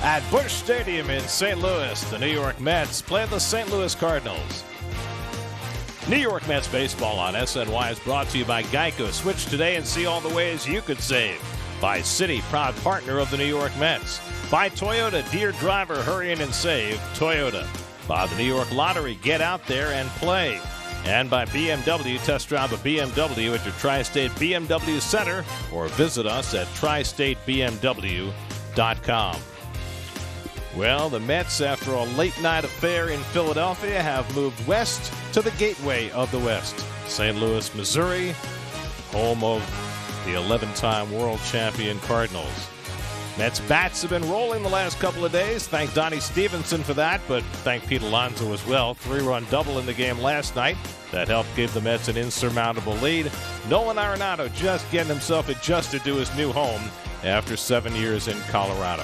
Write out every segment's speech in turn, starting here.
At Busch Stadium in St. Louis, the New York Mets play the St. Louis Cardinals. New York Mets baseball on SNY is brought to you by Geico. Switch today and see all the ways you could save. By Citi, proud partner of the New York Mets. By Toyota, dear driver, hurry in and save. Toyota. By the New York Lottery, get out there and play. And by BMW, test drive a BMW at your Tri-State BMW Center or visit us at tristatebmw.com. Well, the Mets, after a late-night affair in Philadelphia, have moved west to the gateway of the West. St. Louis, Missouri, home of the 11-time world champion Cardinals. Mets bats have been rolling the last couple of days. Thank Donnie Stevenson for that, but thank Pete Alonso as well. 3-run double in the game last night. That helped give the Mets an insurmountable lead. Nolan Arenado just getting himself adjusted to his new home after 7 years in Colorado.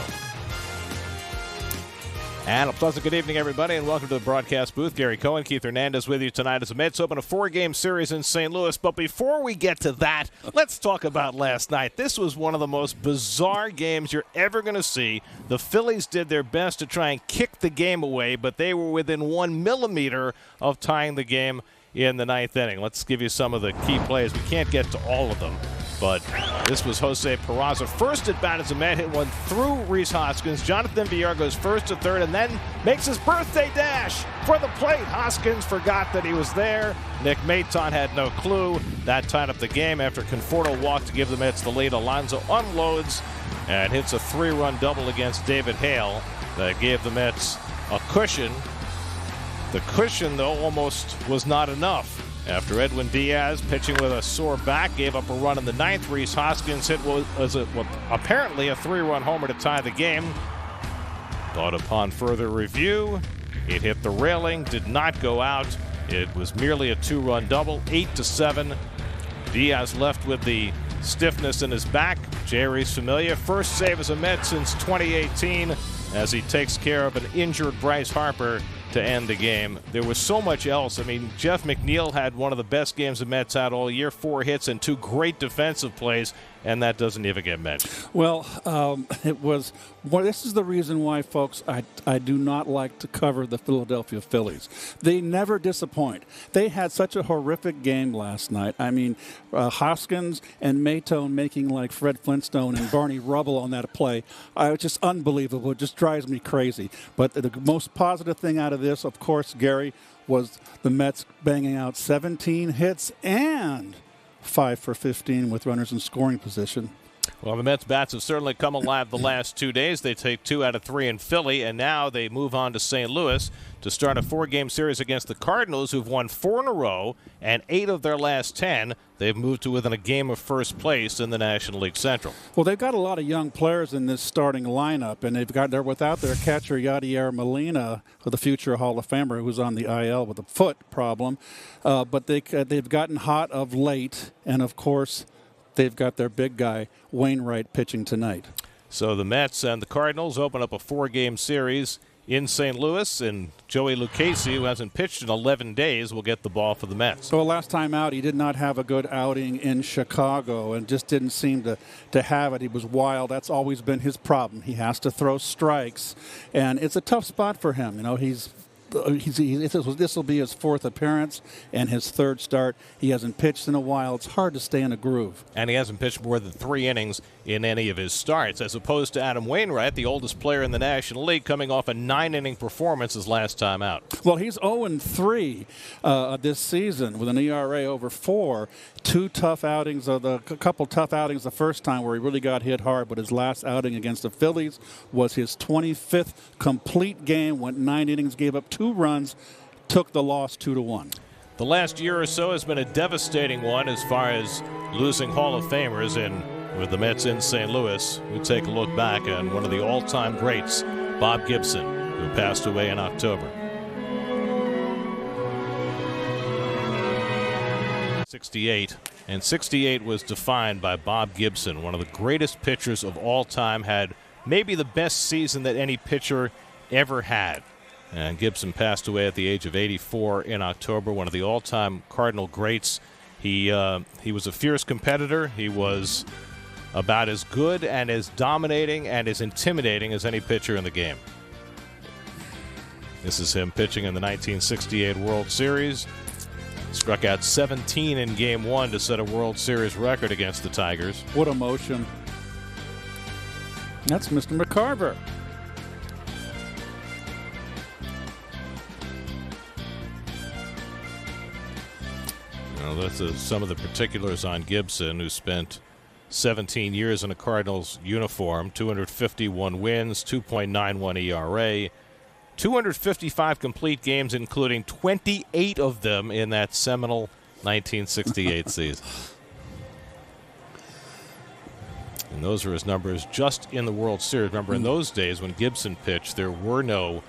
And a pleasant good evening, everybody, and welcome to the broadcast booth. Gary Cohen, Keith Hernandez with you tonight as the Mets open a 4-game series in St. Louis. But before we get to that, let's talk about last night. This was one of the most bizarre games you're ever going to see. The Phillies did their best to try and kick the game away, but they were within 1 millimeter of tying the game in the ninth inning. Let's give you some of the key plays. We can't get to all of them. But this was Jose Peraza. First at bat as a Met, hit one through Rhys Hoskins. Jonathan Villar goes first to third and then makes his birthday dash for the plate. Hoskins forgot that he was there. Nick Maton had no clue. That tied up the game after Conforto walked to give the Mets the lead. Alonso unloads and hits a 3-run double against David Hale that gave the Mets a cushion. The cushion, though, almost was not enough. After Edwin Diaz, pitching with a sore back, gave up a run in the ninth. Rhys Hoskins hit apparently a 3-run homer to tie the game. But upon further review, it hit the railing, did not go out. It was merely a 2-run double, 8-7. Diaz left with the stiffness in his back. Jerry's familiar. First save as a Met since 2018 as he takes care of an injured Bryce Harper to end the game. There was so much else. I mean, Jeff McNeil had one of the best games the Mets had all year, 4 hits and 2 great defensive plays, and that doesn't even get mentioned. Well, this is the reason why, folks, I do not like to cover the Philadelphia Phillies. They never disappoint. They had such a horrific game last night. I mean, Hoskins and Maton making like Fred Flintstone and Barney Rubble on that play. It's just unbelievable. It just drives me crazy. But the most positive thing out of this, of course, Gary, was the Mets banging out 17 hits and 5 for 15 with runners in scoring position. Well, the Mets bats have certainly come alive the last 2 days. They take 2 out of 3 in Philly, and now they move on to St. Louis to start a 4-game series against the Cardinals, who've won 4 in a row, and 8 of their last 10. They've moved to within a game of first place in the National League Central. Well, they've got a lot of young players in this starting lineup, and they're without their catcher Yadier Molina, the future Hall of Famer, who's on the IL with a foot problem. But they've gotten hot of late, and of course, they've got their big guy Wainwright pitching tonight. So the Mets and the Cardinals open up a 4-game series in St. Louis, and Joey Lucchesi, who hasn't pitched in 11 days, will get the ball for the Mets. So last time out, he did not have a good outing in Chicago and just didn't seem to have it. He was wild. That's always been his problem. He has to throw strikes, and it's a tough spot for him. You know, this will be his 4th appearance and his 3rd start. He hasn't pitched in a while. It's hard to stay in a groove. And he hasn't pitched more than 3 innings in any of his starts, as opposed to Adam Wainwright, the oldest player in the National League, coming off a 9-inning performance his last time out. Well, he's 0-3 this season with an ERA over 4. 2 tough outings, a couple tough outings the first time where he really got hit hard, but his last outing against the Phillies was his 25th complete game, went 9 innings, gave up 2 runs, took the loss 2-1. The last year or so has been a devastating one as far as losing Hall of Famers, and with the Mets in St. Louis, we take a look back on one of the all-time greats, Bob Gibson, who passed away in October. 68, and 68 was defined by Bob Gibson, one of the greatest pitchers of all time, had maybe the best season that any pitcher ever had. And Gibson passed away at the age of 84 in October, one of the all-time Cardinal greats. He was a fierce competitor. He was about as good and as dominating and as intimidating as any pitcher in the game. This is him pitching in the 1968 World Series. Struck out 17 in Game 1 to set a World Series record against the Tigers. What emotion. That's Mr. McCarver. Well, that's some of the particulars on Gibson, who spent 17 years in a Cardinals uniform, 251 wins, 2.91 ERA, 255 complete games, including 28 of them in that seminal 1968 season. And those are his numbers just in the World Series. Remember, in those days when Gibson pitched, there were no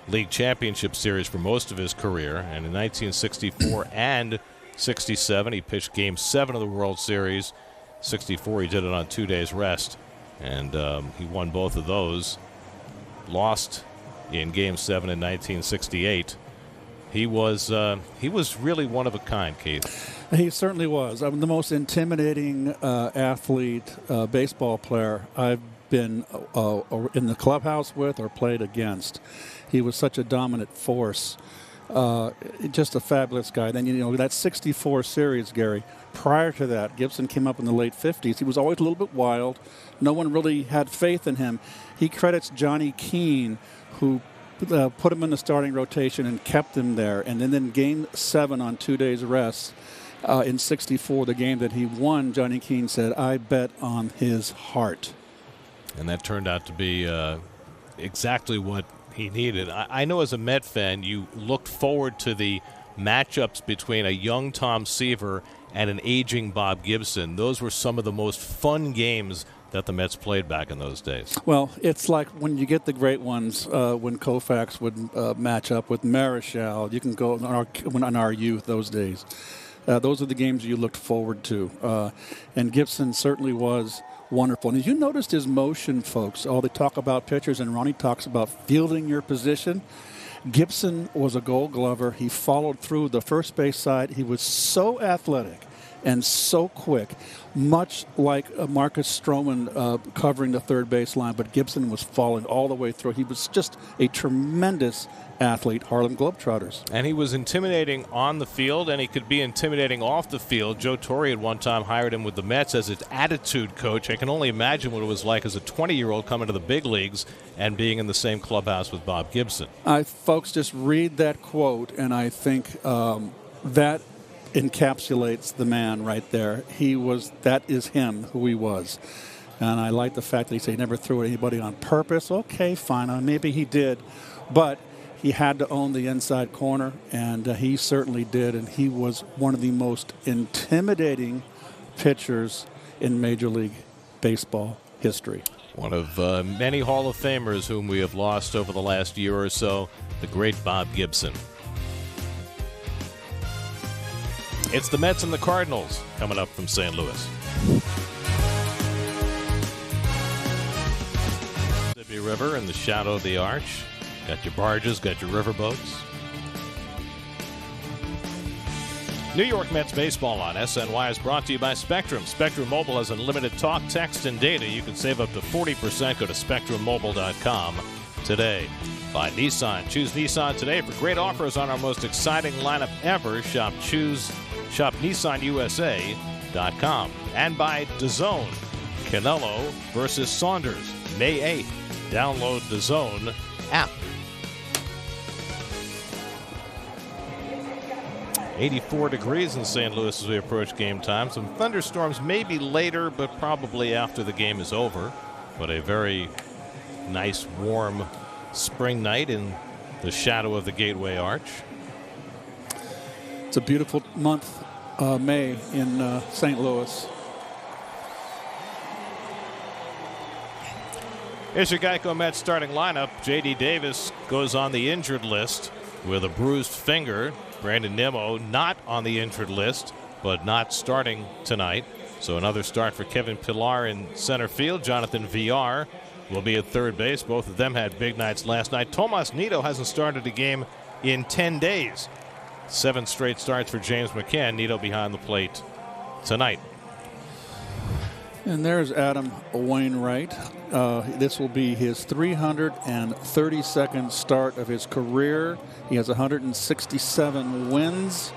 League Championship Series for most of his career. And in 1964 and 67, he pitched Game 7 of the World Series. 64, he did it on 2 days rest. And he won both of those. Lost in Game 7 in 1968. He was really one of a kind, Keith. He certainly was. I'm the most intimidating athlete, baseball player I've been in the clubhouse with or played against. He was such a dominant force. Just a fabulous guy. Then, that 64 series, Gary, prior to that, Gibson came up in the late 50s. He was always a little bit wild. No one really had faith in him. He credits Johnny Keane, who put him in the starting rotation and kept him there. And then in Game 7 on 2 days rest, in 64, the game that he won, Johnny Keane said, "I bet on his heart." And that turned out to be exactly what he needed. I know as a Met fan, you looked forward to the matchups between a young Tom Seaver and an aging Bob Gibson. Those were some of the most fun games that the Mets played back in those days. Well, it's like when you get the great ones, when Koufax would match up with Marichal. You can go on our youth those days. Those are the games you looked forward to. And Gibson certainly was wonderful. And as you noticed his motion, folks, they talk about pitchers, and Ronnie talks about fielding your position. Gibson was a Gold Glover. He followed through the first base side. He was so athletic and so quick, much like Marcus Stroman covering the third base line, but Gibson was following all the way through. He was just a tremendous athlete, Harlem Globetrotters. And he was intimidating on the field, and he could be intimidating off the field. Joe Torre at one time hired him with the Mets as his attitude coach. I can only imagine what it was like as a 20-year-old coming to the big leagues and being in the same clubhouse with Bob Gibson. Folks, just read that quote, and I think that encapsulates the man right there. That is him, who he was. And I like the fact that he said he never threw at anybody on purpose. Okay, fine, maybe he did. But he had to own the inside corner, and he certainly did. And he was one of the most intimidating pitchers in Major League Baseball history. One of many Hall of Famers whom we have lost over the last year or so, the great Bob Gibson. It's the Mets and the Cardinals coming up from St. Louis. Mississippi River in the shadow of the arch. Got your barges, got your riverboats. New York Mets baseball on SNY is brought to you by Spectrum. Spectrum Mobile has unlimited talk, text, and data. You can save up to 40%. Go to SpectrumMobile.com today. By Nissan. Choose Nissan today for great offers on our most exciting lineup ever. Shop NissanUSA.com. And by DAZN. Canelo versus Saunders, May 8th. Download DAZN app. 84 degrees in St. Louis as we approach game time. Some thunderstorms maybe later, but probably after the game is over. But a very nice, warm spring night in the shadow of the Gateway Arch. It's a beautiful month, May, in St. Louis. Here's your Geico Mets starting lineup. J.D. Davis goes on the injured list with a bruised finger. Brandon Nimmo not on the injured list, but not starting tonight. So another start for Kevin Pillar in center field. Jonathan Villar will be at third base. Both of them had big nights last night. Tomas Nido hasn't started a game in 10 days. 7 straight starts for James McCann. Nido behind the plate tonight. And there's Adam Wainwright. This will be his 332nd start of his career. He has 167 wins.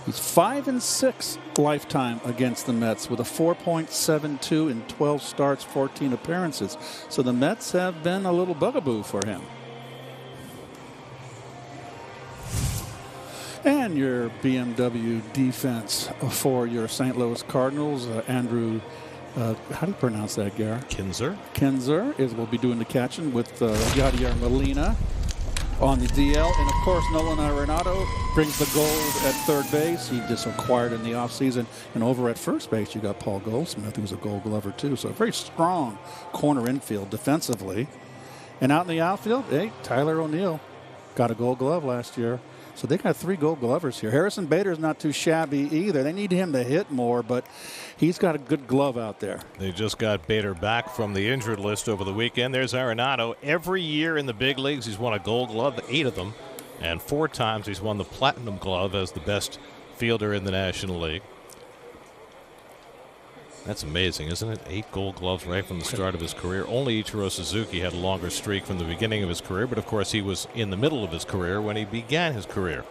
He's 5-6 lifetime against the Mets with a 4.72 in 12 starts, 14 appearances. So the Mets have been a little bugaboo for him. And your BMW defense for your St. Louis Cardinals, Andrew, how do you pronounce that, Gary? Kinzer. Kinzer will be doing the catching with Yadier Molina on the DL. And, of course, Nolan Arenado brings the gold at third base. He just acquired in the offseason. And over at first base, you got Paul Goldschmidt, who's a Gold Glover, too. So a very strong corner infield defensively. And out in the outfield, hey, Tyler O'Neill got a Gold Glove last year. So they got 3 Gold Glovers here. Harrison Bader's not too shabby either. They need him to hit more, but he's got a good glove out there. They just got Bader back from the injured list over the weekend. There's Arenado. Every year in the big leagues, he's won a Gold Glove, 8 of them, and 4 times he's won the Platinum Glove as the best fielder in the National League. That's amazing, isn't it? 8 Gold Gloves right from the start of his career. Only Ichiro Suzuki had a longer streak from the beginning of his career, but of course he was in the middle of his career when he began his career.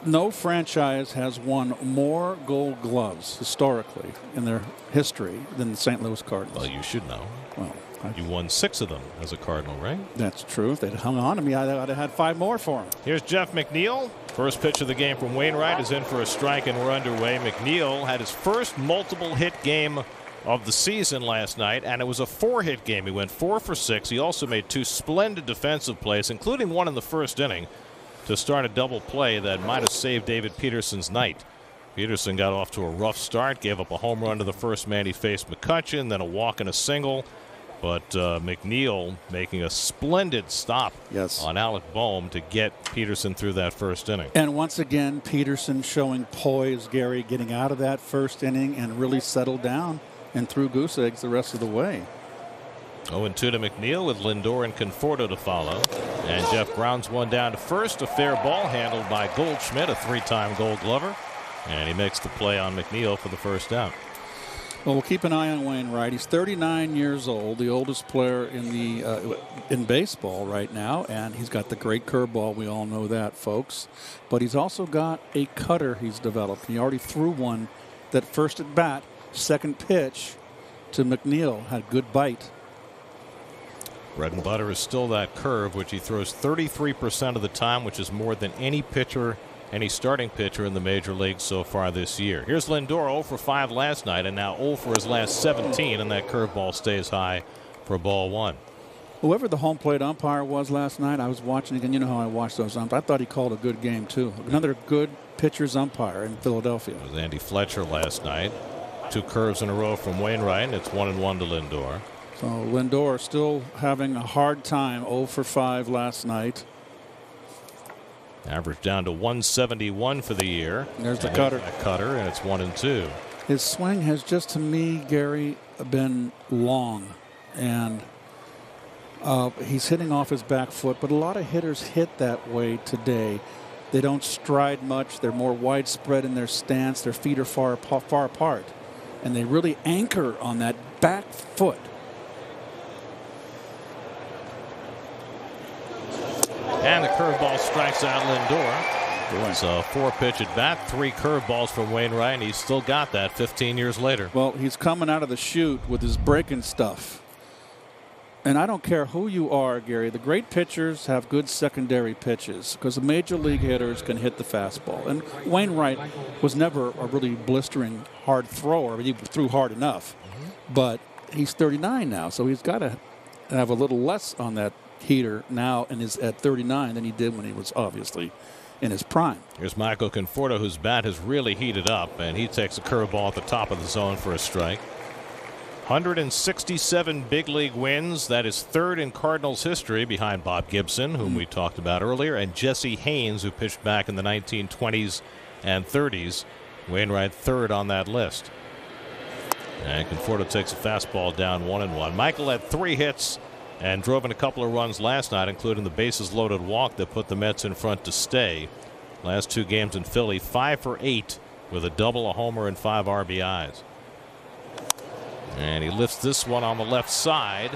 No franchise has won more Gold Gloves historically in their history than the St. Louis Cardinals. Well, you should know. Well, you won 6 of them as a Cardinal, right? That's true. If they'd hung on to me, I'd have had 5 more for him. Here's Jeff McNeil. First pitch of the game from Wainwright is in for a strike, and we're underway. McNeil had his first multiple hit game of the season last night, and it was a 4-hit game. He went 4 for 6. He also made 2 splendid defensive plays, including one in the first inning to start a double play that might have saved David Peterson's night. Peterson got off to a rough start, gave up a home run to the first man he faced, McCutchen, then a walk and a single. But McNeil making a splendid stop on Alec Boehm to get Peterson through that first inning. And once again, Peterson showing poise, Gary, getting out of that first inning and really settled down and threw goose eggs the rest of the way. 0-2 to McNeil with Lindor and Conforto to follow. And Jeff grounds one down to first. A fair ball handled by Goldschmidt, a 3-time Gold Glover. And he makes the play on McNeil for the first out. Well, we'll keep an eye on Wainwright. He's 39 years old, the oldest player in baseball right now, and he's got the great curveball. We all know that, folks. But he's also got a cutter he's developed. He already threw one that first at bat, second pitch to McNeil, had good bite. Bread and butter is still that curve, which he throws 33% of the time, which is more than any starting pitcher in the major leagues so far this year. Here's Lindor, 0 for 5 last night, and now 0 for his last 17, and that curveball stays high for ball 1. Whoever the home plate umpire was last night, I was watching again. You know how I watch those umpires. I thought he called a good game, too. Another good pitcher's umpire in Philadelphia. It was Andy Fletcher last night. 2 curves in a row from Wainwright, and it's 1-1 to Lindor. So Lindor still having a hard time, 0 for 5 last night. Average down to 171 for the year. There's the cutter. And it's 1-2. His swing has just, to me, Gary, been long. And he's hitting off his back foot. But a lot of hitters hit that way today. They don't stride much. They're more widespread in their stance. Their feet are far apart. And they really anchor on that back foot. And the curveball strikes out Lindor. It's a 4-pitch at bat, 3 curveballs from Wainwright, and he's still got that 15 years later. Well, he's coming out of the chute with his breaking stuff. And I don't care who you are, Gary. The great pitchers have good secondary pitches because the major league hitters can hit the fastball. And Wainwright was never a really blistering hard thrower. He threw hard enough. But he's 39 now, so he's got to have a little less on that heater now and is at 39 than he did when he was obviously in his prime. Here's Michael Conforto, whose bat has really heated up, and he takes a curveball at the top of the zone for a strike. 167 big league wins. That is 3rd in Cardinals history behind Bob Gibson, whom we talked about earlier, and Jesse Haynes, who pitched back in the 1920s and 30s. Wainwright 3rd on that list. And Conforto takes a fastball down 1-1. Michael had 3 hits and drove in a couple of runs last night, including the bases loaded walk that put the Mets in front to stay. Last 2 games in Philly, 5 for 8 with a double, a homer, and 5 RBIs. And he lifts this one on the left side.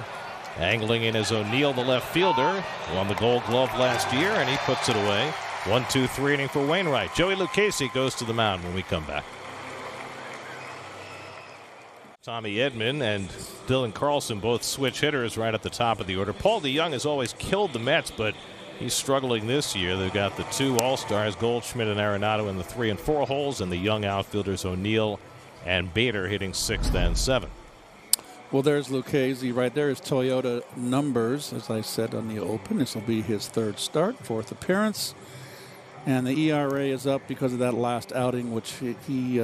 Angling in is O'Neill, the left fielder, won the Gold Glove last year, and he puts it away. 1-2-3 inning for Wainwright. Joey Lucchesi goes to the mound when we come back. Tommy Edman and Dylan Carlson both switch hitters right at the top of the order. Paul DeJong has always killed the Mets, but he's struggling this year. They've got the two All-Stars, Goldschmidt and Arenado, in the 3 and 4 holes, and the young outfielders O'Neill and Bader hitting 6th and 7th. Well, there's Lucchesi right there. His Toyota numbers, as I said on the open. This will be his 3rd start, 4th appearance. And the ERA is up because of that last outing, which he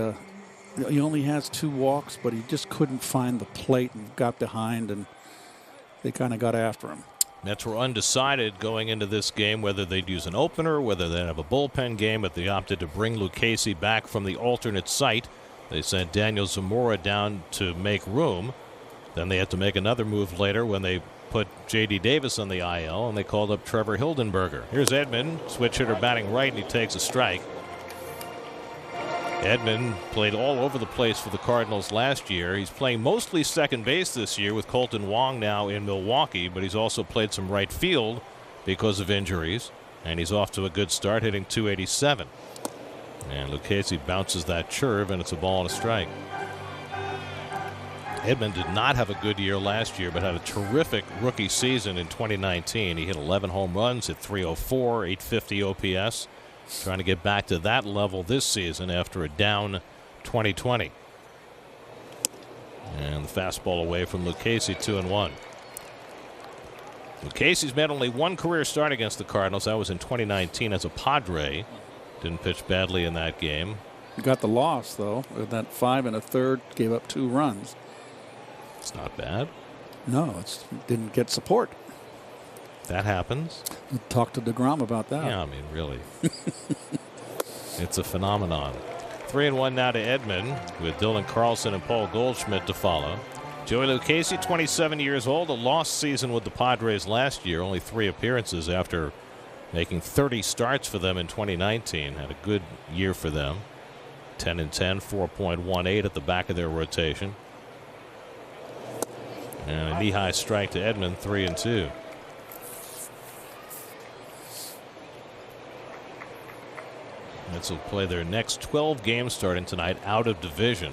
only has 2 walks, but he just couldn't find the plate and got behind, and they kind of got after him. Mets were undecided going into this game whether they'd use an opener, whether they'd have a bullpen game, but they opted to bring Lucchesi back from the alternate site. They sent Daniel Zamora down to make room. Then they had to make another move later when they put J.D. Davis on the IL, and they called up Trevor Hildenberger. Here's Edman, switch hitter batting right, and he takes a strike. Edman played all over the place for the Cardinals last year. He's playing mostly second base this year with Colton Wong now in Milwaukee, but he's also played some right field because of injuries, and he's off to a good start, hitting .287. And Lucchesi bounces that curve, and it's a ball and a strike. Edman did not have a good year last year, but had a terrific rookie season in 2019. He hit 11 home runs, hit .304, .850 OPS. Trying to get back to that level this season after a down 2020. And the fastball away from Lucchesi, 2-1. Lucchesi's made only 1 career start against the Cardinals. That was in 2019 as a Padre. Didn't pitch badly in that game. He got the loss, though. That 5 1/3 gave up 2 runs. It's not bad. No, it didn't get support. That happens. Talk to DeGrom about that. Yeah, I mean, really. It's a phenomenon. 3-1 now to Edman with Dylan Carlson and Paul Goldschmidt to follow. Joey Lucchesi, 27 years old, a lost season with the Padres last year. Only 3 appearances after making 30 starts for them in 2019. Had a good year for them. 10-10, 4.18 at the back of their rotation. And a knee-high strike to Edman, 3-2. Mets will play their next 12 games starting tonight out of division.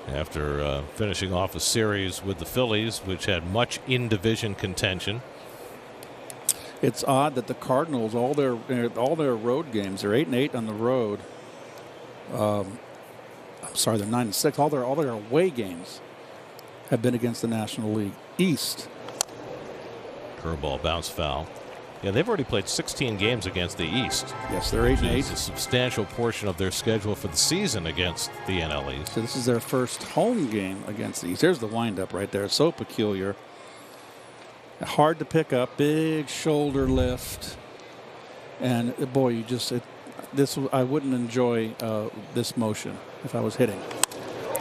After finishing off a series with the Phillies, which had much in-division contention. It's odd that the Cardinals, all their road games, they're 8-8 on the road. I'm sorry, they're 9-6. All their away games have been against the National League East. Curveball, bounce foul. Yeah, they've already played 16 games against the East. Yes, they're 8-8. It's a substantial portion of their schedule for the season against the NL East. So this is their first home game against the East. There's the windup right there. It's so peculiar. Hard to pick up. Big shoulder lift. And boy, I wouldn't enjoy this motion if I was hitting.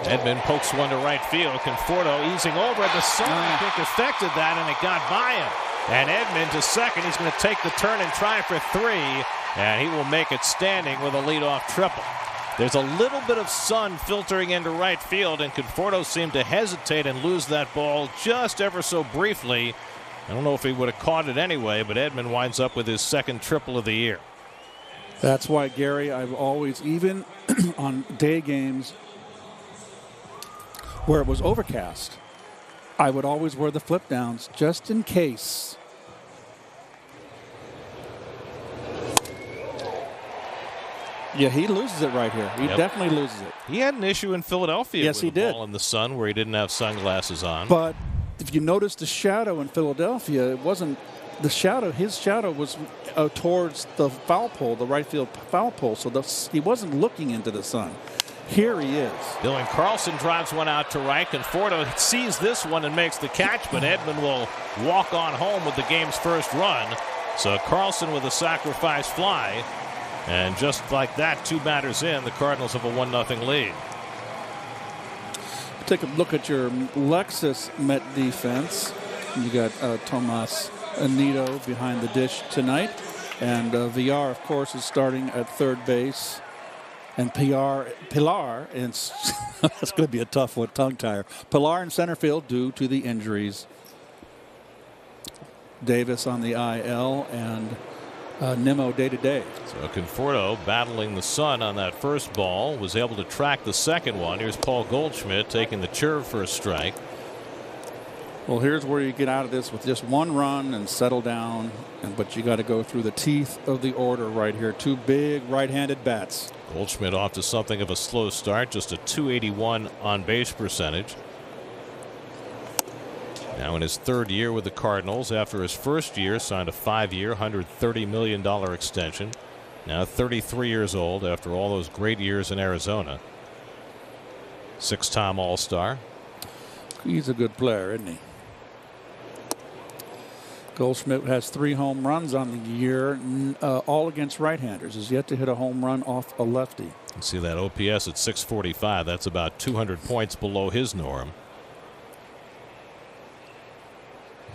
Edman pokes one to right field. Conforto easing over. The sun, I think, affected that, and it got by him. And Edman to second. He's going to take the turn and try for 3. And he will make it standing with a leadoff triple. There's a little bit of sun filtering into right field, and Conforto seemed to hesitate and lose that ball just ever so briefly. I don't know if he would have caught it anyway, but Edman winds up with his 2nd triple of the year. That's why, Gary, I've always, even on day games where it was overcast, I would always wear the flip downs just in case. Yeah, he loses it right here. He definitely loses it. He had an issue in Philadelphia yes, with he the did. ball in the sun where he didn't have sunglasses on. But if you notice the shadow in Philadelphia, it wasn't the shadow. His shadow was towards the foul pole, the right field foul pole, so he wasn't looking into the sun. Here he is. Dylan Carlson drives one out to right. Conforto sees this one and makes the catch, but Edman will walk on home with the game's first run. So Carlson with a sacrifice fly. And just like that, 2 batters in, the Cardinals have a 1-0 lead. Take a look at your Lexus Met defense. You got Tomas Arenado behind the dish tonight. And VR, of course, is starting at third base. And Pilar, and that's going to be a tough one, tongue tire. Pilar in center field due to the injuries. Davis on the IL and Nimmo day-to-day. So Conforto battling the sun on that first ball, was able to track the second one. Here's Paul Goldschmidt taking the curve for a strike. Well, here's where you get out of this with just one run and settle down, but you got to go through the teeth of the order right here. Two big right-handed bats. Goldschmidt off to something of a slow start, just a .281 on base percentage. Now in his third year with the Cardinals, after his first year signed a 5-year, $130 million extension. Now 33 years old after all those great years in Arizona. 6-time All-Star. He's a good player, isn't he? Goldschmidt has 3 home runs on the year, all against right-handers. Has yet to hit a home run off a lefty. You see that OPS at 645. That's about 200 points below his norm.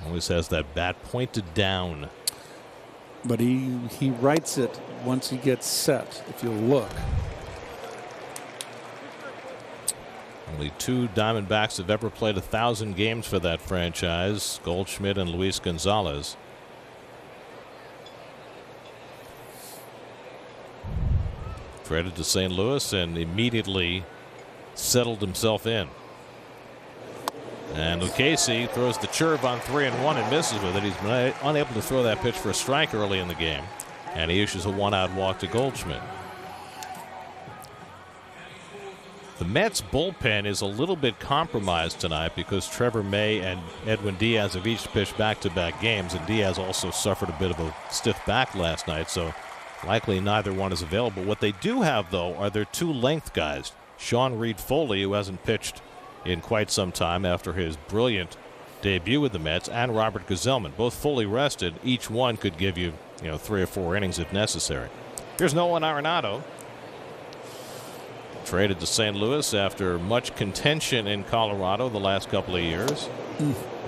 Always has that bat pointed down. But he writes it once he gets set, if you look. Only 2 Diamondbacks have ever played 1,000 games for that franchise, Goldschmidt and Luis Gonzalez. Traded to St. Louis and immediately settled himself in. And Lucchesi throws the curve on 3-1 and misses with it. He's been unable to throw that pitch for a strike early in the game. And he issues a 1-out walk to Goldschmidt. The Mets bullpen is a little bit compromised tonight because Trevor May and Edwin Diaz have each pitched back-to-back games, and Diaz also suffered a bit of a stiff back last night, so likely neither one is available. What they do have, though, are their 2 length guys. Sean Reed-Foley, who hasn't pitched in quite some time after his brilliant debut with the Mets, and Robert Gazelman, both fully rested. Each one could give you, 3 or 4 innings if necessary. Here's Nolan Arenado. Traded to St. Louis after much contention in Colorado the last couple of years.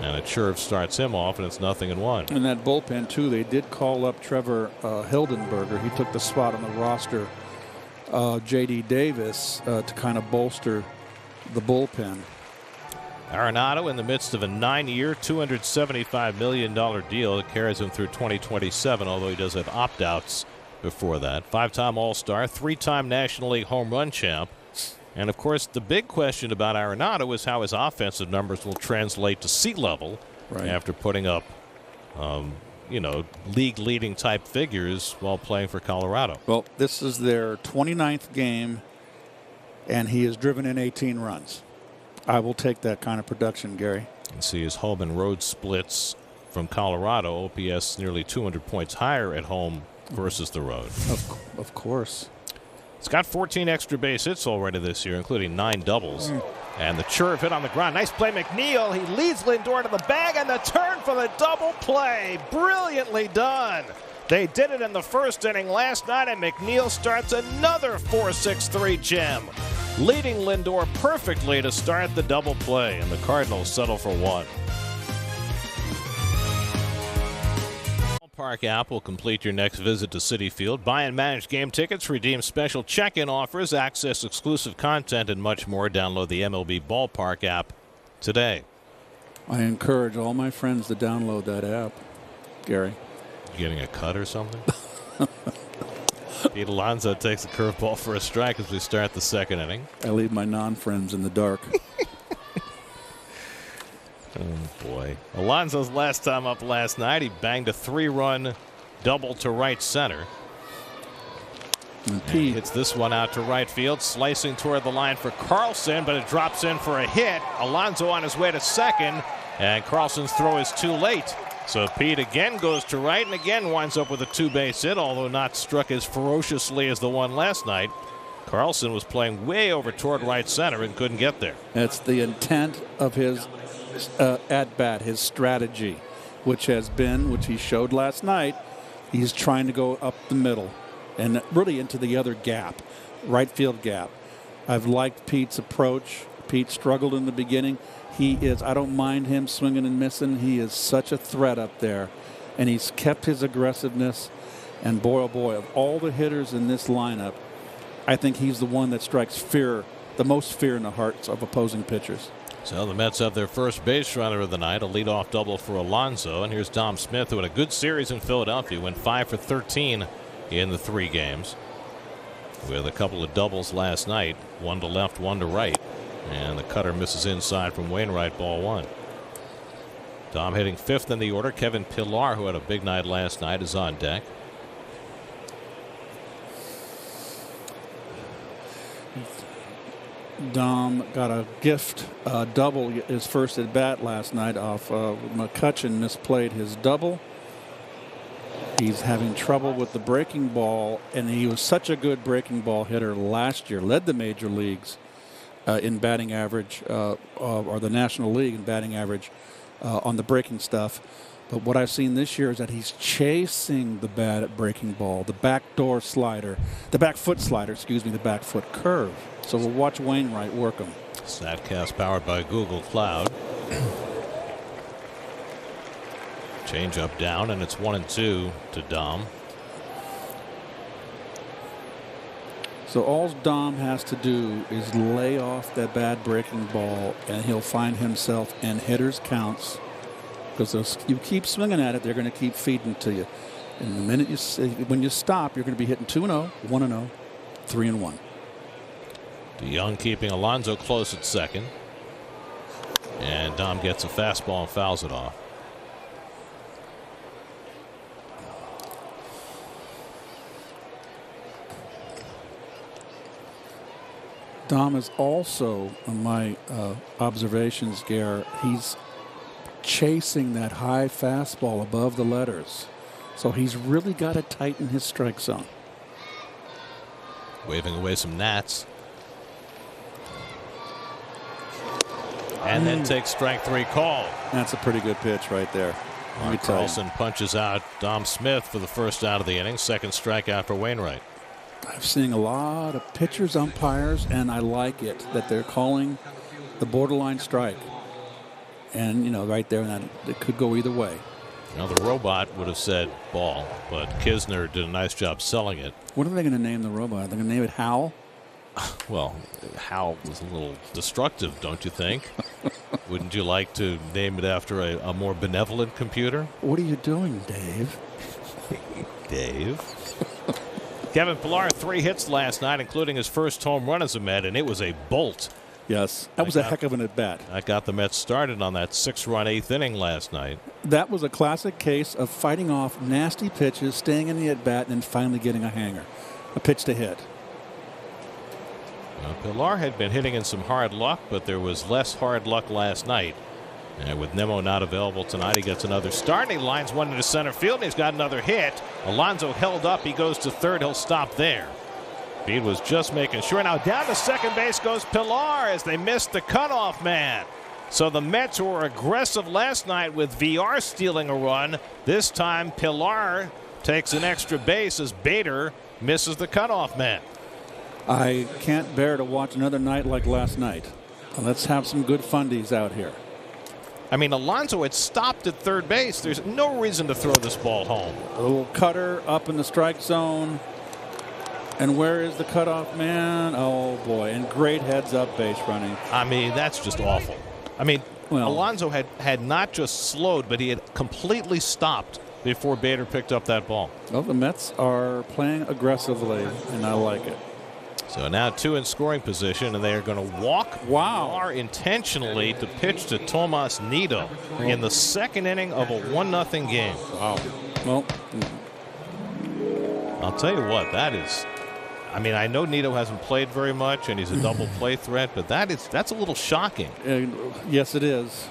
And a curve starts him off, and it's 0-1. In that bullpen, too, they did call up Trevor Hildenberger. He took the spot on the roster. J.D. Davis to kind of bolster the bullpen. Arenado in the midst of a 9-year, $275 million deal that carries him through 2027, although he does have opt-outs before that. 5-time All-Star, 3-time National League home run champ. And, of course, the big question about Arenado is how his offensive numbers will translate to sea level after putting up, league-leading type figures while playing for Colorado. Well, this is their 29th game, and he has driven in 18 runs. I will take that kind of production, Gary. And see his home and road splits from Colorado. OPS nearly 200 points higher at home versus the road. Of course. It's got 14 extra base hits already this year, including 9 doubles. And the curve hit on the ground. Nice play, McNeil. He leads Lindor to the bag, and the turn for the double play. Brilliantly done. They did it in the first inning last night, and McNeil starts another 4-6-3 gem, leading Lindor perfectly to start the double play, and the Cardinals settle for 1. Ballpark app will complete your next visit to Citi Field. Buy and manage game tickets, redeem special check-in offers, access exclusive content, and much more. Download the MLB Ballpark app today. I encourage all my friends to download that app, Gary. You getting a cut or something? Pete Alonso takes a curveball for a strike as we start the second inning. I leave my non-friends in the dark. Oh, boy. Alonso's last time up last night, he banged a 3-run double to right center. And Pete hits this one out to right field, slicing toward the line for Carlson, but it drops in for a hit. Alonso on his way to second, and Carlson's throw is too late. So Pete again goes to right and again winds up with a 2-base hit, although not struck as ferociously as the one last night. Carlson was playing way over toward right center and couldn't get there. That's the intent of his at-bat, his strategy, which he showed last night. He's trying to go up the middle and really into the other gap, right field gap. I've liked Pete's approach. Pete struggled in the beginning. I don't mind him swinging and missing. He is such a threat up there, and he's kept his aggressiveness. And boy, oh boy, of all the hitters in this lineup, I think he's the one that strikes fear, the most fear in the hearts of opposing pitchers. So the Mets have their first base runner of the night, a leadoff double for Alonso. And here's Dom Smith, who had a good series in Philadelphia, went 5 for 13 in the 3 games. With a couple of doubles last night, one to left, one to right. And the cutter misses inside from Wainwright, ball 1. Dom hitting 5th in the order. Kevin Pillar, who had a big night last night, is on deck. Dom got a gift double his first at bat last night off McCutchen misplayed his double. He's having trouble with the breaking ball, and he was such a good breaking ball hitter last year. Led the major leagues in batting average, or the National League in batting average on the breaking stuff. But what I've seen this year is that he's chasing the bad breaking ball, the backdoor slider, the back foot slider, the back foot curve. So we'll watch Wainwright work him. Statcast powered by Google Cloud. Change up down, and it's 1-2 to Dom. So all Dom has to do is lay off that bad breaking ball, and he'll find himself in hitters' counts. Because you keep swinging at it, they're going to keep feeding to you. And the minute when you stop, you're going to be hitting 2-0, 1-0, 3-1. DeYoung keeping Alonso close at second. And Dom gets a fastball and fouls it off. Dom is also, on my observations, Gare, he's chasing that high fastball above the letters. So he's really got to tighten his strike zone. Waving away some gnats. And then takes strike 3 call. That's a pretty good pitch right there. Mark Carlson punches out Dom Smith for the first out of the inning. Second strikeout for Wainwright. I'm seeing a lot of pitchers, umpires, and I like it that they're calling the borderline strike. And, you know, right there, and it could go either way. Now, the robot would have said ball, but Kisner did a nice job selling it. What are they going to name the robot? Are they going to name it Hal? Well, Hal was a little destructive, don't you think? Wouldn't you like to name it after a more benevolent computer? What are you doing, Dave? Dave? Kevin Pillar, 3 hits last night, including his first home run as a Met, and it was a bolt. Yes, that was a heck of an at-bat. I got the Mets started on that 6-run 8th inning last night. That was a classic case of fighting off nasty pitches, staying in the at-bat, and then finally getting a hanger, a pitch to hit. Well, Pillar had been hitting in some hard luck, but there was less hard luck last night. And with Nemo not available tonight, he gets another start. And he lines one into center field, and he's got another hit. Alonso held up. He goes to third. He'll stop there. Speed was just making sure. Now down to second base goes Pillar as they missed the cutoff man. So the Mets were aggressive last night with VR stealing a run. This time Pillar takes an extra base as Bader misses the cutoff man. I can't bear to watch another night like last night. Let's have some good fundies out here. I mean, Alonso had stopped at third base. There's no reason to throw this ball home. A little cutter up in the strike zone. And where is the cutoff man? Oh, boy. And great heads-up base running. I mean, that's just awful. I mean, Alonso had not just slowed, but he had completely stopped before Bader picked up that ball. Well, the Mets are playing aggressively, and I like it. So now 2 in scoring position, and they are going to walk Pillar intentionally to pitch to Tomas Nido in the second inning of a 1-0 game. Wow. Well, I'll tell you what, that is. I mean, I know Nido hasn't played very much, and he's a double play threat, but that's a little shocking. Yes, it is.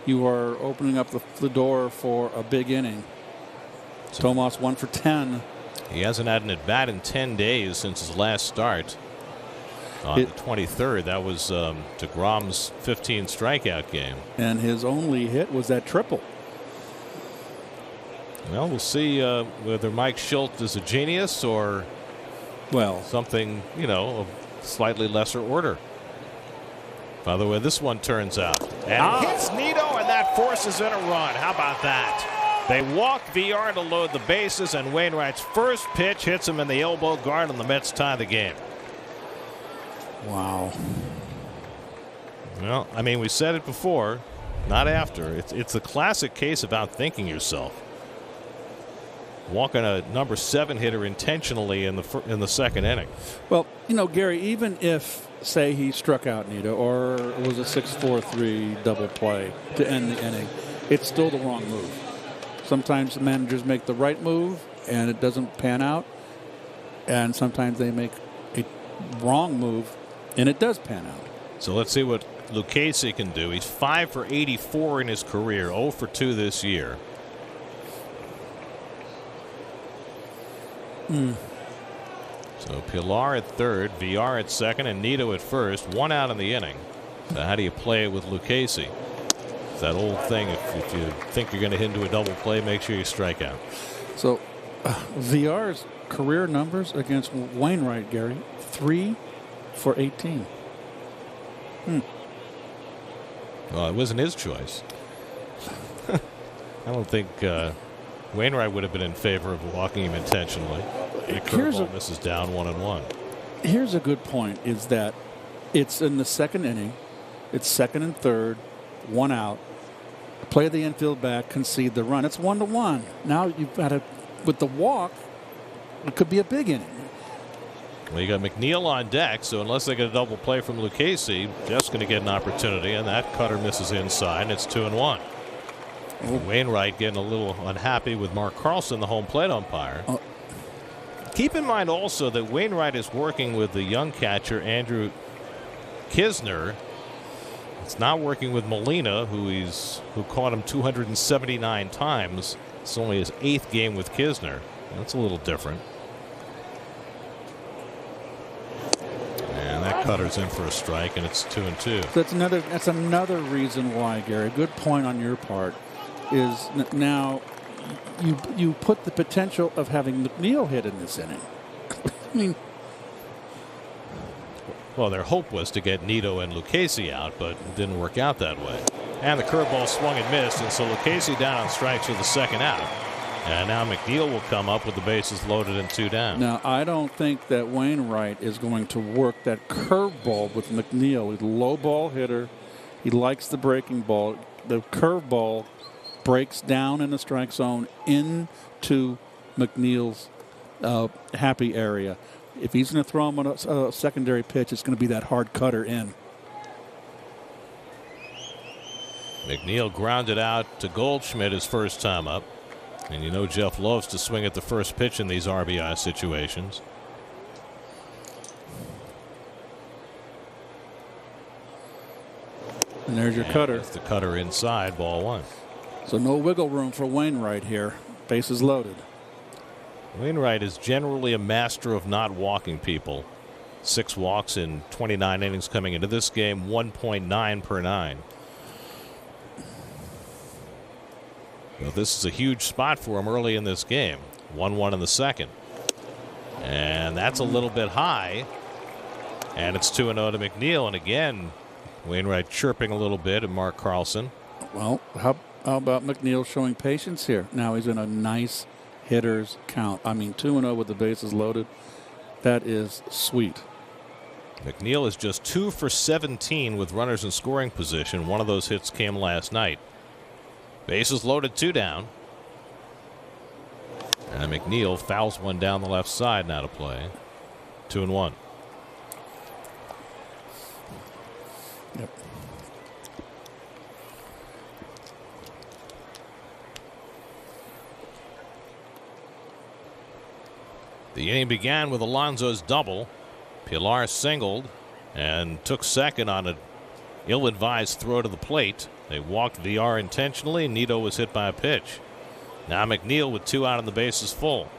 You are opening up the door for a big inning. Tomas 1 for 10. He hasn't had an at-bat in 10 days since his last start on the 23rd. That was DeGrom's 15 strikeout game. And his only hit was that triple. Well, we'll see whether Mike Schultz is a genius or something, of slightly lesser order. By the way, this one turns out. And hits Nido, and that forces in a run. How about that? They walk VR to load the bases, and Wainwright's first pitch hits him in the elbow guard, and the Mets tie the game. Wow. Well, I mean, we said it before, not after. It's a classic case of outthinking yourself. Walking a number 7 hitter intentionally in the second inning. Well, you know, Gary, even if, say, he struck out Nito, or it was a 6-4-3 double play to end the inning, it's still the wrong move. Sometimes the managers make the right move and it doesn't pan out, and sometimes they make a wrong move and it does pan out. So let's see what Lucchesi can do. He's 5 for 84 in his career, 0 for 2 this year. So Pilar at third, VR at second, and Nito at first. 1 out in the inning. So how do you play it with Lucchesi? It's that old thing. If you think you're going to hit into a double play, make sure you strike out. So VR's career numbers against Wainwright, Gary, 3 for 18. Well, it wasn't his choice. I don't think Wainwright would have been in favor of walking him intentionally. The curveball misses down 1-1. Here's a good point: is that it's in the second inning, it's second and third, 1 out. Play the infield back, concede the run. It's 1-1. Now you've got to, with the walk, it could be a big inning. Well, you got McNeil on deck, so unless they get a double play from Lucchesi, Jeff's going to get an opportunity, and that cutter misses inside, and it's 2-1. Wainwright getting a little unhappy with Mark Carlson, the home plate umpire. Keep in mind also that Wainwright is working with the young catcher Andrew Kisner. It's not working with Molina, who caught him 279 times. It's only his 8th game with Kisner. That's a little different. And that cutter's in for a strike, and it's 2-2. That's another reason why, Gary. Good point on your part. Is now you put the potential of having McNeil hit in this inning. I mean, well, their hope was to get Nito and Lucchesi out, but it didn't work out that way. And the curveball swung and missed, and so Lucchesi down on strikes with the second out. And now McNeil will come up with the bases loaded and 2 down. Now, I don't think that Wainwright is going to work that curveball with McNeil. He's a low ball hitter. He likes the breaking ball. The curveball breaks down in the strike zone into McNeil's happy area. If he's going to throw him on a secondary pitch, it's going to be that hard cutter in. McNeil grounded out to Goldschmidt his first time up. And you know Jeff loves to swing at the first pitch in these RBI situations. And there's your cutter. That's the cutter inside, ball 1. So no wiggle room for Wainwright here. Bases loaded. Wainwright is generally a master of not walking people. 6 walks in 29 innings coming into this game, 1.9 per 9. Well, this is a huge spot for him early in this game. 1-1 in the second. And that's a little bit high. And it's 2-0 to McNeil. And again, Wainwright chirping a little bit at Mark Carlson. Well, how about McNeil showing patience here? Now he's in a nice hitter's count. I mean, 2-0 with the bases loaded. That is sweet. McNeil is just 2 for 17 with runners in scoring position. One of those hits came last night. Bases loaded, 2 down. And McNeil fouls one down the left side now to play. 2-1. Yep. The inning began with Alonso's double. Pilar singled and took second on an ill-advised throw to the plate. They walked VR intentionally. Nito was hit by a pitch. Now McNeil with 2 out and the bases full.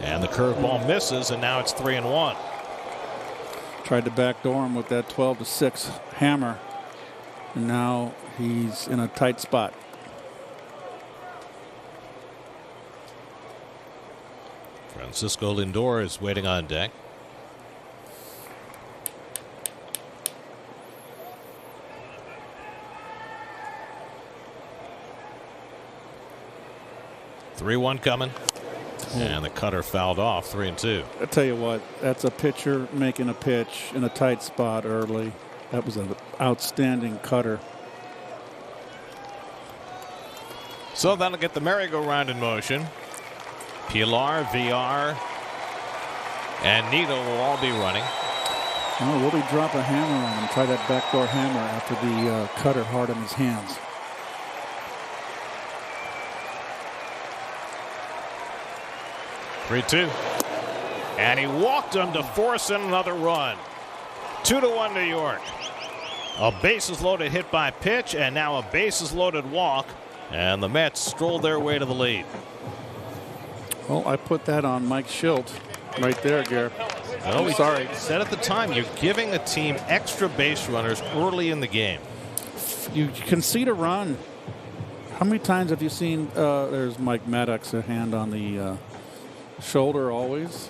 And the curveball misses, and now it's 3-1. Tried to backdoor him with that 12-6 hammer. And now he's in a tight spot. Francisco Lindor is waiting on deck. 3-1 coming. And the cutter fouled off, 3-2. I tell you what, that's a pitcher making a pitch in a tight spot early. That was an outstanding cutter. So that'll get the merry-go-round in motion. Pilar, VR, and Nito will all be running. Oh, will he drop a hammer on him? Try that backdoor hammer after the cutter hard in his hands. Three-two. And he walked him to force in another run. 2-1 New York. A bases-loaded hit by pitch, and now a bases-loaded walk. And the Mets strolled their way to the lead. Well, I put that on Mike Schilt right there, Gare. Well, we said at the time, you're giving a team extra base runners early in the game. You concede a run. How many times have you seen, there's Mike Maddox, a hand on the shoulder always.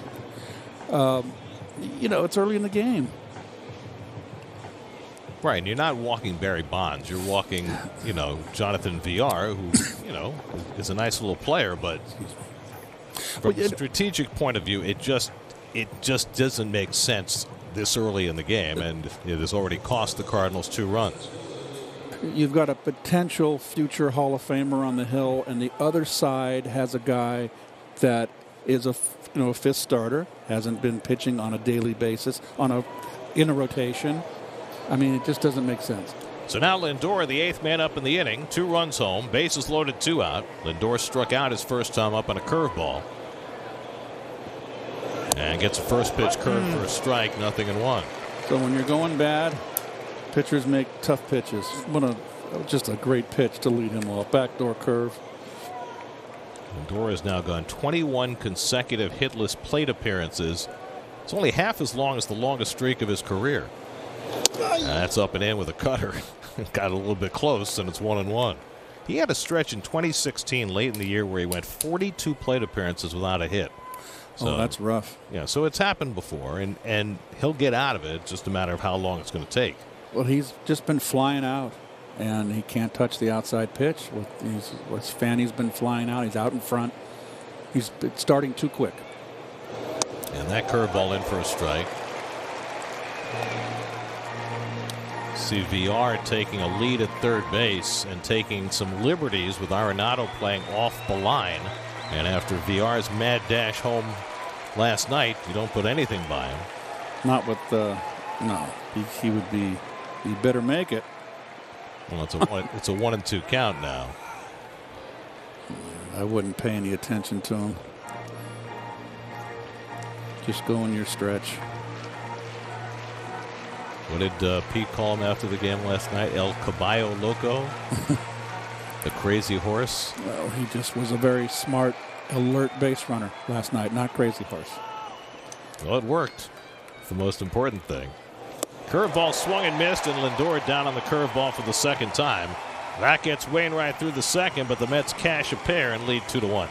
You know, it's early in the game. Right, and you're not walking Barry Bonds. You're walking, you know, Jonathan VR, who, you know, is a nice little player, but from a strategic point of view, it just doesn't make sense this early in the game, and it has already cost the Cardinals 2 runs. You've got a potential future Hall of Famer on the hill, and the other side has a guy that is a fifth starter, hasn't been pitching on a daily basis, in a rotation. I mean, it just doesn't make sense. So now Lindor, the 8th man up in the inning, 2 runs home, bases loaded, 2 out. Lindor struck out his first time up on a curveball. And gets a first pitch curve for a strike, 0-1. So when you're going bad, pitchers make tough pitches. Just a great pitch to lead him off. Backdoor curve. Lindor has now gone 21 consecutive hitless plate appearances. It's only half as long as the longest streak of his career. That's up and in with a cutter. Got a little bit close, and it's 1-1. He had a stretch in 2016 late in the year where he went 42 plate appearances without a hit. So, that's rough. Yeah, so it's happened before, and he'll get out of it. It's just a matter of how long it's going to take. Well, he's just been flying out, and he can't touch the outside pitch. His Fanny's been flying out. He's out in front. He's starting too quick. And that curveball in for a strike. See VR taking a lead at third base and taking some liberties with Arenado playing off the line. And after VR's mad dash home last night, you don't put anything by him. Not with no. He would be. He better make it. Well, it's a 1-2 count now. I wouldn't pay any attention to him. Just go in your stretch. What did Pete call him after the game last night? El Caballo Loco? The crazy horse? Well, he just was a very smart, alert base runner last night, not crazy horse. Well, it worked. It's the most important thing. Curveball swung and missed, and Lindor down on the curveball for the second time. That gets Wainwright through the second, but the Mets cash a pair and lead 2-1.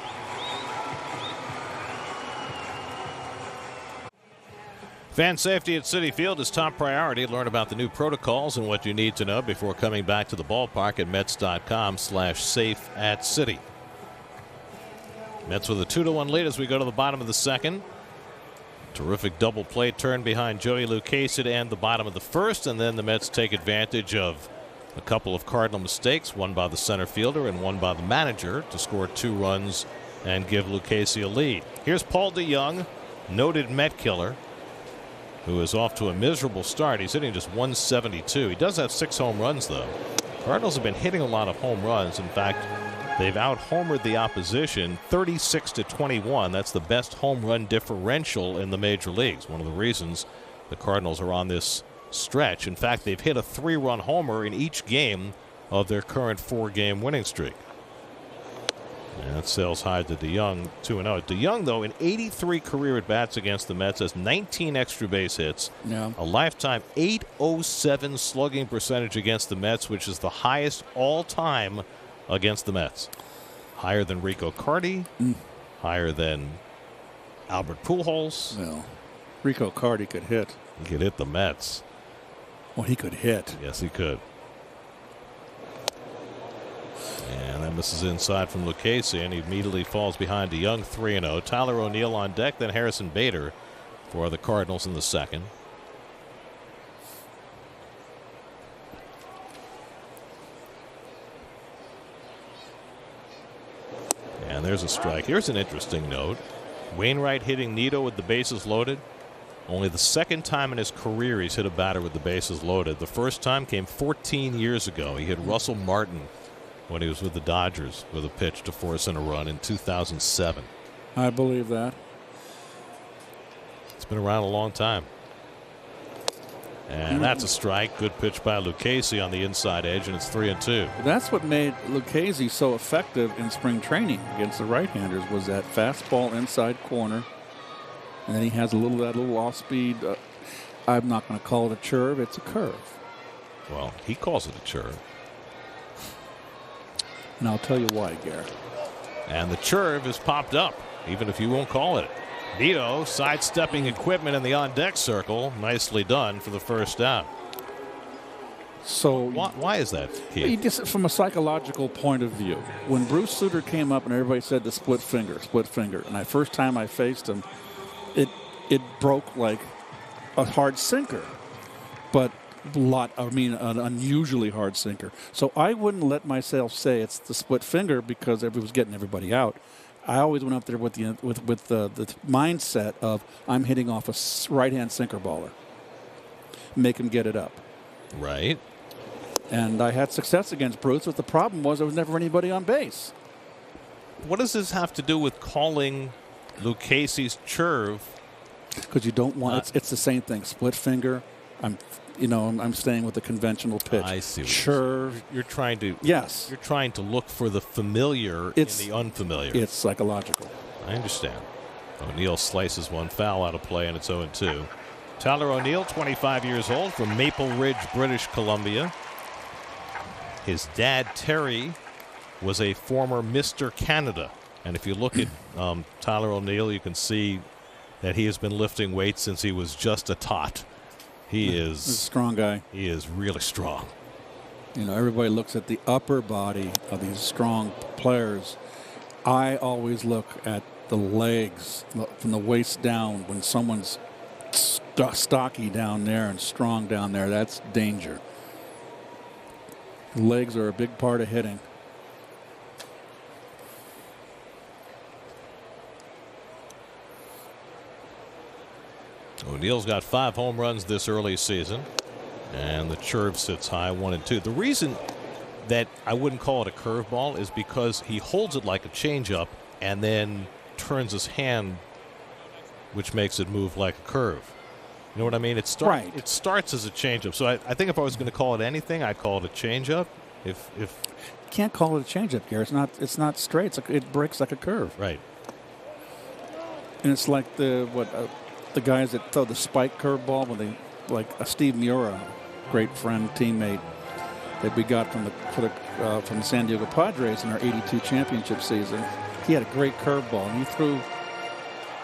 Fan safety at Citi Field is top priority. Learn about the new protocols and what you need to know before coming back to the ballpark at Mets.com/safe@Citi. Mets with a 2-1 lead as we go to the bottom of the second. Terrific double play turn behind Joey Lucchesi to end the bottom of the first, and then the Mets take advantage of a couple of Cardinal mistakes, one by the center fielder and one by the manager, to score 2 runs and give Lucchesi a lead. Here's Paul DeJong, noted Met killer, who is off to a miserable start. He's hitting just 172. He does have 6 home runs, though. Cardinals have been hitting a lot of home runs. In fact, they've out-homered the opposition 36-21. That's the best home run differential in the major leagues. One of the reasons the Cardinals are on this stretch. In fact, they've hit a 3-run homer in each game of their current 4-game winning streak. And that sails high to DeJong, 2-0. DeJong, though, in 83 career at-bats against the Mets, has 19 extra base hits. Yeah. A lifetime .807 slugging percentage against the Mets, which is the highest all-time against the Mets. Higher than Rico Cardi, higher than Albert Pujols. Well, Rico Cardi could hit. He could hit the Mets. Well, he could hit. Yes, he could. And that misses inside from Lucchesi, and he immediately falls behind a young 3-0. Tyler O'Neill on deck, then Harrison Bader for the Cardinals in the second. And there's a strike. Here's an interesting note. Wainwright hitting Nito with the bases loaded. Only the second time in his career he's hit a batter with the bases loaded. The first time came 14 years ago. He hit Russell Martin when he was with the Dodgers with a pitch to force in a run in 2007. I believe that. It's been around a long time. And that's a strike. Good pitch by Lucchesi on the inside edge, and it's 3-2. That's what made Lucchesi so effective in spring training against the right-handers, was that fastball inside corner. And then he has that little off-speed. I'm not going to call it a curve. It's a curve. Well, he calls it a curve. And I'll tell you why, Gary. And the curve is popped up, even if you won't call it. Nito sidestepping equipment in the on-deck circle. Nicely done for the first out. So why is that, Keith? Just from a psychological point of view, when Bruce Sutter came up and everybody said the split finger, and the first time I faced him, it broke like a hard sinker, but an unusually hard sinker. So I wouldn't let myself say it's the split finger because everybody was getting everybody out. I always went up there with the mindset of I'm hitting off a right-hand sinker baller, make him get it up. Right. And I had success against Bruce, but the problem was there was never anybody on base. What does this have to do with calling Lucchesi's curve? Because you don't want it's the same thing. Split finger. I'm staying with the conventional pitch. I see. Curve. You're trying to. Yes. You're trying to look for the familiar in the unfamiliar. It's psychological. I understand. O'Neill slices one foul out of play, and it's 0-2. Tyler O'Neill, 25 years old, from Maple Ridge, British Columbia. His dad, Terry, was a former Mr. Canada. And if you look at Tyler O'Neill, you can see that he has been lifting weights since he was just a tot. He is a strong guy. He is really strong. Everybody looks at the upper body of these strong players. I always look at the legs from the waist down. When someone's stocky down there and strong down there, that's danger. Legs are a big part of hitting. O'Neill's got 5 home runs this early season, and the curve sits high, 1-2. The reason that I wouldn't call it a curveball is because he holds it like a changeup and then turns his hand, which makes it move like a curve. You know what I mean? It starts as a changeup. So I think if I was going to call it anything, I'd call it a changeup. If you can't call it a changeup, Gary. It's not straight. It breaks like a curve. Right. And it's like the guys that throw the spike curveball when they, like Steve Miura, great friend, teammate that we got from the San Diego Padres in our '82 championship season. He had a great curveball, and he threw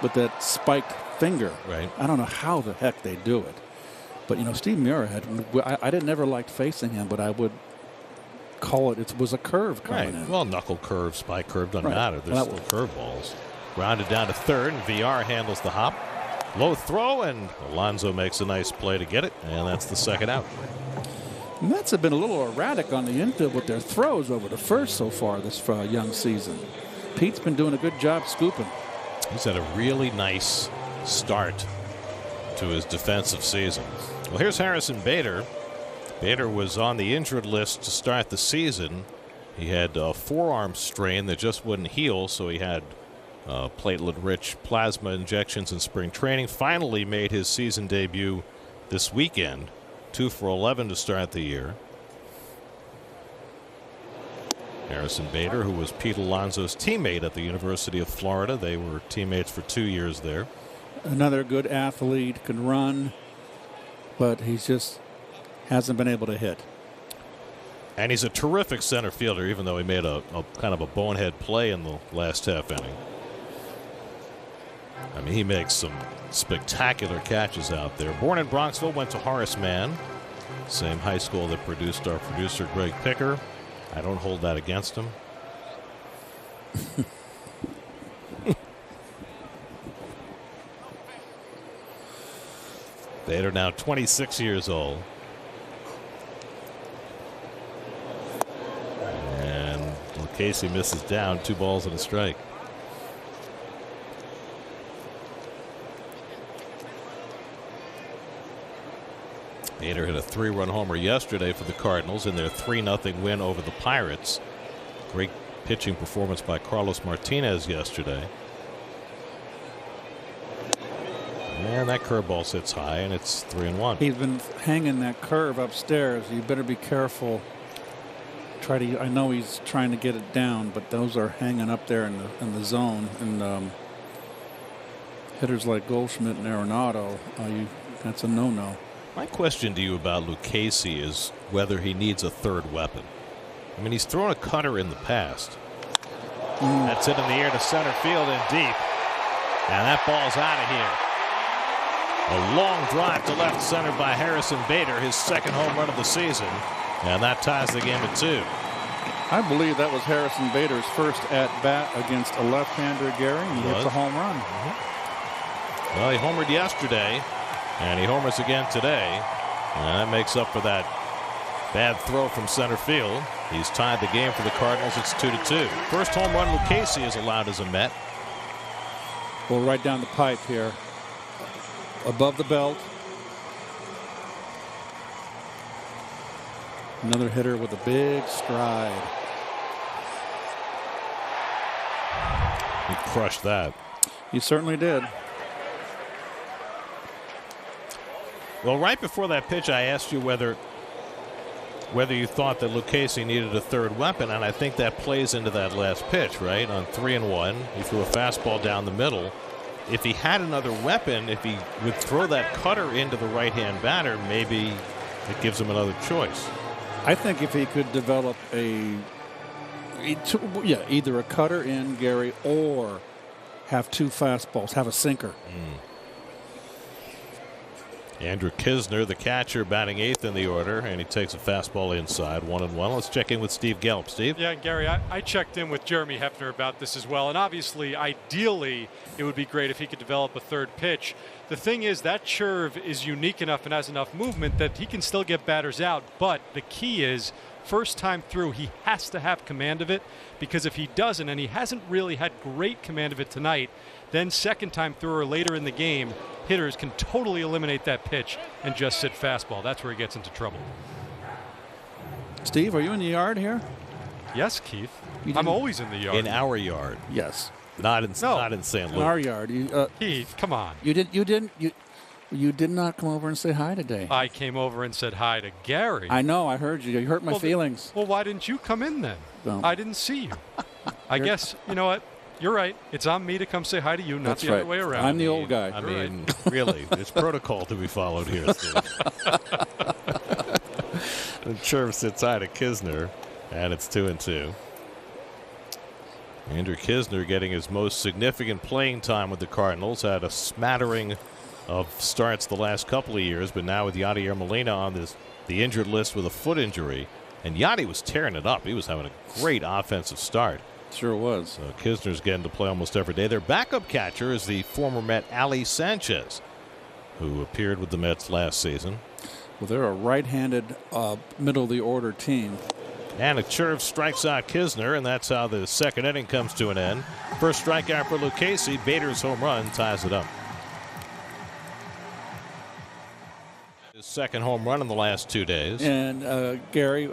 with that spiked finger. Right. I don't know how the heck they do it, but Steve Miura I didn't ever like facing him, but I would call it was a curve coming in. Well, knuckle curve, spike curve doesn't matter. They're still curveballs. Grounded down to third, and VR handles the hop. Low throw, and Alonso makes a nice play to get it, and that's the second out. The Mets have been a little erratic on the infield with their throws over to first so far this young season. Pete's been doing a good job scooping. He's had a really nice start to his defensive season. Well, here's Harrison Bader. Bader was on the injured list to start the season. He had a forearm strain that just wouldn't heal, so he had platelet-rich plasma injections in spring training. Finally made his season debut this weekend. 2 for 11 to start the year. Harrison Bader, who was Pete Alonso's teammate at the University of Florida. They were teammates for 2 years there. Another good athlete, can run, but he just hasn't been able to hit. And he's a terrific center fielder, even though he made a kind of a bonehead play in the last half inning. I mean, he makes some spectacular catches out there. Born in Bronxville, went to Horace Mann, same high school that produced our producer Greg Picker. I don't hold that against him. Bader now 26 years old. And Casey misses down, 2 balls and a strike. Bader hit a 3-run homer yesterday for the Cardinals in their 3-0 win over the Pirates. Great pitching performance by Carlos Martinez yesterday. And that curveball sits high, and it's 3-1. He's been hanging that curve upstairs. You better be careful. I know he's trying to get it down, but those are hanging up there in the zone. And hitters like Goldschmidt and Arenado, that's a no-no. My question to you about Lucchesi is whether he needs a third weapon. I mean, he's thrown a cutter in the past. That's it in the air to center field and deep. And that ball's out of here. A long drive to left center by Harrison Bader, his 2nd home run of the season. And that ties the game at 2. I believe that was Harrison Bader's first at-bat against a left-hander, Gary, and he hits a home run. Well, he homered yesterday, and he homers again today. And that makes up for that bad throw from center field. He's tied the game for the Cardinals. It's 2-2. First home run Lucchesi is allowed as a Met. Well, right down the pipe here. Above the belt. Another hitter with a big stride. He crushed that. He certainly did. Well, right before that pitch, I asked you whether you thought that Lucchesi needed a third weapon, and I think that plays into that last pitch, right? On 3-1, he threw a fastball down the middle. If he had another weapon, if he would throw that cutter into the right-hand batter, maybe it gives him another choice. I think if he could develop either a cutter in, Gary, or have 2 fastballs, have a sinker. Andrew Kisner, the catcher, batting 8th in the order, and he takes a fastball inside, 1-1. Let's check in with Steve Gelb. Steve? Yeah, Gary, I checked in with Jeremy Hefner about this as well, and obviously, ideally, it would be great if he could develop a third pitch. The thing is, that curve is unique enough and has enough movement that he can still get batters out, but the key is, first time through, he has to have command of it, because if he doesn't, and he hasn't really had great command of it tonight, then second time through or later in the game, hitters can totally eliminate that pitch and just sit fastball. That's where he gets into trouble. Steve, are you in the yard here? Yes, Keith. I'm always in the yard. In our yard. Yes. Not in St. Louis. In our yard. Keith, come on. You did not come over and say hi today. I came over and said hi to Gary. I know. I heard you. You hurt my feelings. Well, why didn't you come in then? No. I didn't see you. I guess, you know what? You're right. It's on me to come say hi to you, not the other way around. I'm the old guy. I mean, really, it's protocol to be followed here, Steve. The curve sits high to Kisner, and it's 2-2. Andrew Kisner getting his most significant playing time with the Cardinals. Had a smattering of starts the last couple of years, but now with Yadier Molina on the injured list with a foot injury. And Yadi was tearing it up. He was having a great offensive start. Sure was. So Kisner's getting to play almost every day. Their backup catcher is the former Met Ali Sanchez, who appeared with the Mets last season. Well, they're a right-handed middle-of-the-order team. And a curve strikes out Kisner, and that's how the second inning comes to an end. First strikeout for Lucchesi. Bader's home run ties it up. His second home run in the last 2 days. And Gary,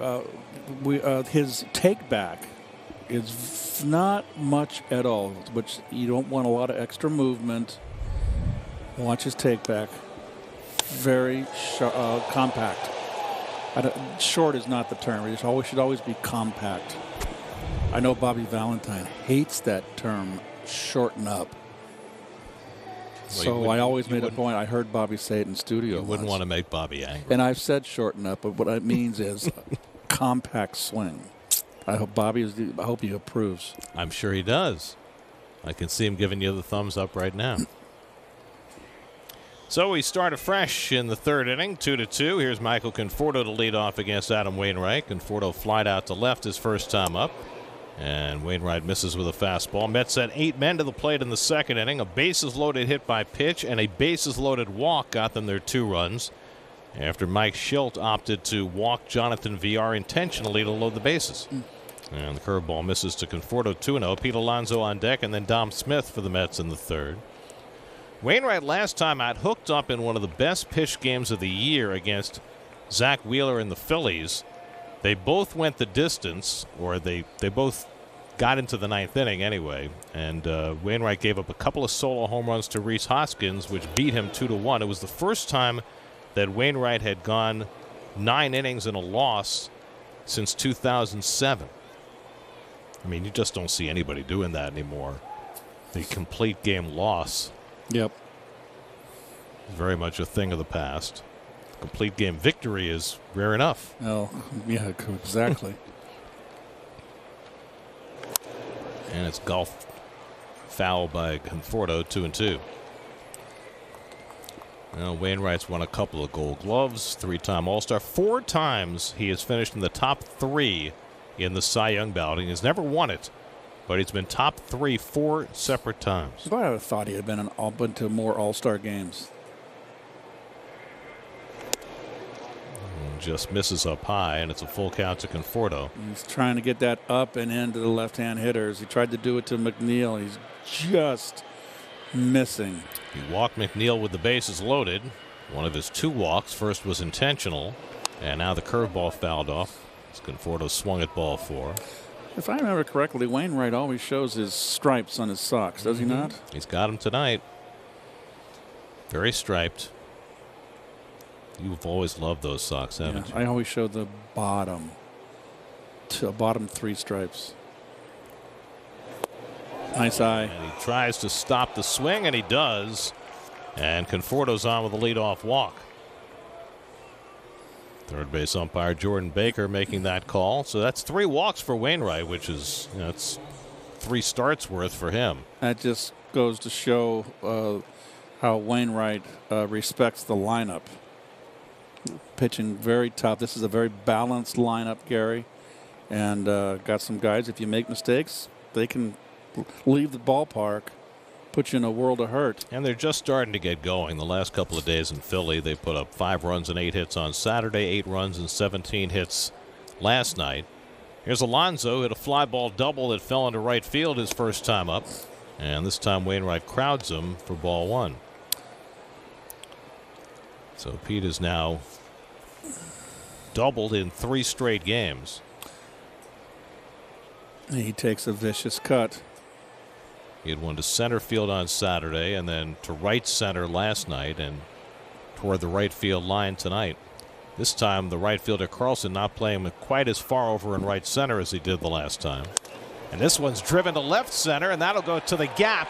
his take back is not much at all, which you don't want a lot of extra movement. Watch his take back. Very compact. Short is not the term. It should always be compact. I know Bobby Valentine hates that term, shorten up. So I always made a point. I heard Bobby say it in studio. You wouldn't want to make Bobby angry. And I've said shorten up, but what it means is compact swing. I hope he approves. I'm sure he does. I can see him giving you the thumbs up right now. So we start afresh in the third inning, 2-2. Here's Michael Conforto to lead off against Adam Wainwright. Conforto flied out to left his first time up, and Wainwright misses with a fastball. Mets sent 8 men to the plate in the second inning. A bases-loaded hit by pitch and a bases-loaded walk got them their 2 runs after Mike Schilt opted to walk Jonathan Villar intentionally to load the bases. And the curveball misses to Conforto, 2-0. Pete Alonso on deck, and then Dom Smith for the Mets in the third. Wainwright last time out hooked up in one of the best pitch games of the year against Zach Wheeler and the Phillies. They both went the distance, or they both got into the 9th inning anyway. And Wainwright gave up a couple of solo home runs to Rhys Hoskins, which beat him 2-1. It was the first time that Wainwright had gone 9 innings in a loss since 2007. I mean, you just don't see anybody doing that anymore. The complete game loss. Yep. Very much a thing of the past. Complete game victory is rare enough. Oh, yeah, exactly. And it's golf foul by Conforto, 2-2. Well, Wainwright's won a couple of Gold Gloves, 3-time All-Star. 4 times he has finished in the top 3 in the Cy Young balloting. He's never won it, but he's been top 3 4 separate times. But I would have thought he had been to more All-Star games. Just misses up high, and it's a full count to Conforto. He's trying to get that up and into the left-hand hitters. He tried to do it to McNeil. He's just missing. He walked McNeil with the bases loaded. One of his 2 walks. First was intentional, and now the curveball fouled off. Conforto swung at ball 4. If I remember correctly, Wainwright always shows his stripes on his socks, does he not? He's got them tonight. Very striped. You've always loved those socks, haven't you? I always show the bottom 3 stripes. Nice eye. And he tries to stop the swing, and he does. And Conforto's on with a leadoff walk. Third base umpire Jordan Baker making that call. So that's 3 walks for Wainwright, which is, that's 3 starts worth for him. That just goes to show how Wainwright respects the lineup. Pitching very tough. This is a very balanced lineup, Gary. And got some guys, if you make mistakes, they can leave the ballpark, put you in a world of hurt. And they're just starting to get going. The last couple of days in Philly, they put up 5 runs and 8 hits on Saturday, 8 runs and 17 hits last night. Here's Alonso, hit a fly ball double that fell into right field his first time up. And this time Wainwright crowds him for ball 1. So Pete is now doubled in 3 straight games. He takes a vicious cut. He had one to center field on Saturday and then to right center last night and toward the right field line tonight. This time the right fielder Carlson not playing quite as far over in right center as he did the last time. And this one's driven to left center, and that'll go to the gap.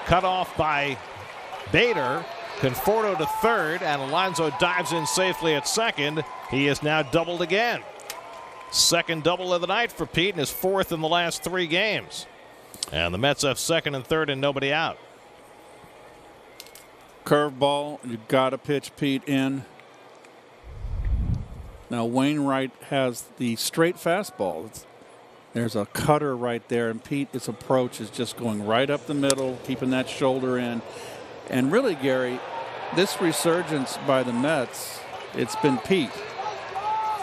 Cut off by Bader. Conforto to third, and Alonso dives in safely at second. He is now doubled again. Second double of the night for Pete, and his 4th in the last 3 games. And the Mets have second and third and nobody out. Curveball, you got to pitch Pete in. Now Wainwright has the straight fastball. There's a cutter right there, and Pete's approach is just going right up the middle, keeping that shoulder in. And really, Gary, this resurgence by the Mets, it's been Pete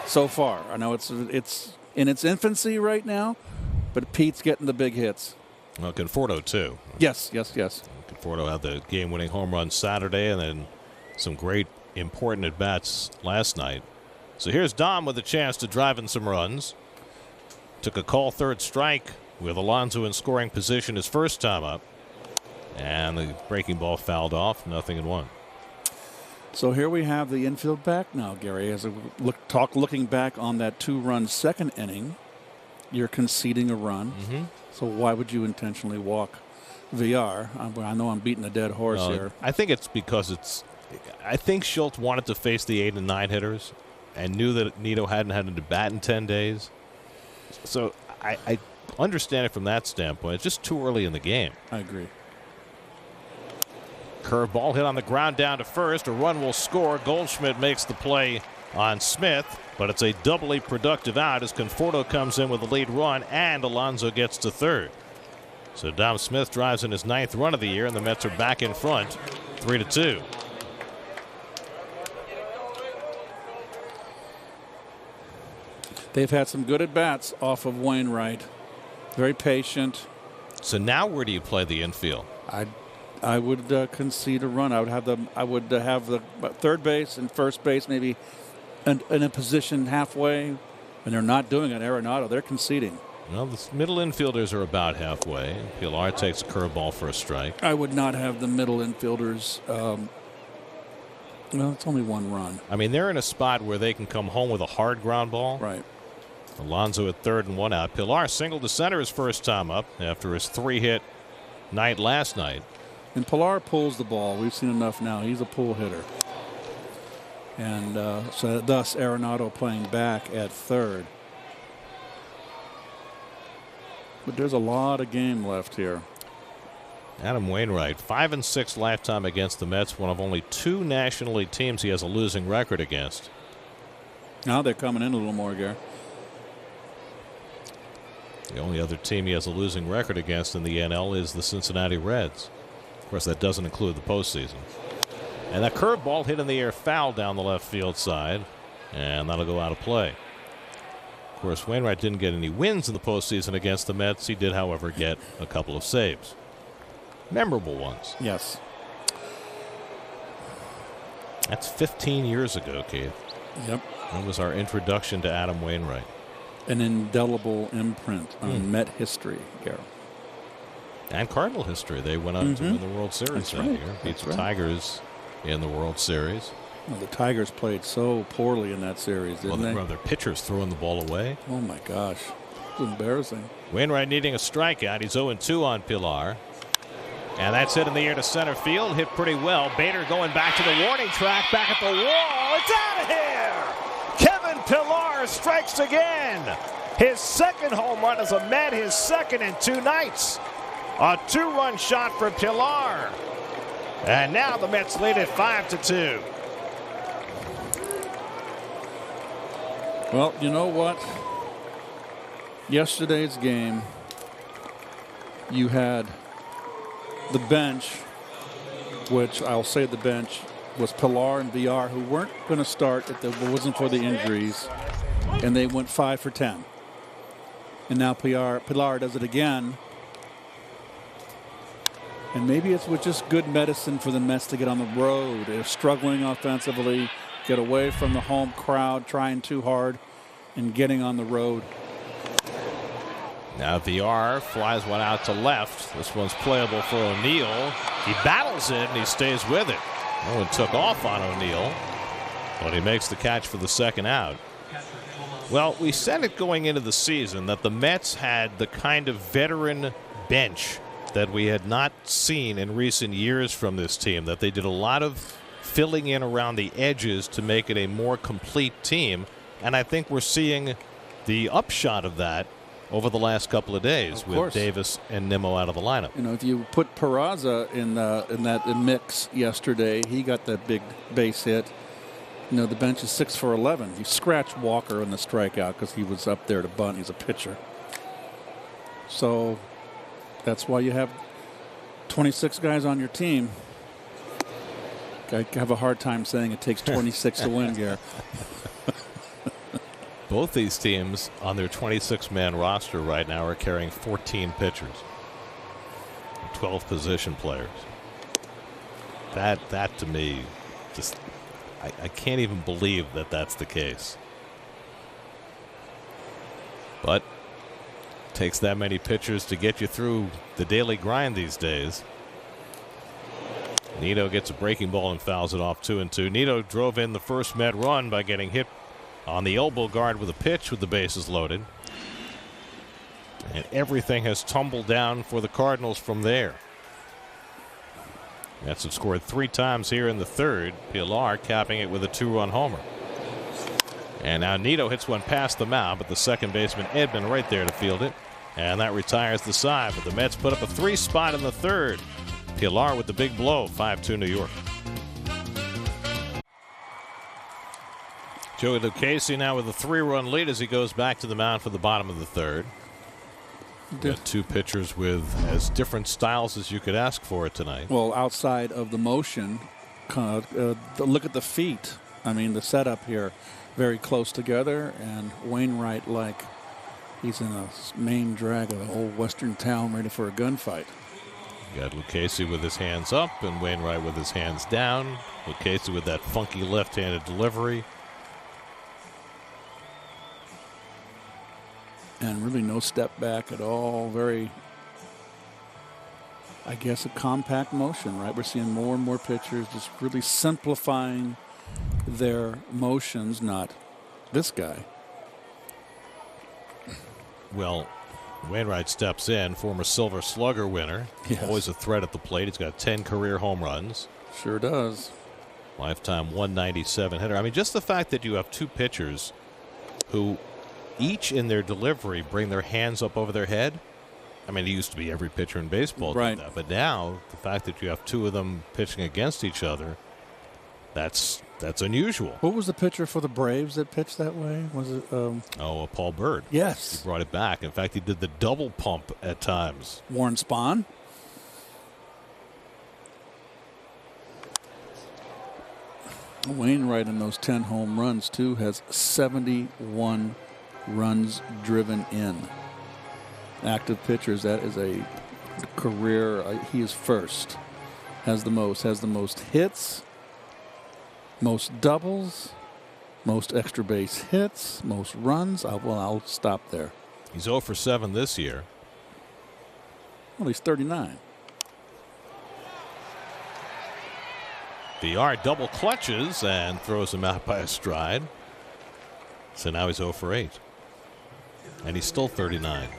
so far. I know it's in its infancy right now, but Pete's getting the big hits. Well, Conforto, too. Yes. Conforto had the game-winning home run Saturday and then some great important at-bats last night. So here's Dom with a chance to drive in some runs. Took a call third strike with Alonso in scoring position his first time up. And the breaking ball fouled off, 0-1. So here we have the infield back now, Gary. As a looking back on that 2-run second inning, you're conceding a run. Mm-hmm. So why would you intentionally walk VR? I know I'm beating a dead horse here. I think it's because I think Schultz wanted to face the 8 and 9 hitters and knew that Nito hadn't had a bat in 10 days. So I understand it from that standpoint. It's just too early in the game. I agree. Curveball hit on the ground down to first. A run will score. Goldschmidt makes the play on Smith, but it's a doubly productive out as Conforto comes in with the lead run and Alonso gets to third. So Dom Smith drives in his 9th run of the year, and the Mets are back in front 3-2. They've had some good at-bats off of Wainwright. Very patient. So now where do you play the infield? I would concede a run. I would have the third base and first base maybe in a position halfway, and they're not doing it. Arenado, they're conceding. Well, the middle infielders are about halfway. Pilar takes a curveball for a strike. I would not have the middle infielders. Well, it's only one run. I mean, they're in a spot where they can come home with a hard ground ball. Right. Alonso at third and 1 out. Pilar singled to center his first time up after his 3-hit night last night. And Pilar pulls the ball. We've seen enough now. He's a pull hitter. And so thus Arenado playing back at third. But there's a lot of game left here. Adam Wainwright, 5-6 lifetime against the Mets, one of only 2 National League teams he has a losing record against. Now they're coming in a little more, Gary. The only other team he has a losing record against in the NL is the Cincinnati Reds. Of course, that doesn't include the postseason. And that curveball hit in the air foul down the left field side, and that'll go out of play. Of course, Wainwright didn't get any wins in the postseason against the Mets. He did, however, get a couple of saves. Memorable ones. Yes. That's 15 years ago, Keith. Yep. That was our introduction to Adam Wainwright. An indelible imprint on Met history, Gary. And Cardinal history. They went on to win the World Series that year. Beat the Tigers in the World Series. Well, the Tigers played so poorly in that series, didn't they? Well, their pitchers throwing the ball away. Oh, my gosh. It's embarrassing. Wainwright needing a strikeout. He's 0-2 on Pilar. And that's hit in the air to center field. Hit pretty well. Bader going back to the warning track. Back at the wall. It's out of here. Kevin Pilar strikes again. His second home run as a Met. His second in 2 nights. A 2-run shot for Pilar. And now the Mets lead it 5-2. Well, you know what? Yesterday's game, you had the bench, which I'll say the bench was Pilar and VR, who weren't going to start if it wasn't for the injuries, and they went 5 for 10. And now Pilar does it again. And maybe it was just good medicine for the Mets to get on the road. They're struggling offensively, get away from the home crowd, trying too hard, and getting on the road. Now VR flies one out to left. This one's playable for O'Neill. He battles it and he stays with it. No one took off on O'Neill, but he makes the catch for the second out. Well, we said it going into the season that the Mets had the kind of veteran bench that we had not seen in recent years from this team, that they did a lot of filling in around the edges to make it a more complete team. And I think we're seeing the upshot of that over the last couple of days with Davis and Nimmo out of the lineup. You know, if you put Peraza in that mix yesterday, he got that big base hit. You know, the bench is 6 for 11. You scratch Walker on the strikeout because he was up there to bunt. He's a pitcher. So that's why you have 26 guys on your team. I have a hard time saying it takes 26 to win, Gary. Both these teams on their 26-man roster right now are carrying 14 pitchers, 12 position players. That to me, just I can't even believe that that's the case. But it takes that many pitchers to get you through the daily grind these days. Nito gets a breaking ball and fouls it off 2-2. Nito drove in the first Met run by getting hit on the elbow guard with a pitch with the bases loaded. And everything has tumbled down for the Cardinals from there. Mets have scored 3 times here in the third. Pilar capping it with a 2-run homer. And now Nito hits one past the mound, but the second baseman Edman right there to field it. And that retires the side, but the Mets put up a 3 spot in the third. Pilar with the big blow, 5-2 New York. Joey Lucchesi now with a 3-run lead as he goes back to the mound for the bottom of the third. Got two pitchers with as different styles as you could ask for tonight. Well, outside of the motion, look at the feet. I mean, the setup here, very close together, and Wainwright like he's in a main drag of an old western town ready for a gunfight. You got Lucchesi with his hands up and Wainwright with his hands down. Lucchesi with that funky left-handed delivery. And really no step back at all. Very, I guess, a compact motion, right? We're seeing more and more pitchers just really simplifying their motions, not this guy. Well, Wainwright steps in, former Silver Slugger winner. Yes. Always a threat at the plate. He's got 10 career home runs. Sure does. Lifetime 197 hitter. I mean, just the fact that you have two pitchers who each in their delivery bring their hands up over their head. I mean, it used to be every pitcher in baseball right. did that. But now, the fact that you have two of them pitching against each other, that's unusual. What was the pitcher for the Braves that pitched that way? Was it? Paul Bird. Yes. He brought it back. In fact, he did the double pump at times. Warren Spahn. Wainwright in those 10 home runs, too, has 71 runs driven in. Active pitchers, that is a career. He is first. Has the most hits, most doubles, most extra base hits, most runs. I'll stop there. He's 0 for 7 this year. Well, he's 39. VR double clutches and throws him out by a stride. So now he's 0 for 8. And he's still 39.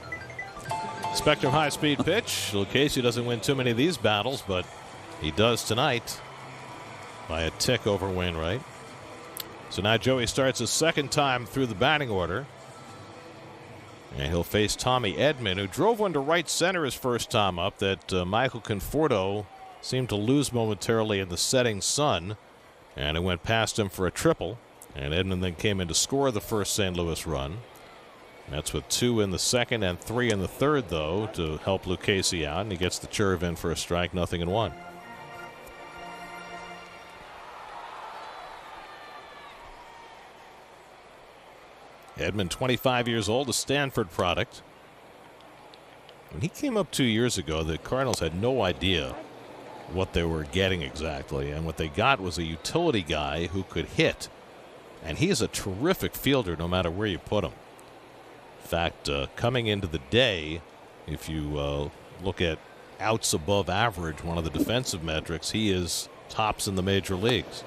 Spectrum high-speed pitch. Lucchesi doesn't win too many of these battles, but he does tonight by a tick over Wainwright. So now Joey starts his second time through the batting order. And he'll face Tommy Edman, who drove one to right center his first time up that Michael Conforto seemed to lose momentarily in the setting sun. And it went past him for a triple. And Edman then came in to score the first St. Louis run. That's with 2 in the second and 3 in the third, though, to help Lucchesi out. And he gets the curve in for a strike, 0-1. Edman, 25 years old, a Stanford product. When he came up 2 years ago, the Cardinals had no idea what they were getting exactly. And what they got was a utility guy who could hit. And he is a terrific fielder no matter where you put him. In fact, coming into the day, if you look at outs above average, one of the defensive metrics, he is tops in the major leagues.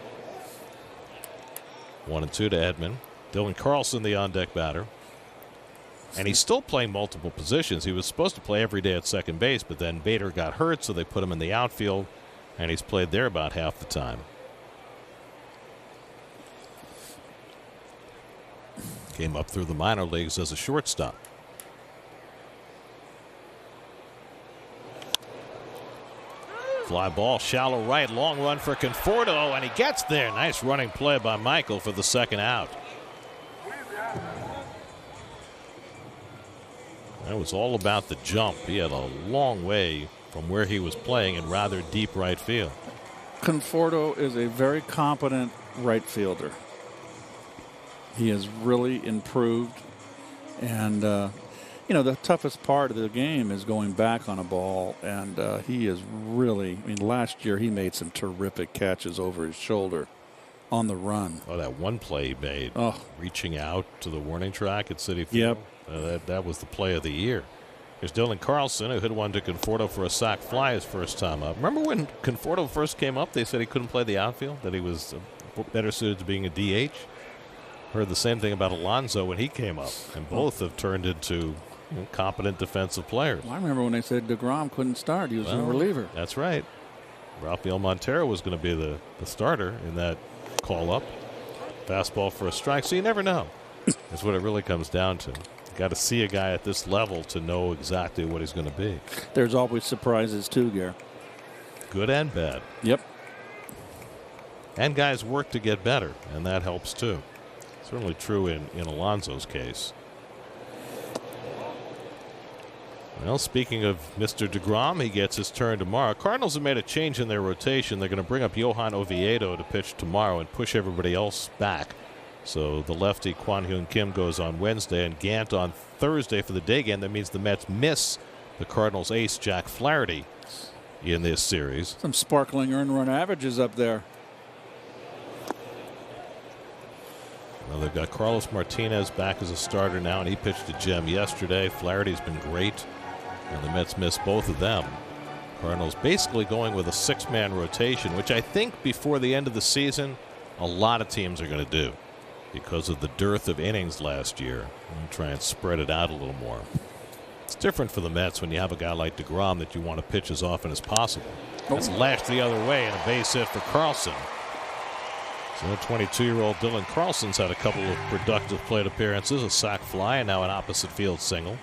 1-2 to Edman. Dylan Carlson, the on-deck batter. And he's still playing multiple positions. He was supposed to play every day at second base, but then Bader got hurt, so they put him in the outfield, and he's played there about half the time. Came up through the minor leagues as a shortstop. Fly ball, shallow right, long run for Conforto, and he gets there. Nice running play by Michael for the second out. That was all about the jump. He had a long way from where he was playing in rather deep right field. Conforto is a very competent right fielder. He has really improved. And, the toughest part of the game is going back on a ball. And he is really, last year he made some terrific catches over his shoulder on the run. Oh, that one play he made, reaching out to the warning track at Citi Yep. Field. That was the play of the year. There's Dylan Carlson, who hit one to Conforto for a sac fly his first time up. Remember when Conforto first came up, they said he couldn't play the outfield, that he was better suited to being a DH? Heard the same thing about Alonso when he came up, and both have turned into competent defensive players. Well, I remember when they said DeGrom couldn't start. He was a reliever. That's right. Rafael Montero was going to be the starter in that call-up. Fastball for a strike, so you never know. That's what it really comes down to. Got to see a guy at this level to know exactly what he's going to be. There's always surprises too, Gare. good and bad. Yep. And guys work to get better, and that helps too. Certainly true in Alonso's case. Well, speaking of Mr. DeGrom, he gets his turn tomorrow. Cardinals have made a change in their rotation. They're going to bring up Johan Oviedo to pitch tomorrow and push everybody else back. So the lefty Kwon Hyun Kim goes on Wednesday and Gant on Thursday for the day game. That means the Mets miss the Cardinals ace Jack Flaherty in this series. Some sparkling earned run averages up there. Well, they've got Carlos Martinez back as a starter now, and he pitched a gem yesterday. Flaherty's been great, and the Mets missed both of them. Cardinals basically going with a six-man rotation, which I think before the end of the season, a lot of teams are going to do because of the dearth of innings last year. And try and spread it out a little more. It's different for the Mets when you have a guy like DeGrom that you want to pitch as often as possible. That's lashed the other way, and a base hit for Carlson. So 22-year-old Dylan Carlson's had a couple of productive plate appearances, a sac fly, and now an opposite field single.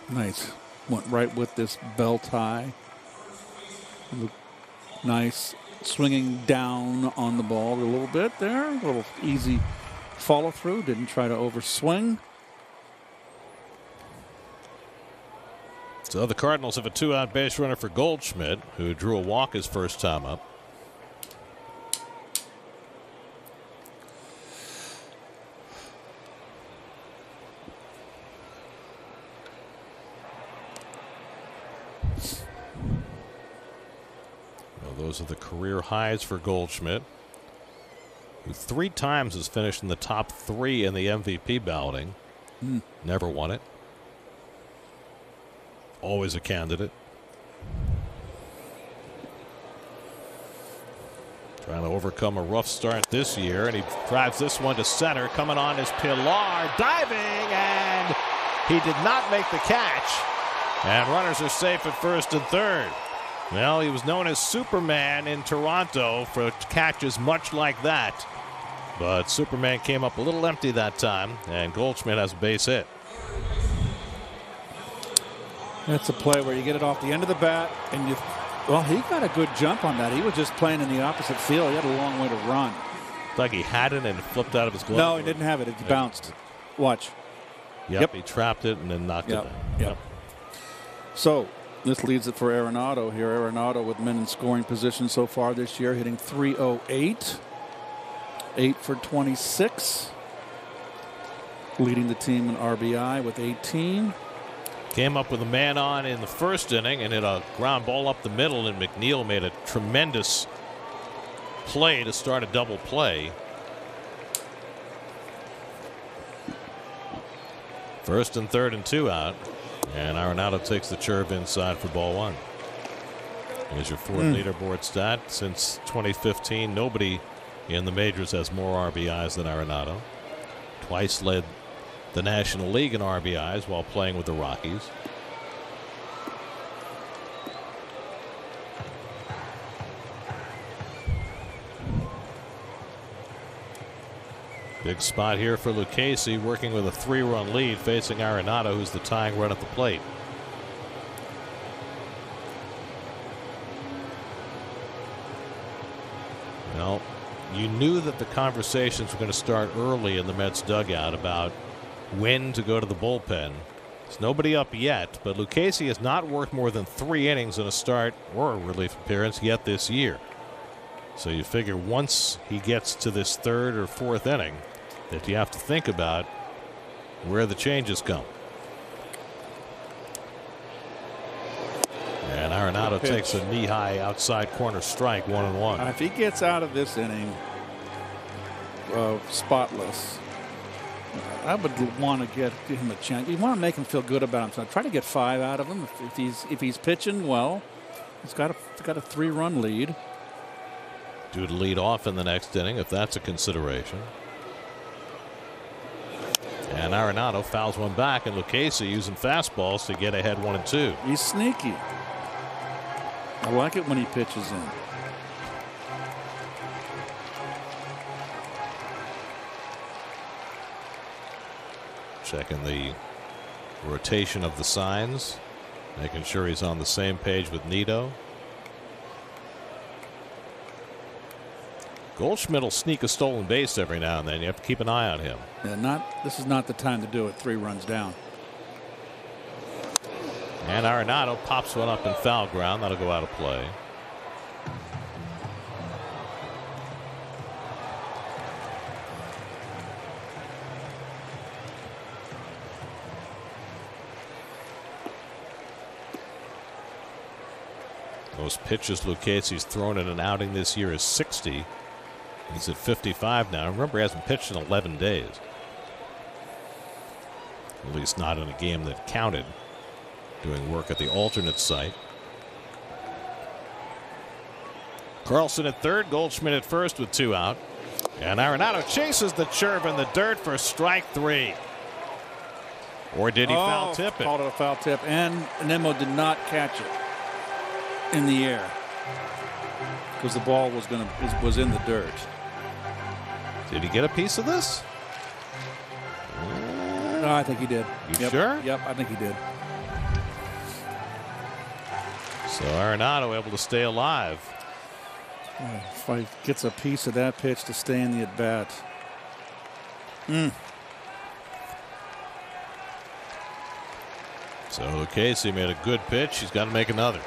Nice. Went right with this bell tie. Nice swinging down on the ball a little bit there. A little easy follow through. Didn't try to overswing. So the Cardinals have a two-out base runner for Goldschmidt, who drew a walk his first time up. Those are the career highs for Goldschmidt, who 3 times has finished in the top 3 in the MVP balloting. Never won it. Always a candidate. Trying to overcome a rough start this year, and he drives this one to center. Coming on is Pilar, diving, and he did not make the catch. And runners are safe at first and third. Well, he was known as Superman in Toronto for catches much like that. But Superman came up a little empty that time, and Goldschmidt has a base hit. That's a play where you get it off the end of the bat, and well, he got a good jump on that. He was just playing in the opposite field. He had a long way to run. It's like he had it and it flipped out of his glove. No, he didn't have it. It bounced. Watch. Yep, he trapped it and then knocked it down. Yep. So this leads it for Arenado here. Arenado with men in scoring position so far this year, hitting .308. 8 for 26. Leading the team in RBI with 18. Came up with a man on in the first inning and hit a ground ball up the middle, and McNeil made a tremendous play to start a double play. First and third and 2 out. And Arenado takes the chirp inside for ball 1. Here's your fourth leaderboard stat. Since 2015, nobody in the majors has more RBIs than Arenado. Twice led the National League in RBIs while playing with the Rockies. Big spot here for Lucchesi, working with a 3-run lead, facing Arenado, who's the tying run at the plate. Well, you knew that the conversations were going to start early in the Mets dugout about when to go to the bullpen. There's nobody up yet, but Lucchesi has not worked more than 3 innings in a start or a relief appearance yet this year. So you figure once he gets to this 3rd or 4th inning that you have to think about where the changes come. And Arenado takes a knee-high outside corner strike, 1-1. If he gets out of this inning spotless, I would want to give him a chance. You want to make him feel good about himself. Try to get 5 out of him. If he's pitching well, he's got a 3-run lead. Due to lead off in the next inning, if that's a consideration. And Arenado fouls one back, and Lucchesi using fastballs to get ahead 1-2. He's sneaky. I like it when he pitches in. Checking the rotation of the signs. Making sure he's on the same page with Nito. Goldschmidt will sneak a stolen base every now and then. You have to keep an eye on him. Yeah, this is not the time to do it 3 runs down. And Arenado pops one up in foul ground. That'll go out of play. Most pitches Lucchese's thrown in an outing this year is 60. He's at 55 now. Remember, he hasn't pitched in 11 days. At least not in a game that counted. Doing work at the alternate site. Carlson at third, Goldschmidt at first with 2 out. And Arenado chases the curve in the dirt for strike 3. Or did he foul tip it? Called it a foul tip, and Nimmo did not catch it in the air because the ball was in the dirt. Did he get a piece of this? No, I think he did. You sure? Yep, I think he did. So Arenado able to stay alive. If he gets a piece of that pitch to stay in the at bat. So Lucchese made a good pitch. He's got to make another.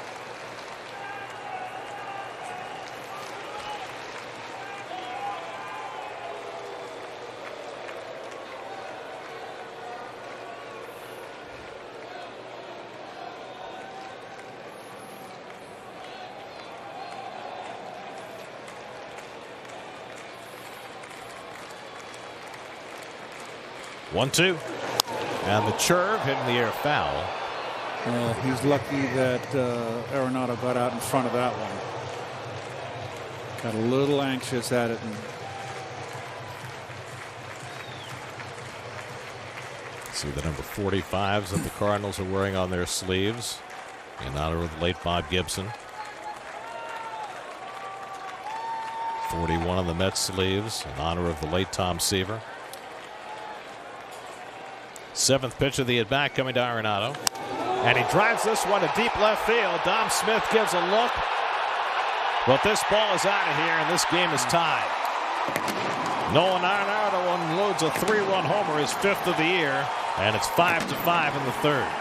One-two, and the curve hitting the air foul. Well, he's lucky that Arenado got out in front of that one. Got a little anxious at it. See the number 45s that the Cardinals are wearing on their sleeves in honor of the late Bob Gibson. 41 on the Mets sleeves in honor of the late Tom Seaver. 7th pitch of the at-bat coming to Arenado. And he drives this one to deep left field. Dom Smith gives a look. But this ball is out of here, and this game is tied. Nolan Arenado unloads a 3-run homer, his 5th of the year, and it's 5-5 in the 3rd.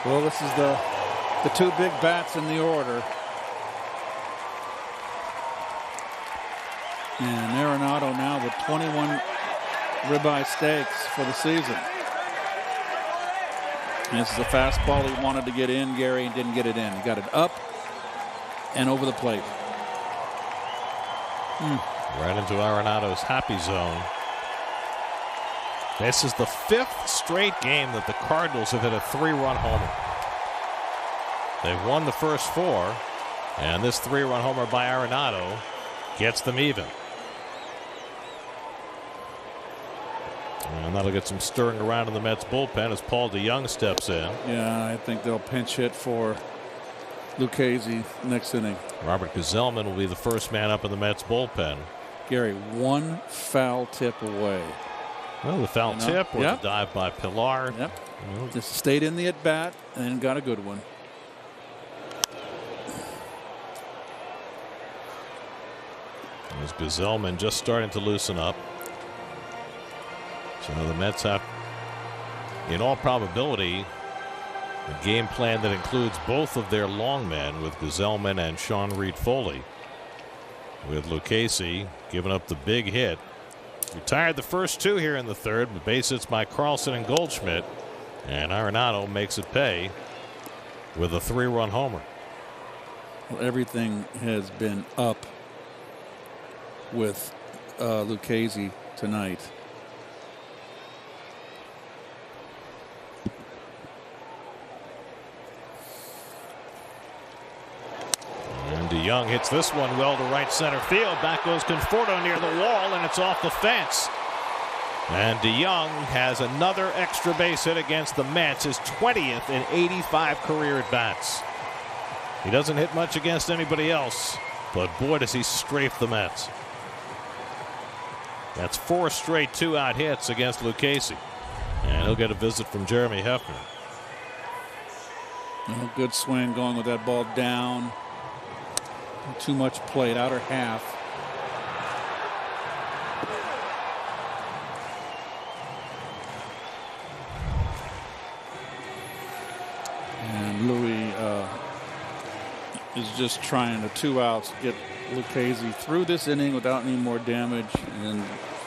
Well, this is the 2 big bats in the order. And Arenado now with 21 ribeye steaks for the season. And this is a fastball he wanted to get in, Gary, and didn't get it in. He got it up and over the plate. Right into Arenado's happy zone. This is the 5th straight game that the Cardinals have hit a 3-run homer. They've won the first 4, and this 3-run homer by Arenado gets them even. And that'll get some stirring around in the Mets bullpen as Paul DeYoung steps in. Yeah, I think they'll pinch hit for Lucchese next inning. Robert Gazelman will be the first man up in the Mets bullpen. Gary, 1 foul tip away. Well, the foul tip or the dive by Pilar. Yep. Just stayed in the at bat and got a good one. There's Gazelman just starting to loosen up. So the Mets have, in all probability, a game plan that includes both of their long men with Gazelman and Sean Reed Foley. With Lucchese giving up the big hit. Retired the first 2 here in the 3rd, with base hits by Carlson and Goldschmidt. And Arenado makes it pay with a 3-run homer. Well, everything has been up with Lucchese tonight. And DeYoung hits this one well to right center field. Back goes Conforto near the wall, and it's off the fence. And DeYoung has another extra base hit against the Mets, his 20th in 85 career at-bats. He doesn't hit much against anybody else. But boy, does he strafe the Mets. That's 4 straight 2-out hits against Lucchesi. And he'll get a visit from Jeremy Hefner. Good swing going with that ball down. Too much plate, outer half. And Louis is just trying to 2 outs, get Lucchesi through this inning without any more damage, and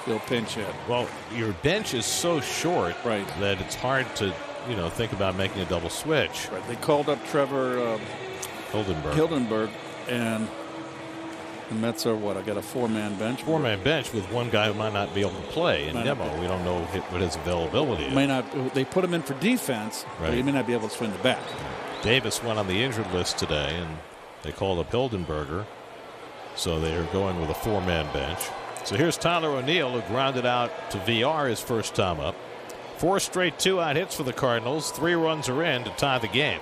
he'll pinch hit. Well, your bench is so short right. that it's hard to, think about making a double switch. Right. They called up Trevor Hildenberg, and the Mets are what? I got a 4-man bench. 4-man bench with one guy who might not be able to play in demo. We don't know what his availability is. May not. They put him in for defense, right. But he may not be able to swing the bat. Davis went on the injured list today, and they called up Hildenberger. So they are going with a 4-man bench. So here's Tyler O'Neill, who grounded out to VR his first time up. 4 straight 2-out hits for the Cardinals. 3 runs are in to tie the game.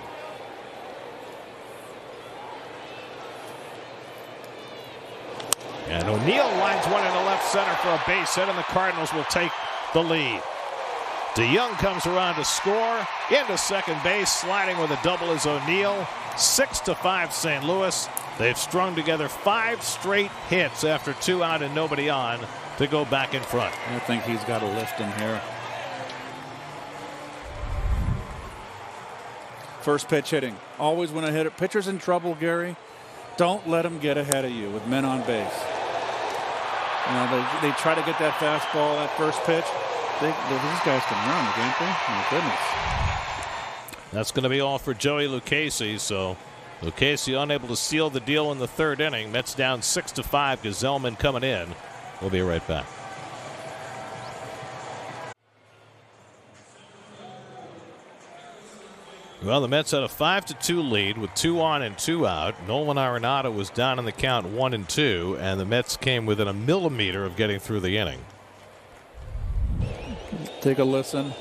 And O'Neill lines one into left center for a base hit, and the Cardinals will take the lead. DeYoung comes around to score. Into second base, sliding with a double is O'Neill. 6-5 St. Louis. They've strung together 5 straight hits after 2 out and nobody on to go back in front. I think he's got to lift him here. First pitch hitting. Always when a hitter, pitcher's in trouble, Gary, don't let him get ahead of you with men on base. They try to get that fastball, that first pitch. These guys can run, can't they? My goodness. That's going to be all for Joey Lucchesi. So Lucchesi unable to seal the deal in the 3rd inning. Mets down 6-5. Gesellman coming in. We'll be right back. Well, the Mets had a 5-2 lead with 2 on and 2 out. Nolan Arenado was down in the count 1-2, and the Mets came within a millimeter of getting through the inning. Take a listen.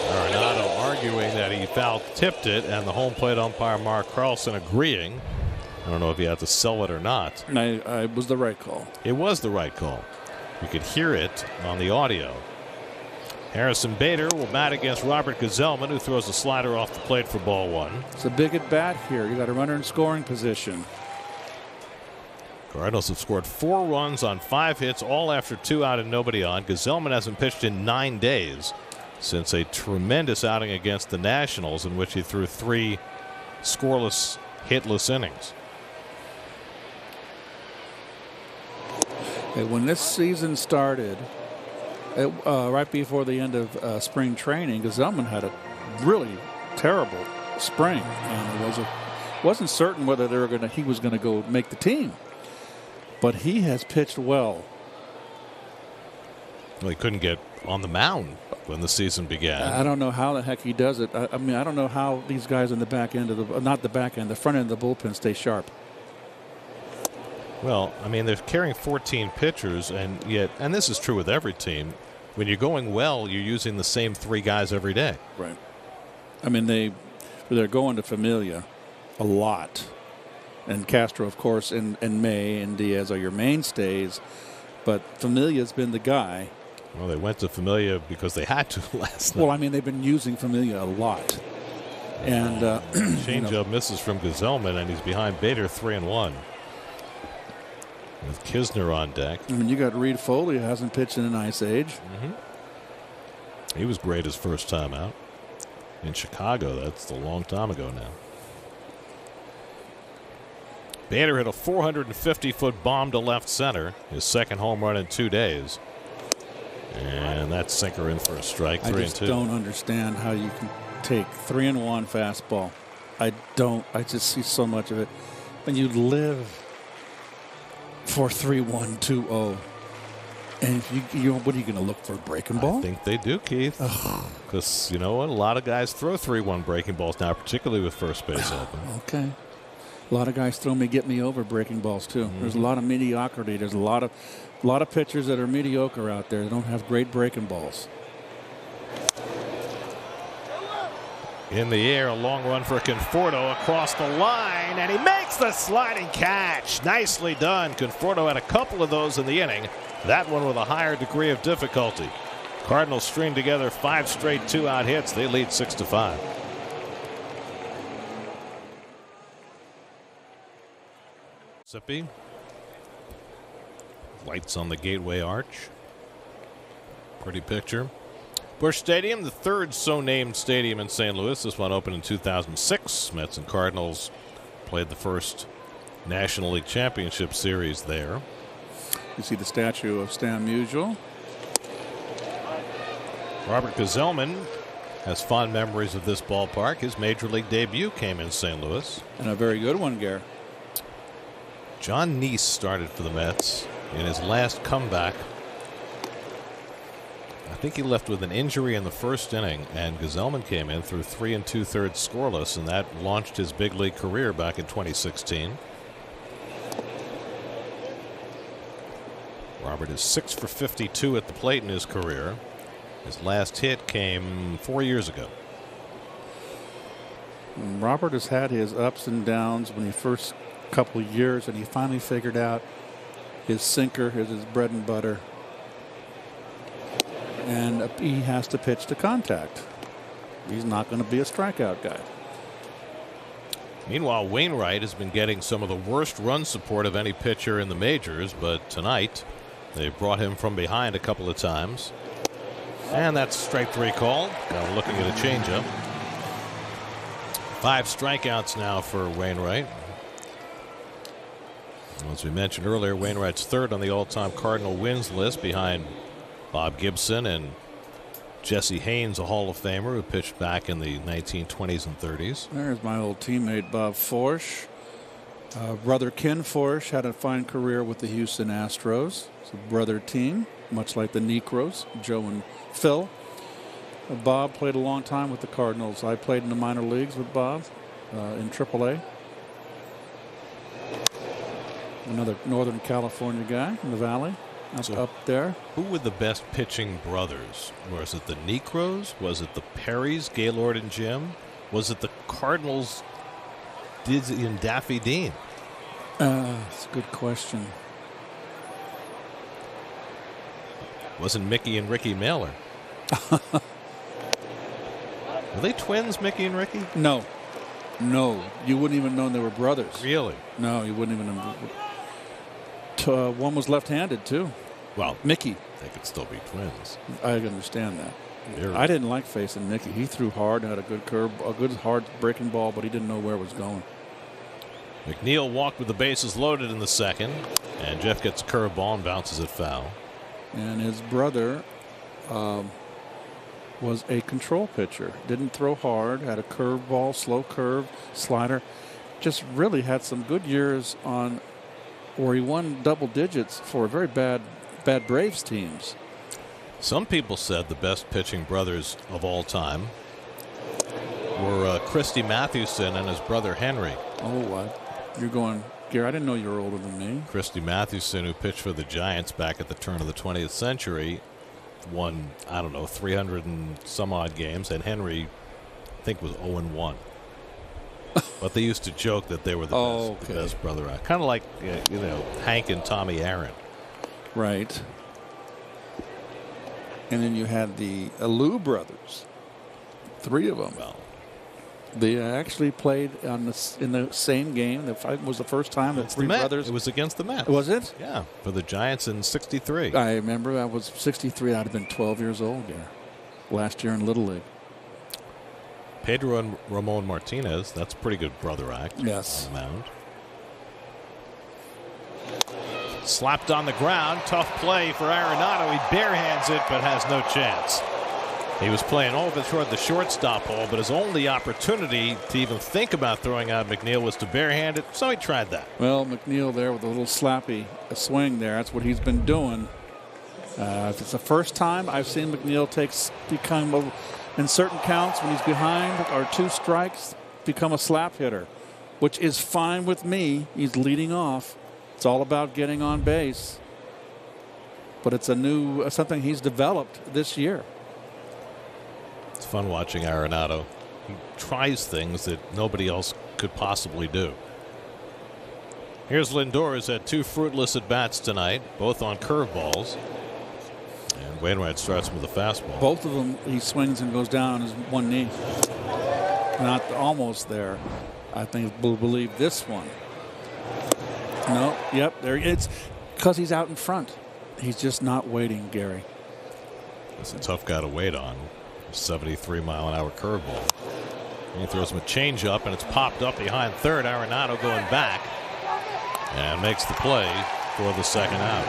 Arenado arguing that he foul tipped it, and the home plate umpire Mark Carlson agreeing. I don't know if he had to sell it or not. It was the right call. It was the right call. You could hear it on the audio. Harrison Bader will bat against Robert Gesellman, who throws a slider off the plate for ball 1. It's a big at bat here. You got a runner in scoring position. Cardinals have scored 4 runs on 5 hits, all after 2 out and nobody on. Gesellman hasn't pitched in 9 days since a tremendous outing against the Nationals, in which he threw 3 scoreless, hitless innings. Hey, when this season started, right before the end of spring training, Gesellman had a really terrible spring, and it wasn't certain whether he was going to go make the team. But he has pitched well. Well, he couldn't get on the mound when the season began. I don't know how the heck he does it. I mean, I don't know how these guys in the back end of the front end of the bullpen stay sharp. Well, I mean, they're carrying 14 pitchers, and this is true with every team. When you're going well, you're using the same 3 guys every day. Right. I mean, they're going to Familia a lot. And Castro, of course, and May and Diaz are your mainstays. But Familia's been the guy. Well, they went to Familia because they had to last night. Well, I mean, they've been using Familia a lot. And changeup misses from Gesellman, and he's behind Bader 3-1. With Kisner on deck. I mean, you got Reed Foley, who hasn't pitched in an ice age. Mm-hmm. He was great his first time out in Chicago. That's a long time ago now. Bader hit a 450-foot bomb to left center, his 2nd home run in 2 days. And that sinker in for a strike, 3-2. I just don't understand how you can take 3-1 fastball. I don't. I just see so much of it. And you live for 3-1, 2-0. And what are you going to look for, a breaking ball? I think they do, Keith. Because, you know what? A lot of guys throw 3-1 breaking balls now, particularly with first base open. Okay. A lot of guys get me over breaking balls too. Mm-hmm. There's a lot of mediocrity. There's a lot of pitchers that are mediocre out there that don't have great breaking balls. In the air, a long run for Conforto across the line, and he makes the sliding catch. Nicely done. Conforto had a couple of those in the inning. That one with a higher degree of difficulty. Cardinals string together 5 straight 2-out hits. They lead 6-5. Mississippi. Lights on the gateway arch. Pretty picture. Busch Stadium, the third so-named stadium in St. Louis. This one opened in 2006. Mets and Cardinals played the first National League Championship Series there. You see the statue of Stan Musial. Robert Gazelman has fond memories of this ballpark. His Major League debut came in St. Louis. And a very good one, Gare. John Neese started for the Mets in his last comeback. I think he left with an injury in the first inning, and Gazelman came in through 3 2/3 scoreless, and that launched his big league career back in 2016. Robert is 6 for 52 at the plate in his career. His last hit came 4 years ago. Robert has had his ups and downs when he first couple of years, and he finally figured out his sinker is his bread and butter. And he has to pitch to contact. He's not going to be a strikeout guy. Meanwhile, Wainwright has been getting some of the worst run support of any pitcher in the majors, but tonight they brought him from behind a couple of times. And that's strike 3 call. Now looking at a changeup. 5 strikeouts now for Wainwright. As we mentioned earlier, Wainwright's third on the all-time Cardinal wins list behind Bob Gibson and Jesse Haynes, a Hall of Famer who pitched back in the 1920s and 30s. There's my old teammate Bob Forsch. Brother Ken Forsch had a fine career with the Houston Astros. It's a brother team, much like the Necros, Joe and Phil. Bob played a long time with the Cardinals. I played in the minor leagues with Bob in AAA. Another Northern California guy in the Valley, up there. Who were the best pitching brothers? Was it the Necros? Was it the Perrys, Gaylord and Jim? Was it the Cardinals, Dizzy and Daffy Dean? That's a good question. Wasn't Mickey and Ricky Mailer? Were they twins, Mickey and Ricky? No. You wouldn't even know they were brothers. Really? No, you wouldn't even know. One was left-handed, too. Well, Mickey. They could still be twins. I understand that. They're... I didn't like facing Mickey. He threw hard, had a good curve, a good hard breaking ball, but he didn't know where it was going. McNeil walked with the bases loaded in the second, and Jeff gets a curveball and bounces it foul. And his brother was a control pitcher. Didn't throw hard, had a curveball, slow curve, slider. Just really had some good years on where he won double digits for very bad Braves teams. Some people said the best pitching brothers of all time were Christy Mathewson and his brother Henry. Oh, you're going, Gary, I didn't know you were older than me. Christy Mathewson, who pitched for the Giants back at the turn of the 20th century, won, 300 and some odd games, and Henry, I think, was 0-1. But they used to joke that they were the best brother. Kind of like, Hank and Tommy Aaron. Right. And then you had the Alou brothers. 3 of them. Well, they actually played in the same game. It was the first time that 3 brothers. It was against the Mets. Was it? Yeah, for the Giants in '63. I remember I was 63. I'd have been 12 years old there. Last year in Little League. Pedro and Ramon Martinez. That's a pretty good brother act. Yes. On the mound. Slapped on the ground. Tough play for Arenado. He barehands it, but has no chance. He was playing over toward the shortstop hole, but his only opportunity to even think about throwing out McNeil was to barehand it, so he tried that. Well, McNeil there with a little slappy swing there. That's what he's been doing. If it's the first time I've seen McNeil become in certain counts when he's behind or 2 strikes, become a slap hitter, which is fine with me. He's leading off. It's all about getting on base. But it's something he's developed this year. It's fun watching Arenado. He tries things that nobody else could possibly do. Here's Lindor, who's had 2 fruitless at-bats tonight, both on curveballs. And Wainwright starts him with a fastball. Both of them, he swings and goes down on his one knee. Not almost there. I think we'll believe this one. No, yep, there it's because he's out in front. He's just not waiting, Gary. It's a tough guy to wait on. 73-mile-an-hour curveball. He throws him a changeup, and it's popped up behind third. Arenado going back and makes the play for the second out.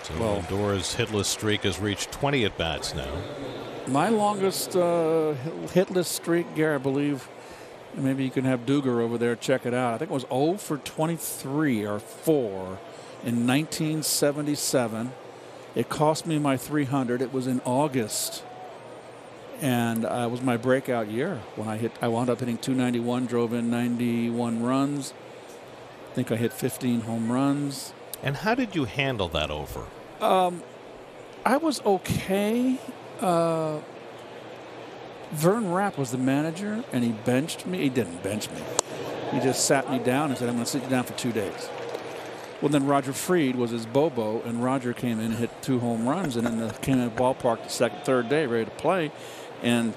So Lindor's hitless streak has reached 20 at-bats now. My longest hitless streak, Gary, I believe, maybe you can have Duger over there check it out. I think it was 0 for 23 or 4 in 1977. It cost me my 300. It was in August. And it was my breakout year when I wound up hitting 291, drove in 91 runs. I think I hit 15 home runs. And how did you handle that over? I was okay. Vern Rapp was the manager, and he benched me. He didn't bench me. He just sat me down and said, I'm going to sit you down for 2 days. Well, then Roger Freed was his Bobo, and Roger came in and hit 2 home runs, and then came in the ballpark the third day, ready to play, and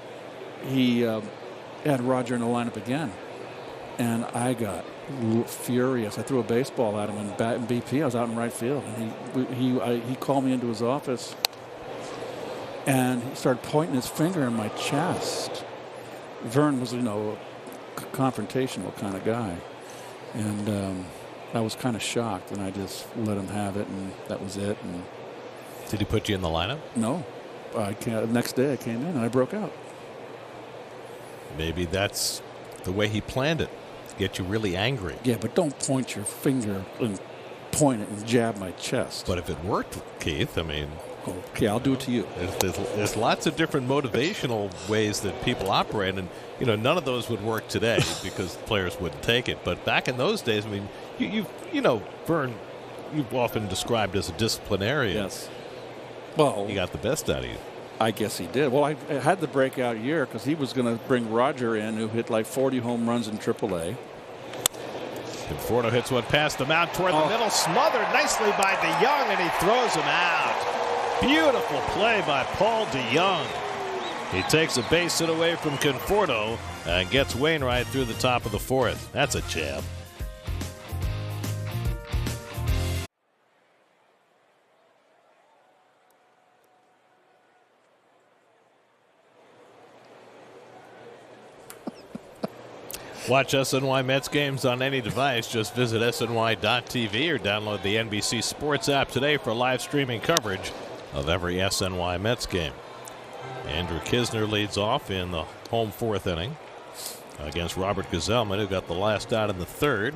he had Roger in the lineup again, and I got furious. I threw a baseball at him in BP. I was out in right field, and he called me into his office, and he started pointing his finger in my chest. Vern was, a confrontational kind of guy, and I was kind of shocked, and I just let him have it, and that was it. And did he put you in the lineup? No. The next day I came in, and I broke out. Maybe that's the way he planned it, to get you really angry. Yeah, but don't point your finger and point it and jab my chest. But if it worked, Keith, I mean... Okay, I'll do it to you. There's lots of different motivational ways that people operate, and none of those would work today because players wouldn't take it. But back in those days, I mean, Vern, you've often described as a disciplinarian. Yes. Well, he got the best out of you. I guess he did. Well, I had the breakout year because he was going to bring Roger in, who hit like 40 home runs in AAA. Conforto hits one past the mound toward the middle, smothered nicely by DeYoung, and he throws him out. Beautiful play by Paul DeYoung. He takes a base hit away from Conforto and gets Wainwright through the top of the 4th. That's a jab. Watch SNY Mets games on any device. Just visit SNY.TV or download the NBC Sports app today for live streaming coverage of every SNY Mets game. Andrew Kisner leads off in the home 4th inning against Robert Gazelman, who got the last out in the 3rd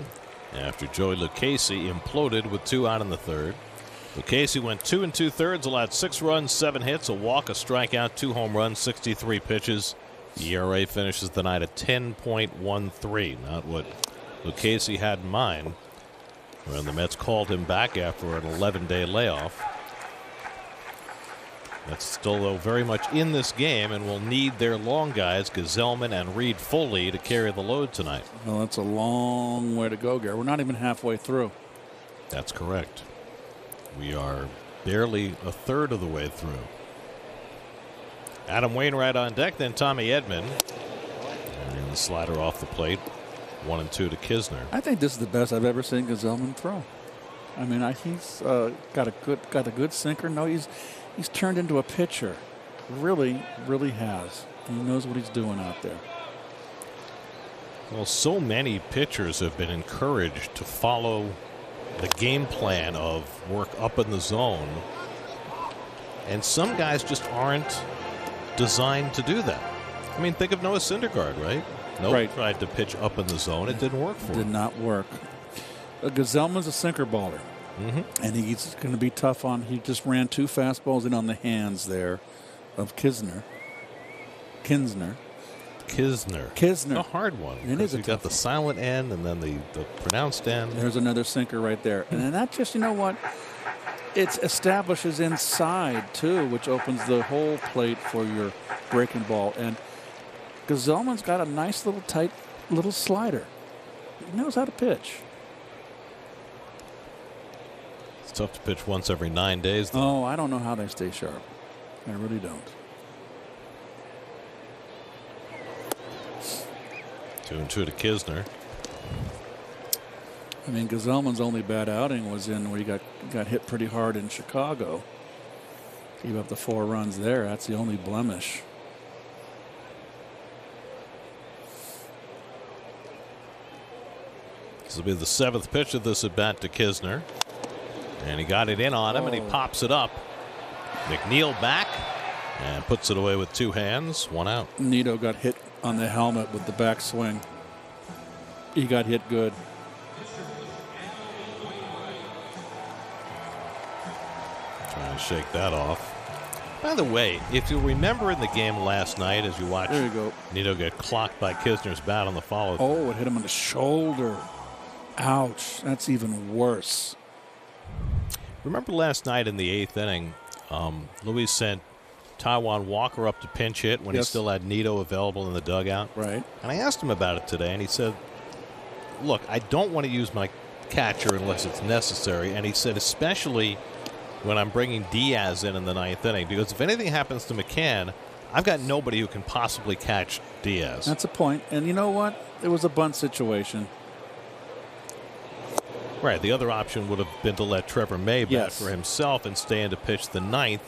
after Joey Lucchesi imploded with 2 out in the 3rd. Lucchesi went 2 2/3, allowed 6 runs, 7 hits, a walk, a strikeout, 2 home runs, 63 pitches. The ERA finishes the night at 10.13, not what Lucchesi had in mind when the Mets called him back after an 11-day layoff. That's still, though, very much in this game and will need their long guys, Gazelman and Reed Foley, to carry the load tonight. Well, that's a long way to go, Gary. We're not even halfway through. That's correct. We are barely a third of the way through. Adam Wainwright on deck, then Tommy Edman. And the slider off the plate. 1-2 to Kisner. I think this is the best I've ever seen Gazelman throw. I mean, he's got a good sinker. No, he's turned into a pitcher. Really, really has. He knows what he's doing out there. Well, so many pitchers have been encouraged to follow the game plan of work up in the zone. And some guys just aren't designed to do that. I mean, think of Noah Syndergaard, right? Noah tried to pitch up in the zone. It didn't work for him. Did not work. Gazelman's a sinker baller. And he's going to be tough on. He just ran 2 fastballs in on the hands there of Kisner. A hard one. It is. You got the silent end and then the pronounced end. There's another sinker right there. And then that just, what? It establishes inside, too, which opens the whole plate for your breaking ball. And Gazelman's got a nice little tight little slider. He knows how to pitch. It's tough to pitch once every 9 days, though. Oh, I don't know how they stay sharp. I really don't. 2-2 to Kisner. I mean, Gazelman's only bad outing was in where he got hit pretty hard in Chicago. Gave up the 4 runs there. That's the only blemish. This will be the 7th pitch of this at bat to Kisner. And he got it in on him, and he pops it up. McNeil back and puts it away with 2 hands. 1 out. Nito got hit on the helmet with the backswing. He got hit good. Trying to shake that off. By the way, if you remember in the game last night as you watched There you go. Nito get clocked by Kisner's bat on the follow. Oh, it hit him on the shoulder. Ouch. That's even worse. Remember last night in the 8th inning, Luis sent Taijuan Walker up to pinch hit when he still had Nito available in the dugout. Right. And I asked him about it today, and he said, look, I don't want to use my catcher unless it's necessary. And he said, especially when I'm bringing Diaz in the 9th inning, because if anything happens to McCann, I've got nobody who can possibly catch Diaz. That's a point. And you know what? It was a bunt situation. Right. The other option would have been to let Trevor May bat for himself and stay in to pitch the 9th.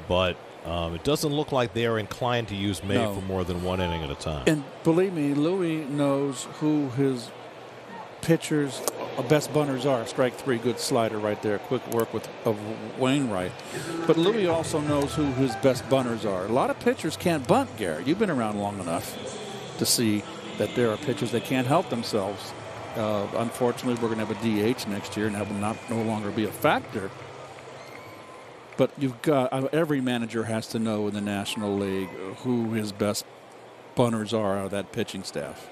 But it doesn't look like they are inclined to use May for more than 1 inning at a time. And believe me, Louis knows who his pitchers' best bunters are. Strike 3, good slider right there. Quick work of Wainwright. But Louis also knows who his best bunters are. A lot of pitchers can't bunt, Garrett. You've been around long enough to see that there are pitchers that can't help themselves. Unfortunately, we're going to have a DH next year, and that will no longer be a factor. But you've got every manager has to know in the National League who his best bunters are out of that pitching staff.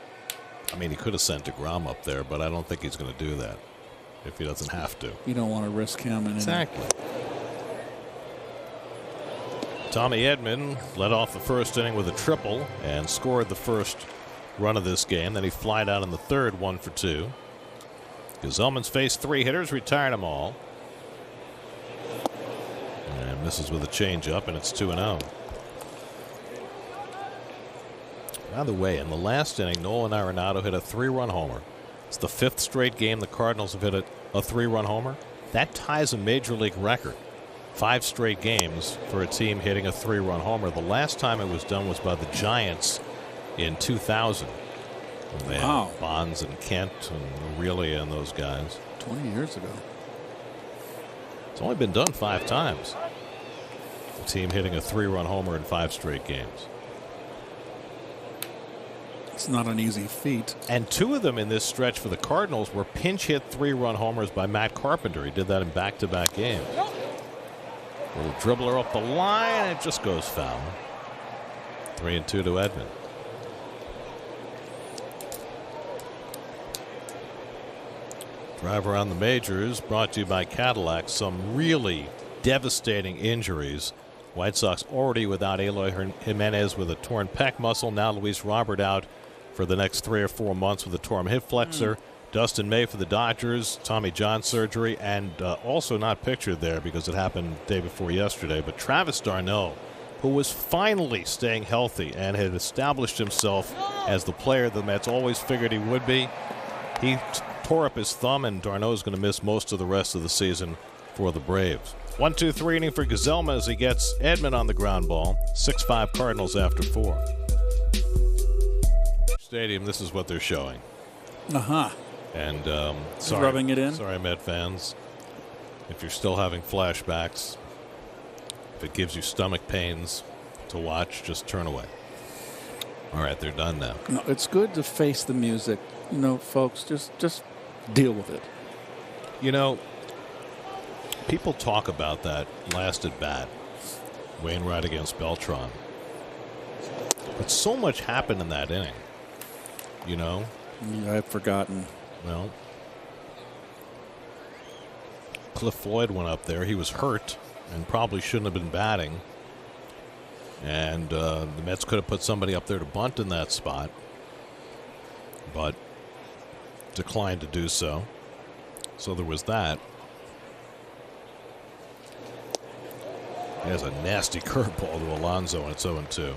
I mean, he could have sent DeGrom up there, but I don't think he's going to do that if he doesn't have to. You don't want to risk him. Exactly. Tommy Edman led off the first inning with a triple and scored the first run of this game. Then he flied out in the 3rd, 1 for 2. Gazelman's faced 3 hitters, retired them all. And misses with a changeup, and it's 2-0. By the way, in the last inning, Nolan Arenado hit a 3-run homer. It's the 5th straight game the Cardinals have hit a 3-run homer. That ties a major league record. 5 straight games for a team hitting a 3-run homer. The last time it was done was by the Giants in 2000. They had Bonds and Kent and Aurelia and those guys. 20 years ago. It's only been done 5 times. A team hitting a 3-run homer in 5 straight games. It's not an easy feat. And 2 of them in this stretch for the Cardinals were pinch hit 3-run homers by Matt Carpenter. He did that in back-to-back games. Little dribbler up the line, it just goes foul. 3-2 to Edman. Drive around the majors brought to you by Cadillac. Some really devastating injuries. White Sox already without Eloy Jimenez with a torn pec muscle. Now Luis Robert out for the next 3 or 4 months with a torn hip flexor. Dustin May for the Dodgers, Tommy John surgery, and also not pictured there because it happened the day before yesterday, but Travis d'Arnaud, who was finally staying healthy and had established himself as the player the Mets always figured he would be. He tore up his thumb, and d'Arnaud is going to miss most of the rest of the season for the Braves. 1-2-3 inning for Gazelma as he gets Edman on the ground ball. 6-5 Cardinals after 4. Stadium, this is what they're showing. And sorry, rubbing it in. Sorry, Met fans, if you're still having flashbacks, if it gives you stomach pains to watch, just turn away. All right, they're done now. No, it's good to face the music. You know, folks, just deal with it. You know, people talk about that last at bat, Wainwright against Beltran, but so much happened in that inning. You know, I've forgotten. Well, Cliff Floyd went up there. He was hurt and probably shouldn't have been batting. And the Mets could have put somebody up there to bunt in that spot, but declined to do so. So there was that. There's a nasty curveball to Alonso, and it's 0-2.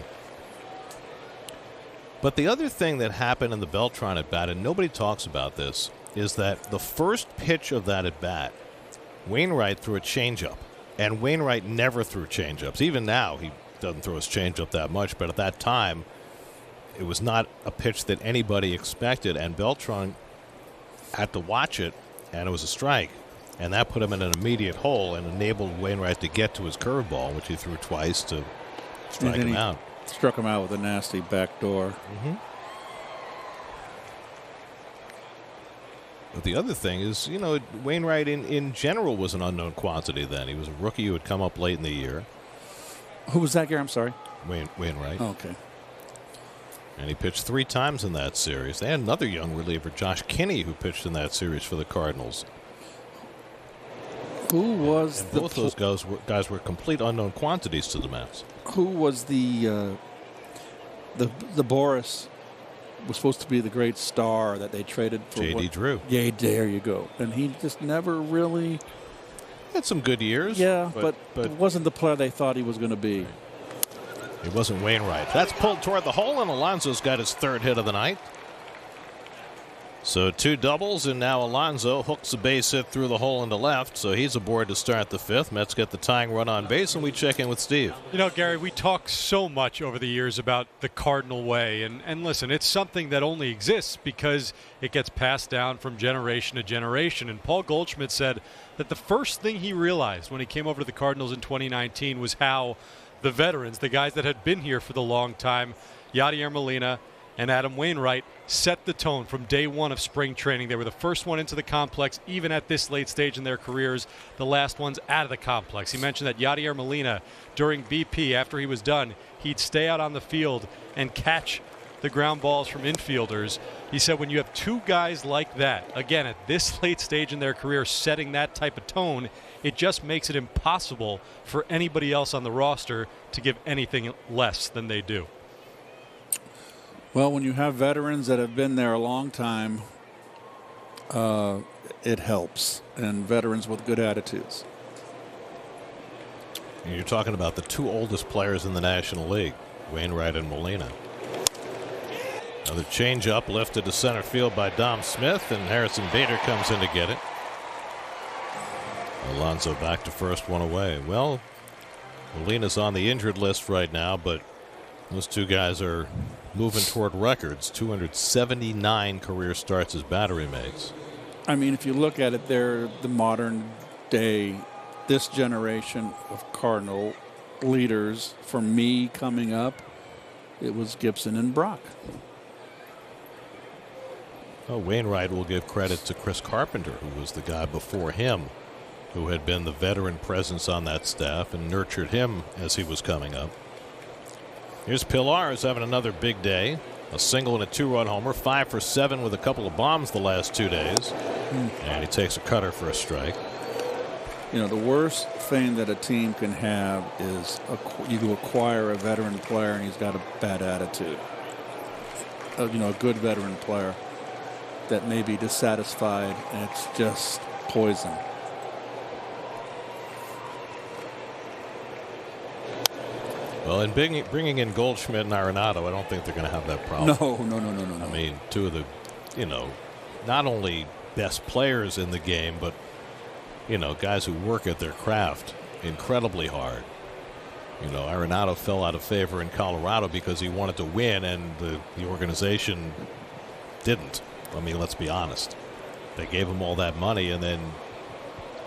But the other thing that happened in the Beltran at bat, and nobody talks about this, is that the first pitch of that at bat, Wainwright threw a changeup, and Wainwright never threw changeups. Even now, he doesn't throw his changeup that much, but at that time, it was not a pitch that anybody expected, and Beltran had to watch it, and it was a strike. And that put him in an immediate hole and enabled Wainwright to get to his curveball, which he threw twice to strike him out. Struck him out with a nasty backdoor. Mm-hmm. But the other thing is, Wainwright in general was an unknown quantity then. He was a rookie who had come up late in the year. Who was that, Gary? I'm sorry. Wainwright. Oh, okay. And he pitched 3 times in that series. They had another young reliever, Josh Kinney, who pitched in that series for the Cardinals. Who was and both those guys were complete unknown quantities to the Mets. Who was the Boris was supposed to be the great star that they traded for? J.D. Drew. Yeah, there you go. And he just never really had some good years. Yeah, but it wasn't the player they thought he was going to be. It wasn't Wainwright. That's pulled toward the hole, and Alonso's got his 3rd hit of the night. So 2 doubles, and now Alonso hooks a base hit through the hole into left, so he's aboard to start the 5th. Mets get the tying run on base, and we check in with Steve. Gary, we talk so much over the years about the Cardinal way, and listen, it's something that only exists because it gets passed down from generation to generation. And Paul Goldschmidt said that the first thing he realized when he came over to the Cardinals in 2019 was how the veterans, the guys that had been here for the long time, Yadier Molina and Adam Wainwright, set the tone from day one of spring training. They were the first one into the complex, even at this late stage in their careers, the last ones out of the complex. He mentioned that Yadier Molina, during BP, after he was done, he'd stay out on the field and catch the ground balls from infielders. He said when you have 2 guys like that, again, at this late stage in their career, setting that type of tone, it just makes it impossible for anybody else on the roster to give anything less than they do. Well, when you have veterans that have been there a long time, it helps, and veterans with good attitudes. And you're talking about the 2 oldest players in the National League, Wainwright and Molina. Another changeup lifted to center field by Dom Smith, and Harrison Bader comes in to get it. Alonso back to first, 1 away. Well, Molina's on the injured list right now, but those 2 guys are moving toward records. 279 career starts as battery mates. I mean, if you look at it, they're the modern day, this generation of Cardinal leaders. For me coming up, it was Gibson and Brock. Oh, Wainwright will give credit to Chris Carpenter, who was the guy before him, who had been the veteran presence on that staff and nurtured him as he was coming up. Here's Pilar's having another big day. A single and a 2-run homer, 5 for 7 with a couple of bombs the last 2 days. And he takes a cutter for a strike. The worst thing that a team can have is you acquire a veteran player and he's got a bad attitude. A good veteran player that may be dissatisfied, and it's just poison. Well, in bringing in Goldschmidt and Arenado, I don't think they're going to have that problem. No. I mean, 2 of the, not only best players in the game, but, guys who work at their craft incredibly hard. Arenado fell out of favor in Colorado because he wanted to win, and the organization didn't. I mean, let's be honest. They gave him all that money and then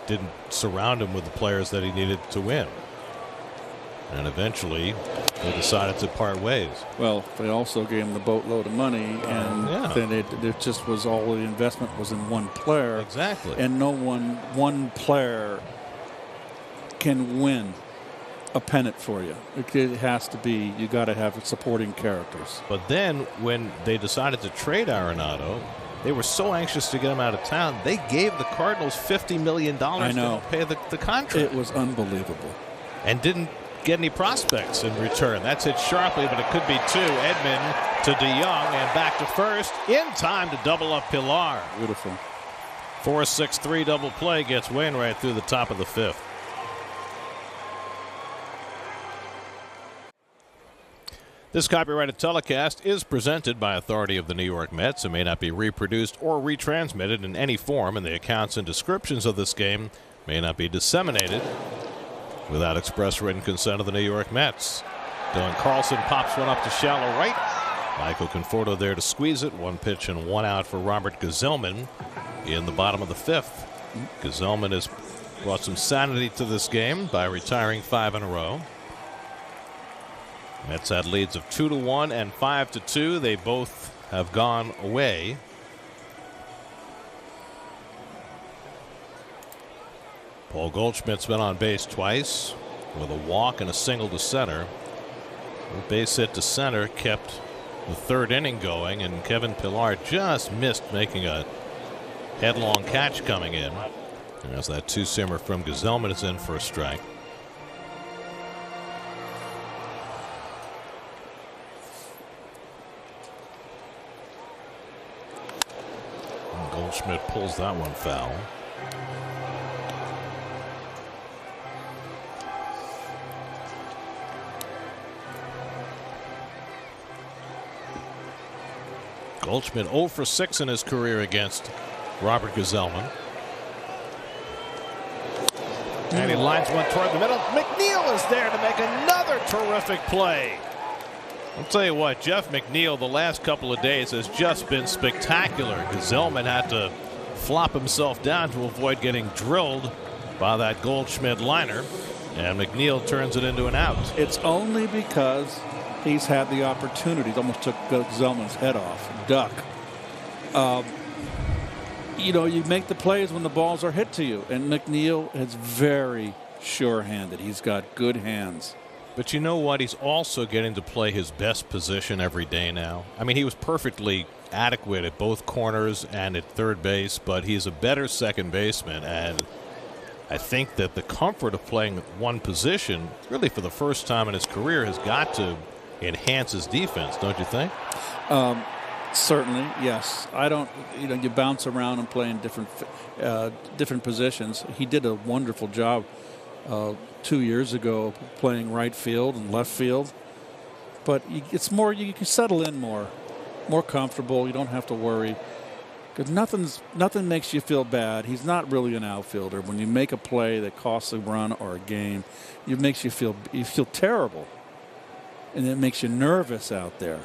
didn't surround him with the players that he needed to win. And eventually, they decided to part ways. Well, they also gave him the boatload of money, and then it just was all the investment was in one player. Exactly. And one player can win a pennant for you. It has to be, you got to have supporting characters. But then when they decided to trade Arenado, they were so anxious to get him out of town, they gave the Cardinals $50 million to pay the contract. It was unbelievable. And didn't get any prospects in return. That's hit sharply, but it could be two. Edman to DeYoung and back to first in time to double up Pilar. Beautiful. 4-6-3 double play gets Wainwright through the top of the fifth. This copyrighted telecast is presented by authority of the New York Mets and may not be reproduced or retransmitted in any form, and the accounts and descriptions of this game may not be disseminated without express written consent of the New York Mets. Dylan Carlson pops one up to shallow right. Michael Conforto there to squeeze it. 1 pitch and 1 out for Robert Gsellman in the bottom of the fifth. Gsellman has brought some sanity to this game by retiring 5 in a row. Mets had leads of 2-1 and 5-2. They both have gone away. Paul Goldschmidt's been on base twice with a walk and a single to center. A base hit to center kept the third inning going, and Kevin Pilar just missed making a headlong catch coming in. As that two-seamer from Gsellman is in for a strike. Goldschmidt pulls that one foul. Goldschmidt 0 for 6 in his career against Robert Gsellman. And he lines one toward the middle. McNeil is there to make another terrific play. I'll tell you what, Jeff McNeil the last couple of days has just been spectacular. Gsellman had to flop himself down to avoid getting drilled by that Goldschmidt liner, and McNeil turns it into an out. It's only because he's had the opportunities. Almost took Gsellman's head off. Duck. You make the plays when the balls are hit to you, and McNeil is very sure-handed. He's got good hands. But you know what? He's also getting to play his best position every day now. I mean, he was perfectly adequate at both corners and at third base, but he's a better second baseman. And I think that the comfort of playing one position, really for the first time in his career, has got to enhance his defense, don't you think? Certainly, yes. I don't. You bounce around and play in different positions. He did a wonderful job 2 years ago playing right field and left field, but it's more, you can settle in more comfortable. You don't have to worry because nothing makes you feel bad. He's not really an outfielder. When you make a play that costs a run or a game, it makes you feel terrible, and it makes you nervous out there.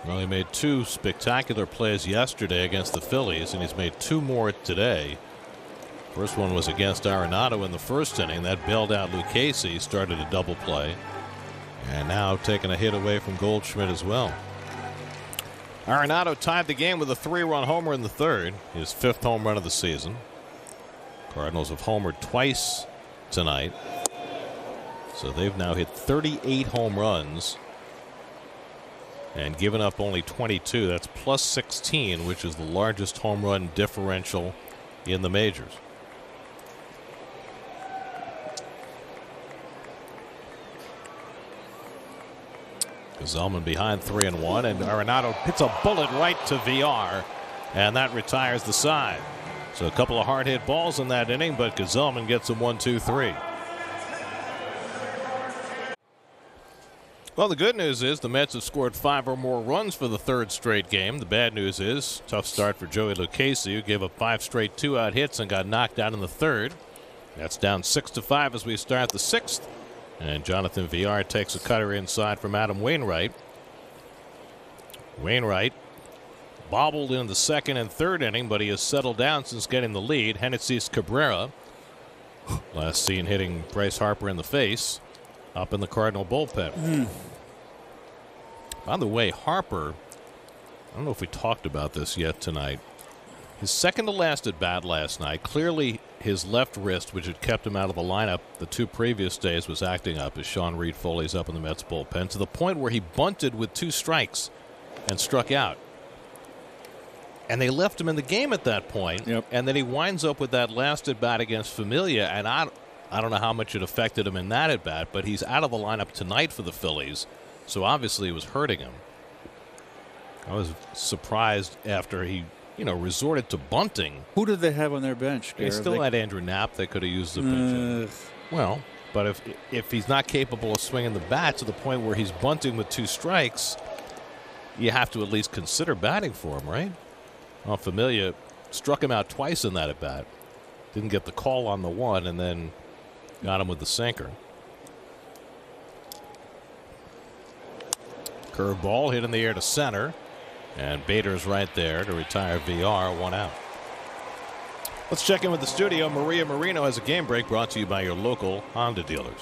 Well, he made 2 spectacular plays yesterday against the Phillies, and he's made 2 more today. First one was against Arenado in the first inning. That bailed out Lucchesi, started a double play. And now taking a hit away from Goldschmidt as well. Arenado tied the game with a 3-run homer in the third, his 5th home run of the season. Cardinals have homered twice tonight. So they've now hit 38 home runs and given up only 22. That's plus 16, which is the largest home run differential in the majors. Gsellman behind 3-1, and Arenado hits a bullet right to VR, and that retires the side. So a couple of hard hit balls in that inning, but Gsellman gets a 1-2-3. Well, the good news is the Mets have scored 5 or more runs for the 3rd straight game. The bad news is tough start for Joey Lucchesi, who gave up 5 straight 2-out hits and got knocked out in the 3rd. That's down 6-5 as we start the 6th. And Jonathan Villar takes a cutter inside from Adam Wainwright. Wainwright bobbled in the 2nd and 3rd inning, but he has settled down since getting the lead. Genesis Cabrera, last seen hitting Bryce Harper in the face, up in the Cardinal bullpen. By the way, Harper, I don't know if we talked about this yet tonight. His second to last at bat last night, clearly his left wrist, which had kept him out of the lineup the 2 previous days, was acting up as Sean Reed Foley's up in the Mets bullpen, to the point where he bunted with 2 strikes and struck out. And they left him in the game at that point. Yep. And then he winds up with that last at bat against Familia, and I I don't know how much it affected him in that at bat, but he's out of the lineup tonight for the Phillies, so obviously it was hurting him. I was surprised after he, resorted to bunting. Who did they have on their bench? They still had Andrew Knapp. They could have used the pinch. Well, but if he's not capable of swinging the bat to the point where he's bunting with 2 strikes, you have to at least consider batting for him, right? Well, Familia struck him out twice in that at bat. Didn't get the call on the one, and then got him with the sinker. Curveball hit in the air to center, and Bader's right there to retire VR, 1 out. Let's check in with the studio. Maria Marino has a game break brought to you by your local Honda dealers.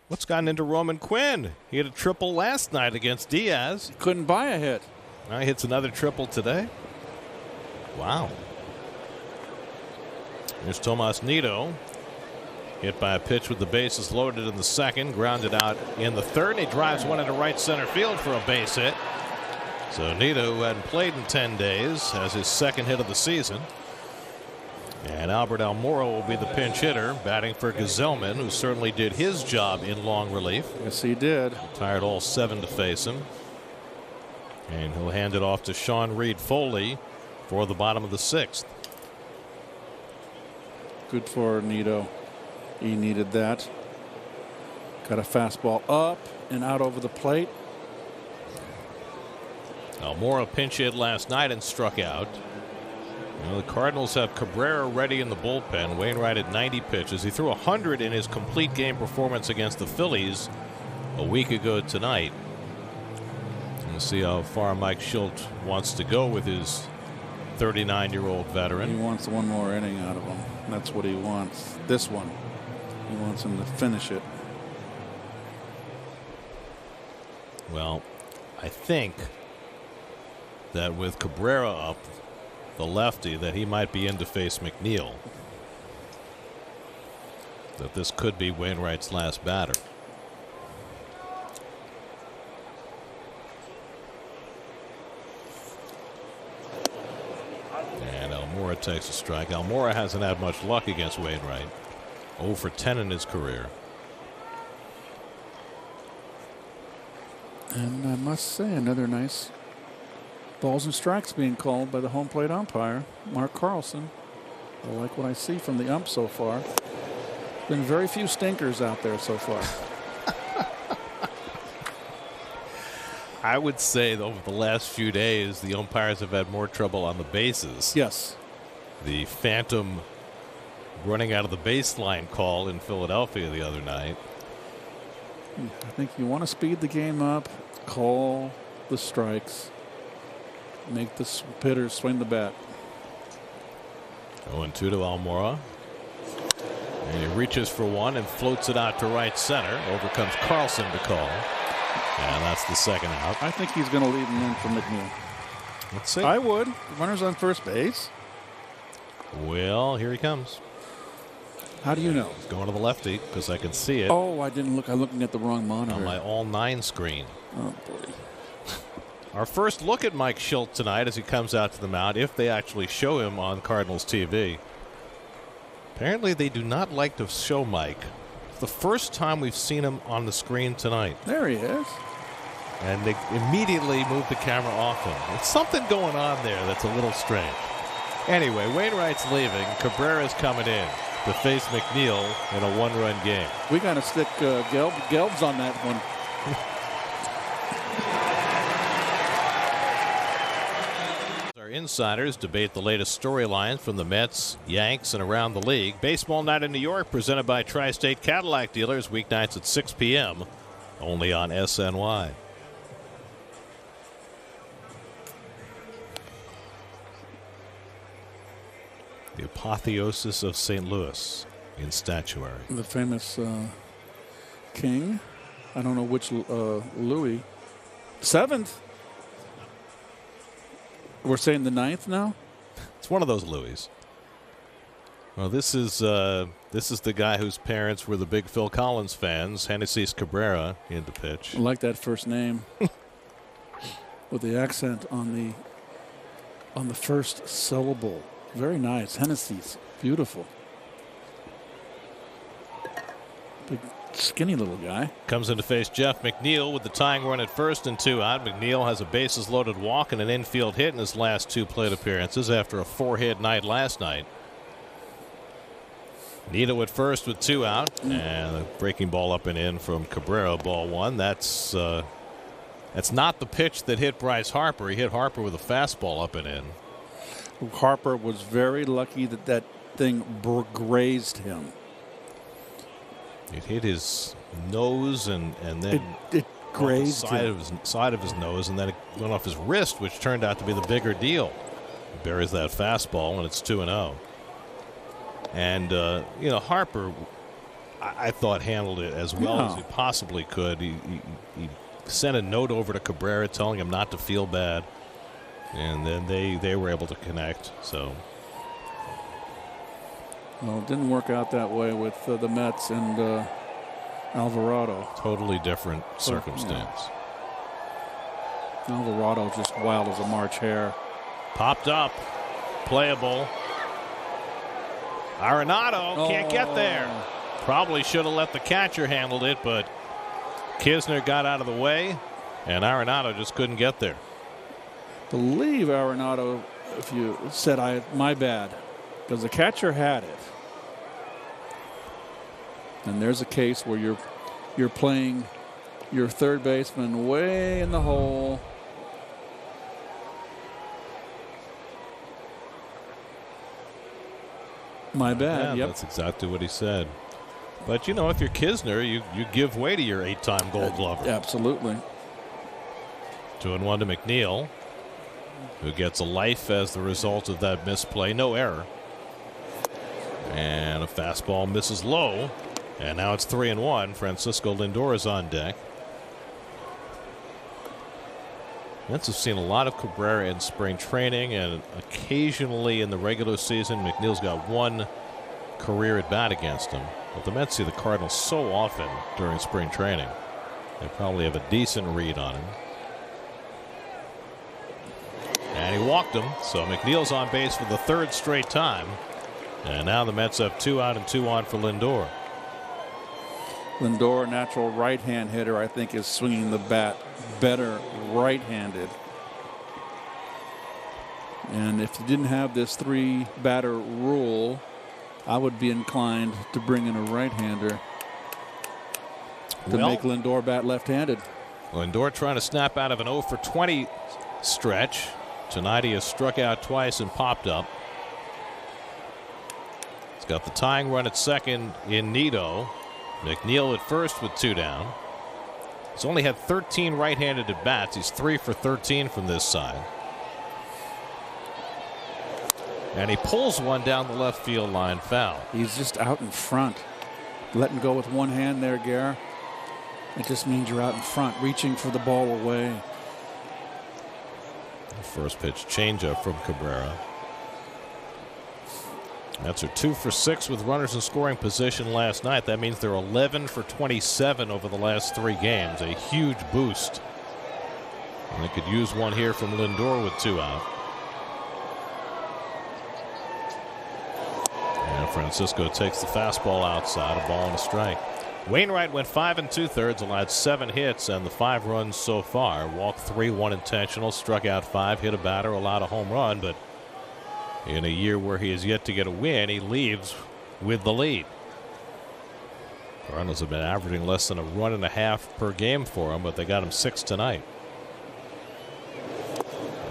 What's gotten into Roman Quinn? He had a triple last night against Diaz. Couldn't buy a hit. Now he hits another triple today. Wow. Here's Tomas Nido. Hit by a pitch with the bases loaded in the second. Grounded out in the third. He drives one into right center field for a base hit. So Nido, who hadn't played in 10 days, has his second hit of the season. And Albert Almora will be the pinch hitter, batting for Gazelman, who certainly did his job in long relief. Yes, he did. Tired all 7 to face him. And he'll hand it off to Sean Reed Foley for the bottom of the 6th. Good for Nido. He needed that. Got a fastball up and out over the plate. Almora pinch hit last night and struck out. The Cardinals have Cabrera ready in the bullpen. Wainwright at 90 pitches. He threw 100 in his complete game performance against the Phillies a week ago tonight. We'll see how far Mike Schilt wants to go with his 39-year-old veteran. He wants one more inning out of him. That's what he wants. This one. He wants him to finish it. Well, I think that with Cabrera up, the lefty, that he might be in to face McNeil. That this could be Wainwright's last batter. And Almora takes a strike. Almora hasn't had much luck against Wainwright. 0 for 10 in his career. And I must say, another nice balls and strikes being called by the home plate umpire, Mark Carlson. I like what I see from the ump so far. Been very few stinkers out there so far. I would say that over the last few days, the umpires have had more trouble on the bases. Yes. The phantom running out of the baseline call in Philadelphia the other night. I think you want to speed the game up, call the strikes, make the hitters swing the bat. 0-2 to Almora. And he reaches for one and floats it out to right center. Over comes Carlson to call. And that's the second out. I think he's going to leave him in for McNeil. Let's see. I would. Runners on first base. Well, here he comes. How do you know? He's going to the lefty because I can see it. Oh, I didn't look. I'm looking at the wrong monitor. On my all 9 screen. Oh, boy. Our first look at Mike Schilt tonight as he comes out to the mound, if they actually show him on Cardinals TV. Apparently they do not like to show Mike. It's the first time we've seen him on the screen tonight. There he is. And they immediately move the camera off him. There's something going on there that's a little strange. Anyway, Wainwright's leaving. Cabrera's coming in to face McNeil in a 1-run game. We got to stick Gelbs on that one. Our insiders debate the latest storylines from the Mets, Yanks, and around the league. Baseball Night in New York, presented by Tri-State Cadillac Dealers, weeknights at 6 p.m. only on SNY. The apotheosis of St. Louis in statuary. The famous king. I don't know which Louis. 7th. We're saying the 9th now? It's one of those Louis. Well, this is This is the guy whose parents were the big Phil Collins fans. Hennessy's Cabrera in the pitch. I like that first name with the accent on the first syllable. Very nice. Hennessy's beautiful. Big, skinny little guy. Comes in to face Jeff McNeil with the tying run at first and 2 out. McNeil has a bases-loaded walk and an infield hit in his last 2 plate appearances after a 4-hit night last night. Nito at first with 2 out, and a breaking ball up and in from Cabrera, ball 1. That's not the pitch that hit Bryce Harper. He hit Harper with a fastball up and in. Harper was very lucky that that thing grazed him. It hit his nose and then it grazed the side of his nose, and then it went off his wrist, which turned out to be the bigger deal. He buries that fastball, and it's 2-0. And, Harper, I thought, handled it as well as he possibly could. He sent a note over to Cabrera telling him not to feel bad. And then they were able to connect. So, well, it didn't work out that way with the Mets and Alvarado. Totally different circumstance. Yeah. Alvarado's just wild as a March hare. Popped up. Playable. Arenado can't get there. Probably should have let the catcher handle it, but Kisner got out of the way, and Arenado just couldn't get there. Believe Arenado, if you said my bad, because the catcher had it. And there's a case where you're playing your third baseman way in the hole. My bad. Yeah, yep. That's exactly what he said. But, if you're Kisner, you give way to your 8-time Gold Glover. Absolutely. 2-1 to McNeil, who gets a life as the result of that misplay. No error. And a fastball misses low. And now it's 3-1. Francisco Lindor is on deck. Mets have seen a lot of Cabrera in spring training and occasionally in the regular season. McNeil's got 1 career at bat against him. But the Mets see the Cardinals so often during spring training. They probably have a decent read on him. And he walked him, so McNeil's on base for the 3rd straight time. And now the Mets have 2 out and 2 on for Lindor. Lindor, natural right-hand hitter, I think is swinging the bat better right-handed. And if you didn't have this 3-batter rule, I would be inclined to bring in a right-hander to make Lindor bat left-handed. Lindor trying to snap out of an 0 for 20 stretch. Tonight he has struck out twice and popped up. He's got the tying run at second in Nito. McNeil at first with 2 down. He's only had 13 right-handed at bats. He's 3 for 13 from this side. And he pulls one down the left field line foul. He's just out in front. Letting go with one hand there, Gare. It just means you're out in front, reaching for the ball away. The first pitch changeup from Cabrera. Mets are 2 for 6 with runners in scoring position last night. That means they're 11 for 27 over the last 3 games. A huge boost. And they could use one here from Lindor with 2 out. And Francisco takes the fastball outside, a ball and a strike. Wainwright went 5 2/3, allowed 7 hits and the 5 runs so far. Walked 3, 1 intentional, struck out 5, hit a batter, allowed a home run, but in a year where he has yet to get a win, he leaves with the lead. Cardinals have been averaging less than a run and a half per game for him, but they got him 6 tonight.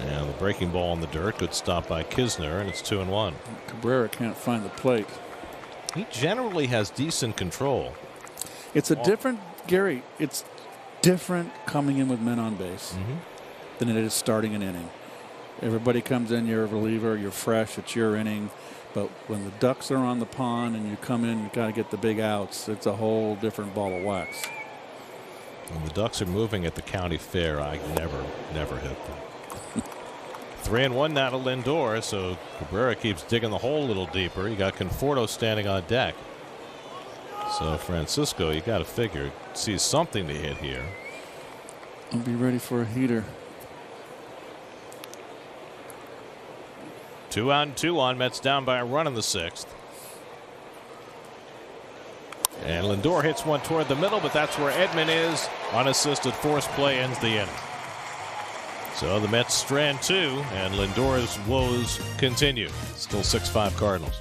And the breaking ball in the dirt, good stop by Kisner, and it's 2-1. Cabrera can't find the plate. He generally has decent control. It's a different, Gary, it's different coming in with men on base than it is starting an inning. Everybody comes in, you're a reliever, you're fresh, it's your inning. But when the Ducks are on the pond and you come in, you got to get the big outs. It's a whole different ball of wax. When the Ducks are moving at the county fair, I never hit them. 3-1 now to Lindor, so Cabrera keeps digging the hole a little deeper. You got Conforto standing on deck. So Francisco, you got to figure, sees something to hit here. I'll be ready for a heater. 2 out and 2 on. Mets down by a run in the 6th. And Lindor hits one toward the middle, but that's where Edman is. Unassisted force play ends the inning. So the Mets strand 2, and Lindor's woes continue. Still 6-5 Cardinals.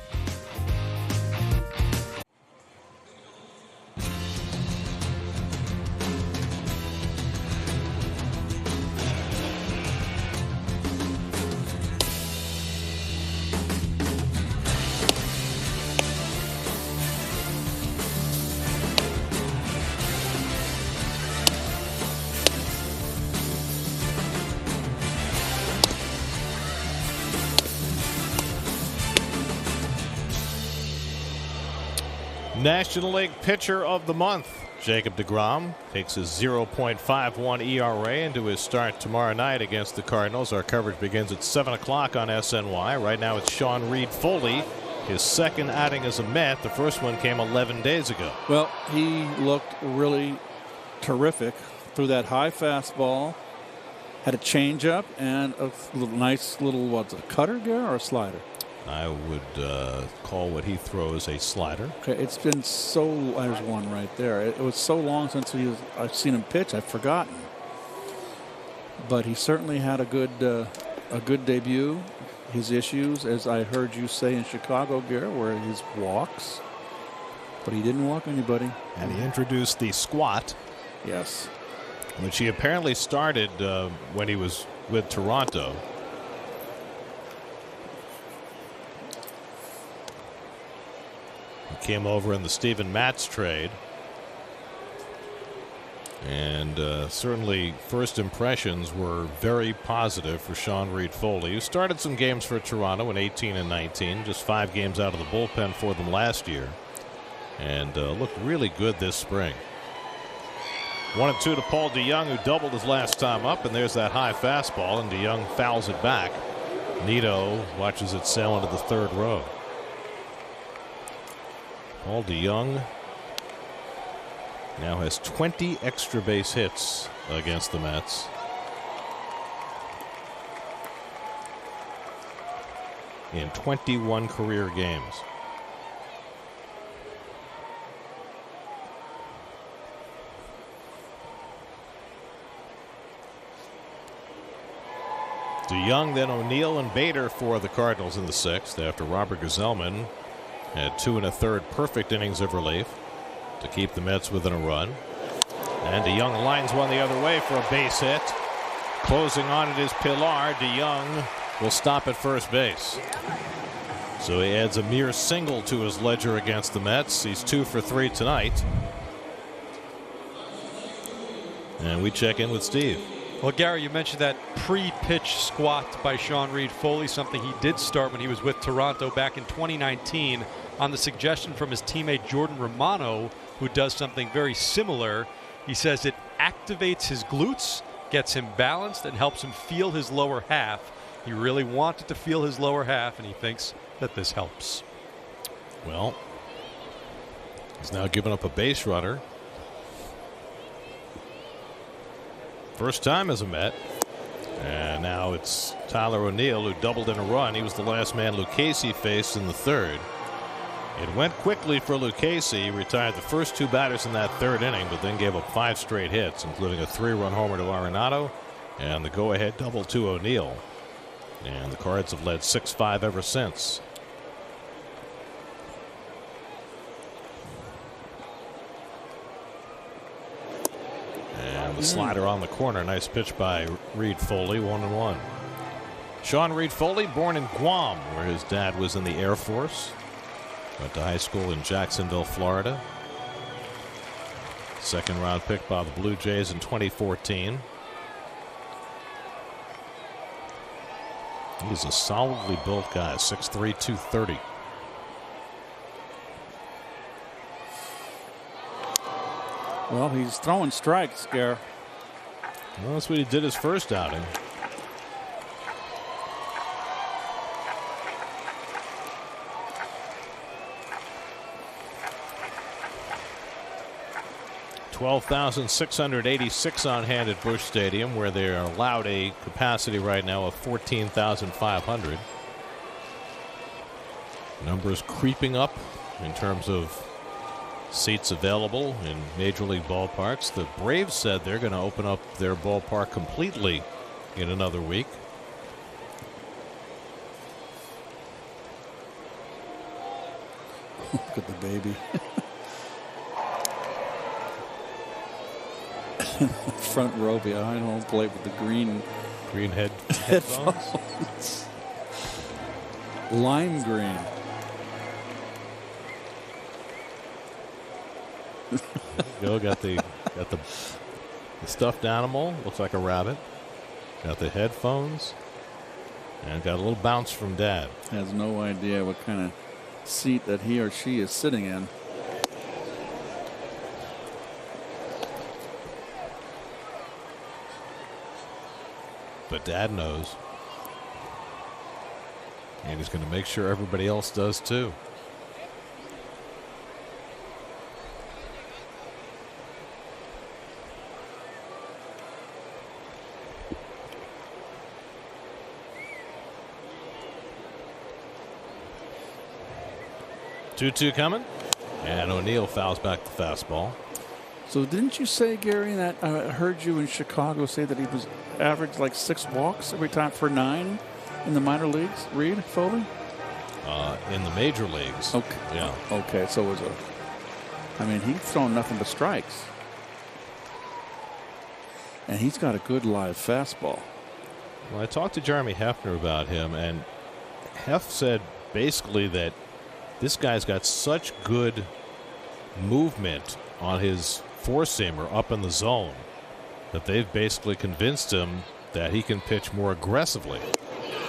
National League Pitcher of the Month, Jacob deGrom, takes his 0.51 ERA into his start tomorrow night against the Cardinals. Our coverage begins at 7 o'clock on SNY. Right now it's Sean Reed-Foley, his second outing as a Met. The first one came 11 days ago. Well, he looked really terrific. Threw that high fastball, had a changeup, and a nice little, what's it, a cutter, Gary, or a slider? I would call what he throws a slider. Okay, it's been so. There's one right there. It was so long since I've seen him pitch. I've forgotten. But he certainly had a good debut. His issues, as I heard you say in Chicago, Gary, were his walks. But he didn't walk anybody. And he introduced the squat. Yes. Which he apparently started when he was with Toronto. He came over in the Steven Matz trade. And certainly first impressions were very positive for Sean Reed-Foley, who started some games for Toronto in 18 and 19, just 5 games out of the bullpen for them last year, and looked really good this spring. 1-2 to Paul DeJong, who doubled his last time up, and there's that high fastball, and DeJong fouls it back. Nito watches it sail into the third row. Paul DeJong now has 20 extra base hits against the Mets. In 21 career games. DeJong, then O'Neill and Bader for the Cardinals in the 6th after Robert Gsellman had 2 1/3 perfect innings of relief to keep the Mets within a run. And DeJong lines one the other way for a base hit. Closing on it is Pilar. DeJong will stop at first base. So he adds a mere single to his ledger against the Mets. He's 2 for 3 tonight. And we check in with Steve. Well, Gary, you mentioned that pre-pitch squat by Sean Reed-Foley, something he did start when he was with Toronto back in 2019 on the suggestion from his teammate Jordan Romano, who does something very similar. He says it activates his glutes, gets him balanced, and helps him feel his lower half. He really wanted to feel his lower half, and he thinks that this helps. Well, he's now given up a base runner. First time as a Met. And now it's Tyler O'Neill, who doubled in a run. He was the last man Lucchesi faced in the 3rd. It went quickly for Lucchesi. He retired the first 2 batters in that 3rd inning, but then gave up 5 straight hits, including a 3-run homer to Arenado and the go-ahead double to O'Neill. And the Cards have led 6-5 ever since. The slider on the corner. Nice pitch by Reed-Foley. 1-1. Sean Reed-Foley, born in Guam, where his dad was in the Air Force. Went to high school in Jacksonville, Florida. 2nd round pick by the Blue Jays in 2014. He's a solidly built guy, 6'3", 230. Well, he's throwing strikes, Gare. Well, that's what he did his first outing. 12,686 on hand at Busch Stadium, where they are allowed a capacity right now of 14,500. Numbers creeping up in terms of seats available in Major League ballparks. The Braves said they're going to open up their ballpark completely in another week. Look at the baby. Front row behind home plate with the green headphones. Lime green. Got the stuffed animal. Looks like a rabbit. Got the headphones. And got a little bounce from Dad. Has no idea what kind of seat that he or she is sitting in. But Dad knows. And he's going to make sure everybody else does too. Two coming. And O'Neill fouls back the fastball. So didn't you say, Gary, that I heard you in Chicago say that he was averaged like 6 walks every time for 9 in the minor leagues? Reed Foley? In the major leagues. Okay. Yeah. Okay, so it was he's thrown nothing but strikes. And he's got a good live fastball. Well, I talked to Jeremy Hefner about him, and Hef said basically that this guy's got such good movement on his four-seamer up in the zone that they've basically convinced him that he can pitch more aggressively.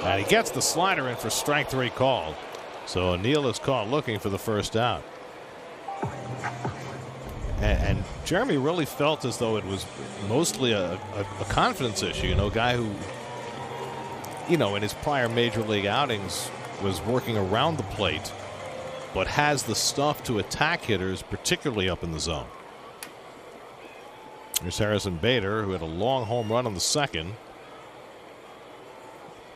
And he gets the slider in for strike 3 called. So O'Neill is caught looking for the first out. And Jeremy really felt as though it was mostly a confidence issue. A guy who, in his prior major league outings was working around the plate, but has the stuff to attack hitters, particularly up in the zone. Here's Harrison Bader, who had a long home run on the second,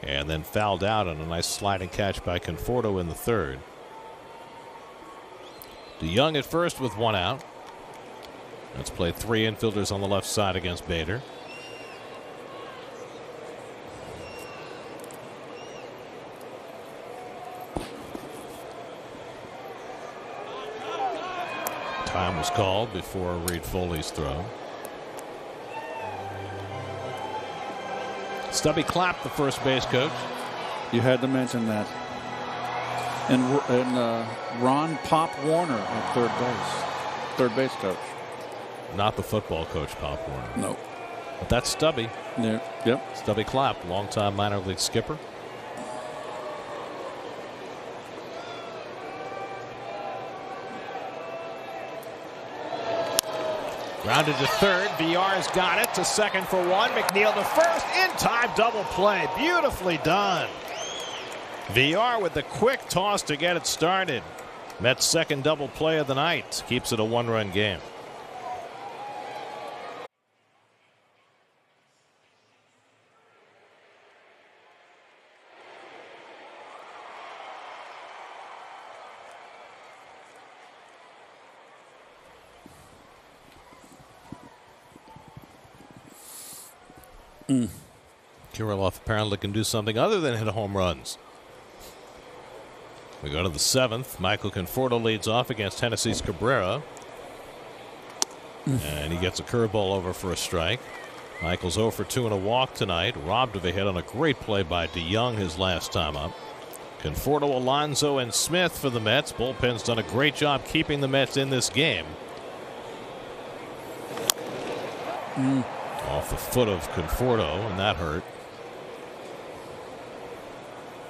and then fouled out on a nice sliding catch by Conforto in the third. DeYoung at first with 1 out. Let's play 3 infielders on the left side against Bader. Time was called before Reed Foley's throw. Stubby Clapp, the first base coach. You had to mention that. And Ron Pop Warner at third base coach. Not the football coach, Pop Warner. No. But that's Stubby. Yeah. Yep. Stubby Clapp, longtime minor league skipper. Grounded to third. VR's got it to second for 1. McNeil to first. In time double play. Beautifully done. VR with the quick toss to get it started. Mets' second double play of the night. Keeps it a 1-run game. Kirilloff apparently can do something other than hit home runs. We go to the 7th. Michael Conforto leads off against Tennessee's Cabrera. And he gets a curveball over for a strike. Michael's 0 for 2 and a walk tonight. Robbed of a hit on a great play by DeYoung his last time up. Conforto, Alonso, and Smith for the Mets. Bullpen's done a great job keeping the Mets in this game. Off the foot of Conforto, and that hurt.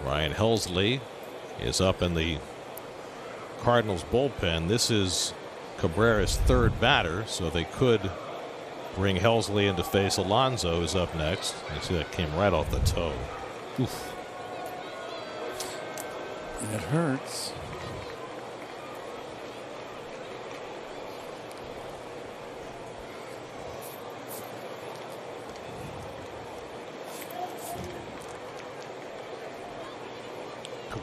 Ryan Helsley is up in the Cardinals bullpen. This is Cabrera's third batter, so they could bring Helsley in to face Alonso, who's up next. You see that came right off the toe. Oof. It hurts.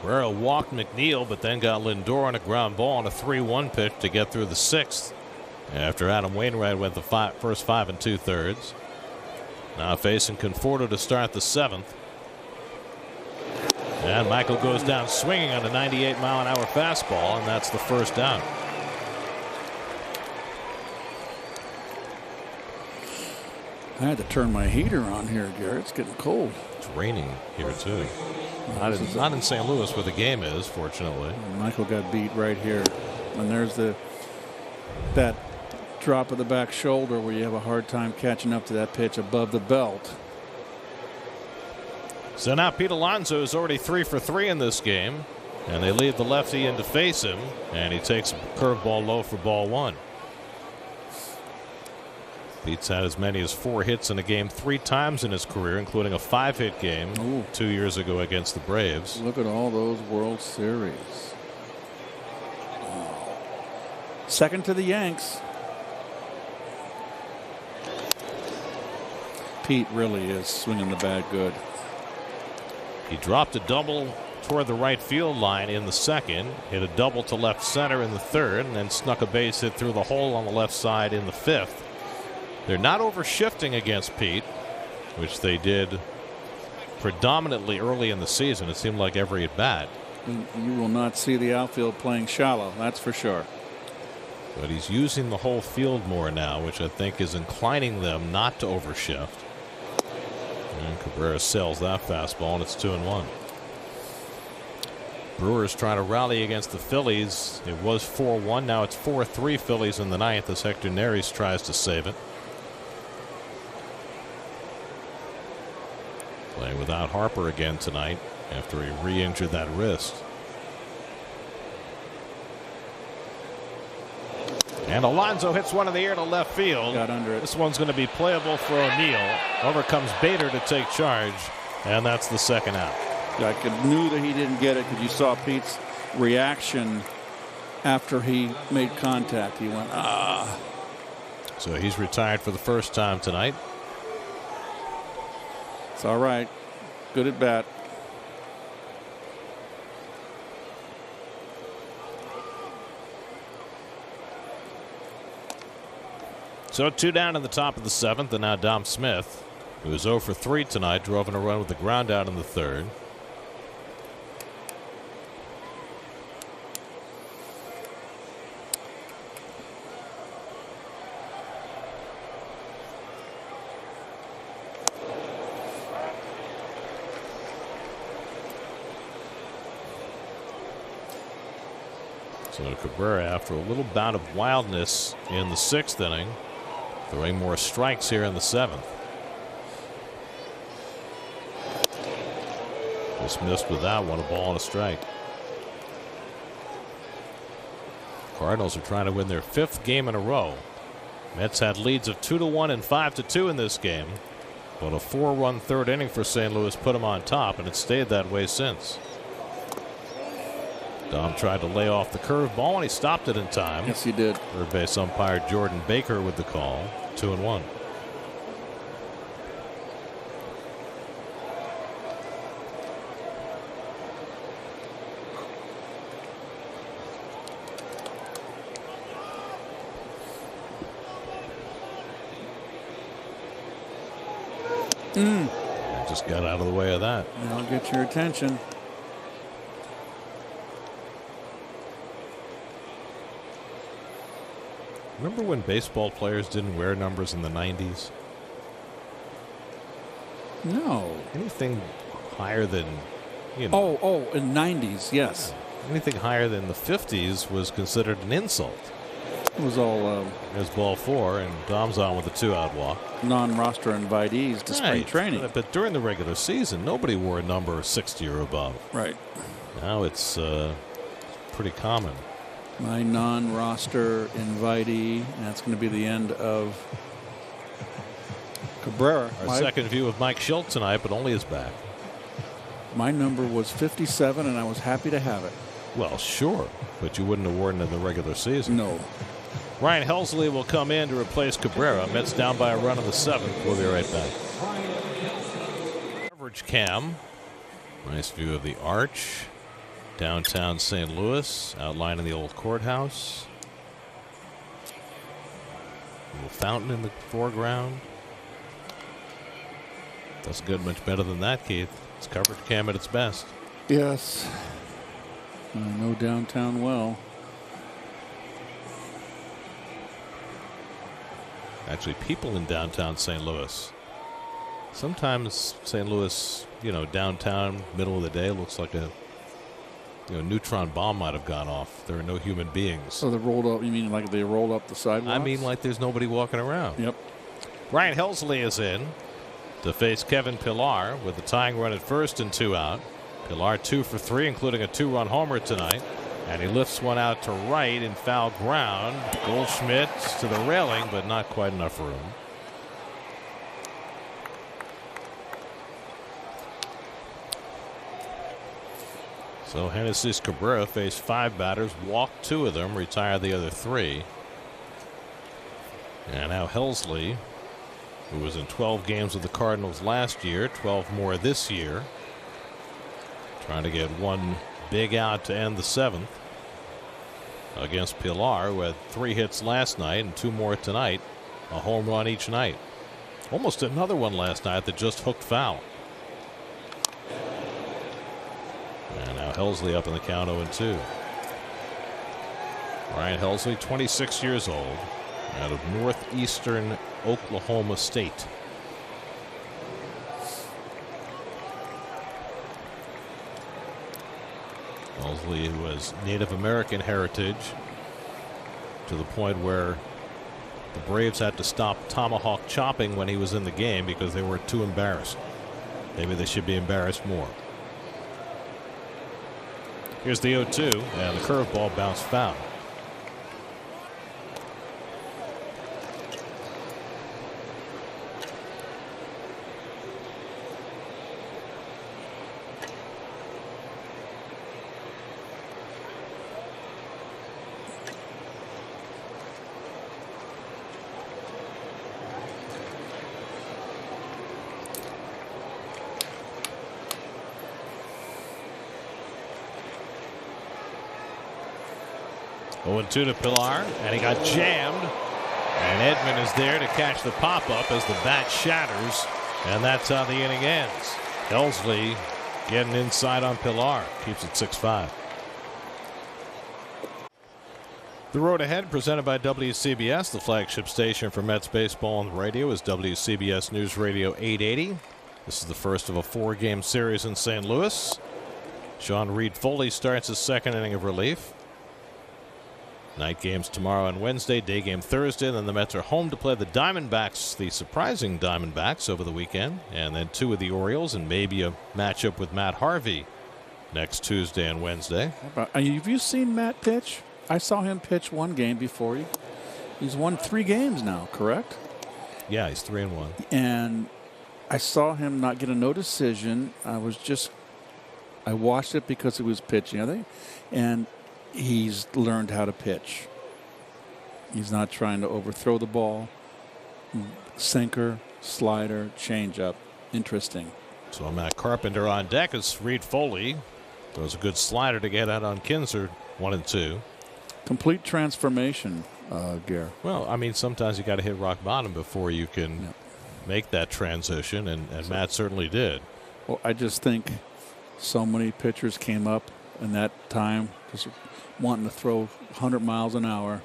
Cabrera walked McNeil, but then got Lindor on a ground ball on a 3-1 pitch to get through the 6th. After Adam Wainwright went the first 5 2/3. Now facing Conforto to start the 7th. And Michael goes down swinging on a 98-mile-an-hour fastball, and that's the first out. I had to turn my heater on here, Garrett. It's getting cold. It's raining here, too. Not in St. Louis where the game is, fortunately. Michael got beat right here. And there's that drop of the back shoulder where you have a hard time catching up to that pitch above the belt. So now Pete Alonso is already 3 for 3 in this game. And they leave the lefty in to face him. And he takes a curveball low for ball 1. Pete's had as many as 4 hits in a game 3 times in his career, including a 5-hit game 2 years ago against the Braves. Look at all those World Series. Second to the Yanks. Pete really is swinging the bat good. He dropped a double toward the right field line in the 2nd, hit a double to left center in the 3rd, and then snuck a base hit through the hole on the left side in the 5th. They're not overshifting against Pete, which they did predominantly early in the season. It seemed like every at bat. You will not see the outfield playing shallow, that's for sure. But he's using the whole field more now, which I think is inclining them not to overshift. And Cabrera sails that fastball, and it's 2-1. Brewers trying to rally against the Phillies. It was 4-1. Now it's 4-3 Phillies in the 9th as Hector Neris tries to save it. Playing without Harper again tonight after he re-injured that wrist. And Alonso hits one in the air to left field. Got under it. This one's going to be playable for O'Neill. Over comes Bader to take charge, and that's the 2nd out. I knew that he didn't get it because you saw Pete's reaction after he made contact. He went, ah. So he's retired for the first time tonight. It's all right. Good at bat. So 2 down in the top of the 7th, and now Dom Smith, who was 0 for 3 tonight, drove in a run with the ground out in the 3rd. So Cabrera, after a little bout of wildness in the 6th inning, throwing more strikes here in the 7th. Just missed with that one, a ball and a strike. Cardinals are trying to win their 5th game in a row. Mets had leads of 2-1 and 5-2 in this game, but a 4-run 3rd inning for St. Louis put them on top, and it stayed that way since. Dom tried to lay off the curveball, and he stopped it in time. Yes, he did. Third base umpire Jordan Baker with the call. 2-1. Just got out of the way of that. I'll get your attention. Remember when baseball players didn't wear numbers in the 90s? No. Anything higher than, you know. Oh, in 90s, yes. Anything higher than the 50s was considered an insult. It was all There's ball 4, and Dom's on with a 2-out walk. non-roster invitees to spring training. But during the regular season, nobody wore a number 60 or above. Right. Now it's pretty common. My non-roster invitee, and that's going to be the end of Cabrera. Our second view of Mike Schultz tonight, but only his back. My number was 57, and I was happy to have it. Well, sure, but you wouldn't have worn it in the regular season. No. Ryan Helsley will come in to replace Cabrera. Mets down by a run in the 7th. We'll be right back. Coverage cam. Nice view of the arch. Downtown St. Louis, outlining the old courthouse. A little fountain in the foreground. Doesn't get much better than that, Keith. It's coverage cam at its best. Yes. I know downtown well. Actually, people in downtown St. Louis. Sometimes St. Louis, downtown, middle of the day, looks like a neutron bomb might have gone off. There are no human beings. So they rolled up. You mean like they rolled up the sidewalks? I mean like there's nobody walking around. Yep. Ryan Helsley is in to face Kevin Pillar with the tying run at first and 2 out. Pillar 2 for 3, including a 2-run homer tonight. And he lifts one out to right in foul ground. Goldschmidt to the railing, but not quite enough room. So Genesis Cabrera faced 5 batters, walked 2 of them, retired the other 3. And now Helsley, who was in 12 games with the Cardinals last year, 12 more this year, trying to get one big out to end the 7th against Pillar, who had 3 hits last night and 2 more tonight. A home run each night. Almost another one last night that just hooked foul. And now Helsley up in the count 0-2. Ryan Helsley, 26 years old, out of northeastern Oklahoma State. Helsley, who has Native American heritage to the point where the Braves had to stop tomahawk chopping when he was in the game because they were too embarrassed. Maybe they should be embarrassed more. Here's the 0-2, and the curveball bounced foul. Oh, 2 to Pillar, and he got jammed. And Edman is there to catch the pop-up as the bat shatters, and that's how the inning ends. Helsley getting inside on Pillar, keeps it 6-5. The road ahead, presented by WCBS, the flagship station for Mets baseball on the radio, is WCBS News Radio 880. This is the first of a 4-game series in St. Louis. Sean Reed-Foley starts his 2nd inning of relief. Night games tomorrow and Wednesday, day game Thursday. Then the Mets are home to play the Diamondbacks, the surprising Diamondbacks, over the weekend. And then 2 of the Orioles and maybe a matchup with Matt Harvey next Tuesday and Wednesday. Have you seen Matt pitch? I saw him pitch 1 game before. He's won 3 games now, correct? Yeah, he's 3-1. And I saw him not get a no decision. I watched it because he was pitching, I think. And he's learned how to pitch. He's not trying to overthrow the ball. Sinker, slider, changeup. Interesting. So Matt Carpenter on deck as Reed-Foley throws a good slider to get out on Kinzer. 1-2. Complete transformation, Gare. Well, I mean, sometimes you got to hit rock bottom before you can make that transition, and Matt certainly did. Well, I just think so many pitchers came up in that time just wanting to throw 100 miles an hour.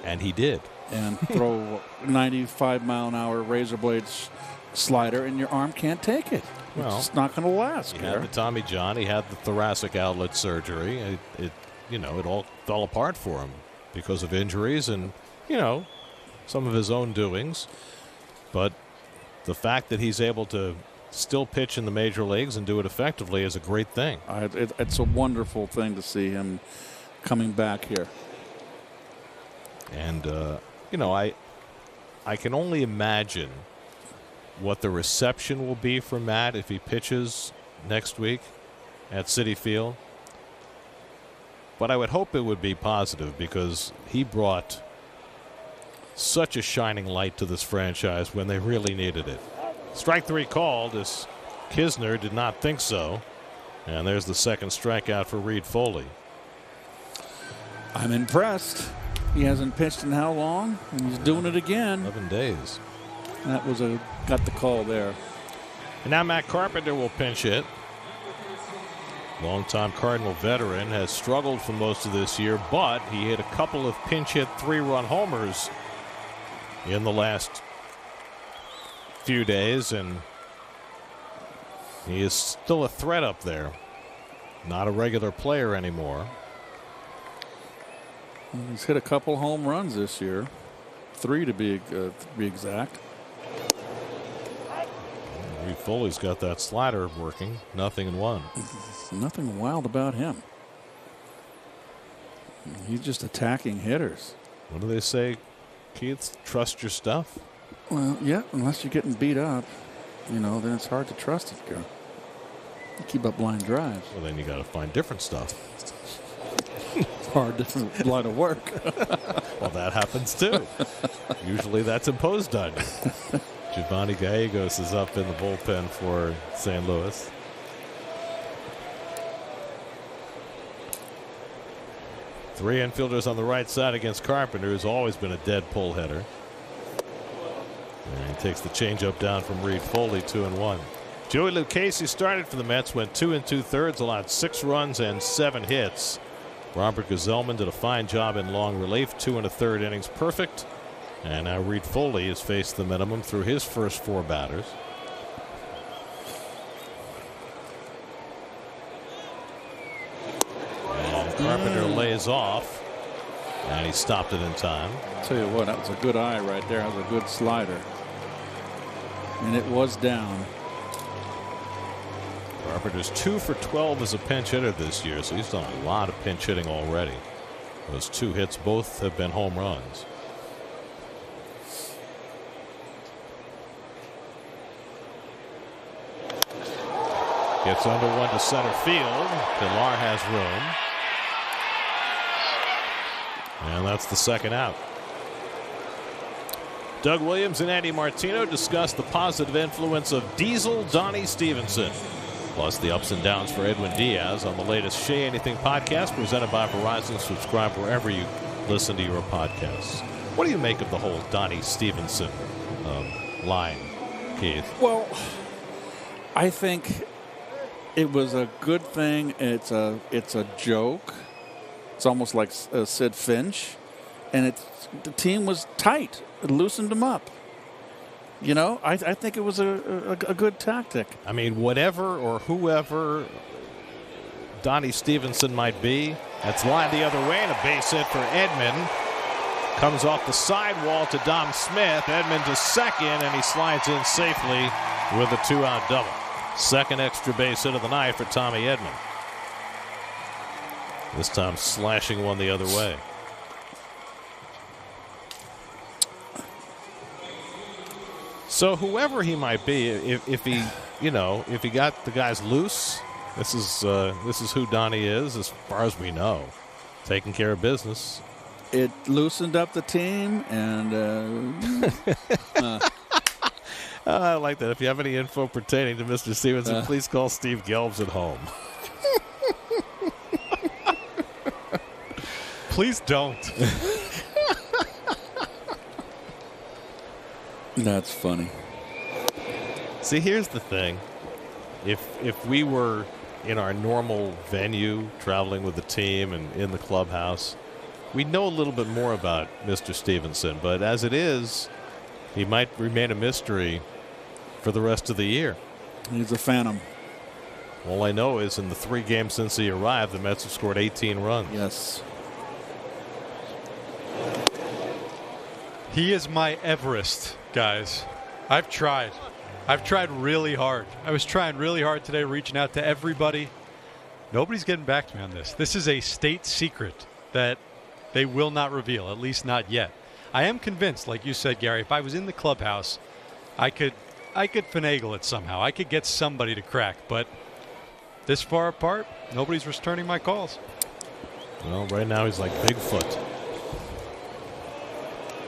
And he did. And throw 95-mile-an-hour razor blades slider, and your arm can't take it. Well, it's not going to last. He had the Tommy John. He had the thoracic outlet surgery. It all fell apart for him because of injuries and, some of his own doings. But the fact that he's able to still pitch in the major leagues and do it effectively is a great thing. It's a wonderful thing to see him coming back here. And, I can only imagine what the reception will be for Matt if he pitches next week at Citi Field. But I would hope it would be positive because he brought such a shining light to this franchise when they really needed it. Strike 3 called as Kisner did not think so. And there's the second strikeout for Reed Foley. I'm impressed. He hasn't pitched in how long? And he's doing it again. 11 days. That was got the call there. And now Matt Carpenter will pinch hit. Longtime Cardinal veteran, has struggled for most of this year, but he hit a couple of pinch hit 3-run homers in the last few days, and he is still a threat up there. Not a regular player anymore. He's hit a couple home runs this year, 3 to be exact. Reed Foley's got that slider working. Nothing in one. Nothing wild about him. He's just attacking hitters. What do they say, Keith? Trust your stuff? Well, yeah, unless you're getting beat up, then it's hard to trust it, girl. You keep up line drives. Well, then you got to find different stuff. Hard, different line of work. Well, that happens too. Usually that's imposed on you. Giovanni Gallegos is up in the bullpen for St. Louis. Three infielders on the right side against Carpenter, who's always been a dead pull hitter. And he takes the changeup down from Reed Foley, 2-1. Joey Lucchesi started for the Mets, went 2 2/3, allowed 6 runs and 7 hits. Robert Gazelman did a fine job in long relief, 2 1/3 innings perfect. And now Reed Foley has faced the minimum through his first 4 batters. And Carpenter lays off, and he stopped it in time. Tell you what, that was a good eye right there. That was a good slider. And it was down. Carpenter's 2 for 12 as a pinch hitter this year, so he's done a lot of pinch hitting already. Those 2 hits both have been home runs. Gets under one to center field. Pilar has room. And that's the second out. Doug Williams and Andy Martino discuss the positive influence of Diesel Donnie Stevenson, plus the ups and downs for Edwin Diaz on the latest Shea Anything podcast presented by Verizon. Subscribe wherever you listen to your podcasts. What do you make of the whole Donnie Stevenson line, Keith? Well, I think it was a good thing. It's a joke. It's almost like Sid Finch, and the team was tight. It loosened them up. I think it was a good tactic. I mean, whatever or whoever Donnie Stevenson might be, that's lined the other way, and a base hit for Edman. Comes off the sidewall to Dom Smith. Edman to second, and he slides in safely with a 2-out double. Second extra base hit of the night for Tommy Edman. This time slashing one the other way. So whoever he might be, if he got the guys loose, this is who Donnie is, as far as we know, taking care of business. It loosened up the team, and I like that. If you have any info pertaining to Mr. Stevenson, please call Steve Gelbs at home. Please don't. That's funny. See, here's the thing. If we were in our normal venue, traveling with the team and in the clubhouse, we know a little bit more about Mr. Stevenson. But as it is, he might remain a mystery for the rest of the year. He's a phantom. All I know is in the 3 games since he arrived, the Mets have scored 18 runs. Yes. He is my Everest, guys. I've tried. I've tried really hard. I was trying really hard today, reaching out to everybody. Nobody's getting back to me on this. This is a state secret that they will not reveal, at least not yet. I am convinced, like you said, Gary, if I was in the clubhouse, I could finagle it somehow. I could get somebody to crack, but this far apart, nobody's returning my calls. Well, right now he's like Bigfoot.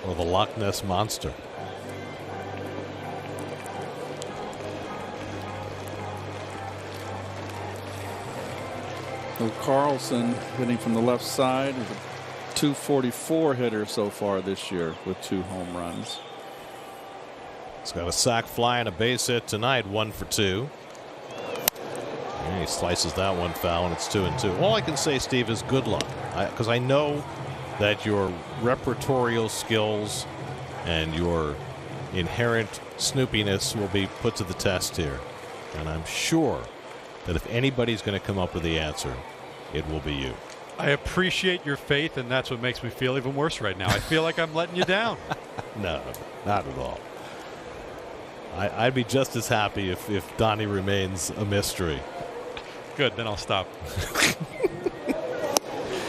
Or the Loch Ness Monster. So Carlson hitting from the left side. He's a 244 hitter so far this year with 2 home runs. He's got a sac fly and a base hit tonight, 1 for 2. And he slices that one foul, and it's 2-2. All I can say, Steve, is good luck, because I know that your repertorial skills and your inherent snoopiness will be put to the test here. And I'm sure that if anybody's going to come up with the answer, it will be you. I appreciate your faith, and that's what makes me feel even worse right now. I feel like I'm letting you down. No, not at all. I'd be just as happy if Donnie remains a mystery. Good, then I'll stop.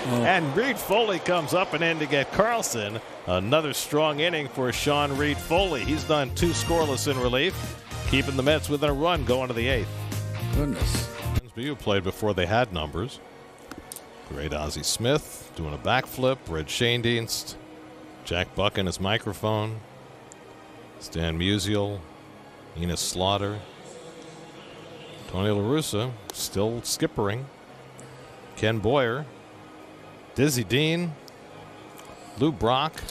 And Reed Foley comes up and in to get Carlson. Another strong inning for Sean Reed Foley. He's done 2 scoreless in relief, keeping the Mets within a run going to the 8th. Goodness. Who played before they had numbers. Great Ozzie Smith doing a backflip. Red Schoendienst. Jack Buck in his microphone. Stan Musial. Enos Slaughter. Tony La Russa still skippering. Ken Boyer. Dizzy Dean. Lou Brock.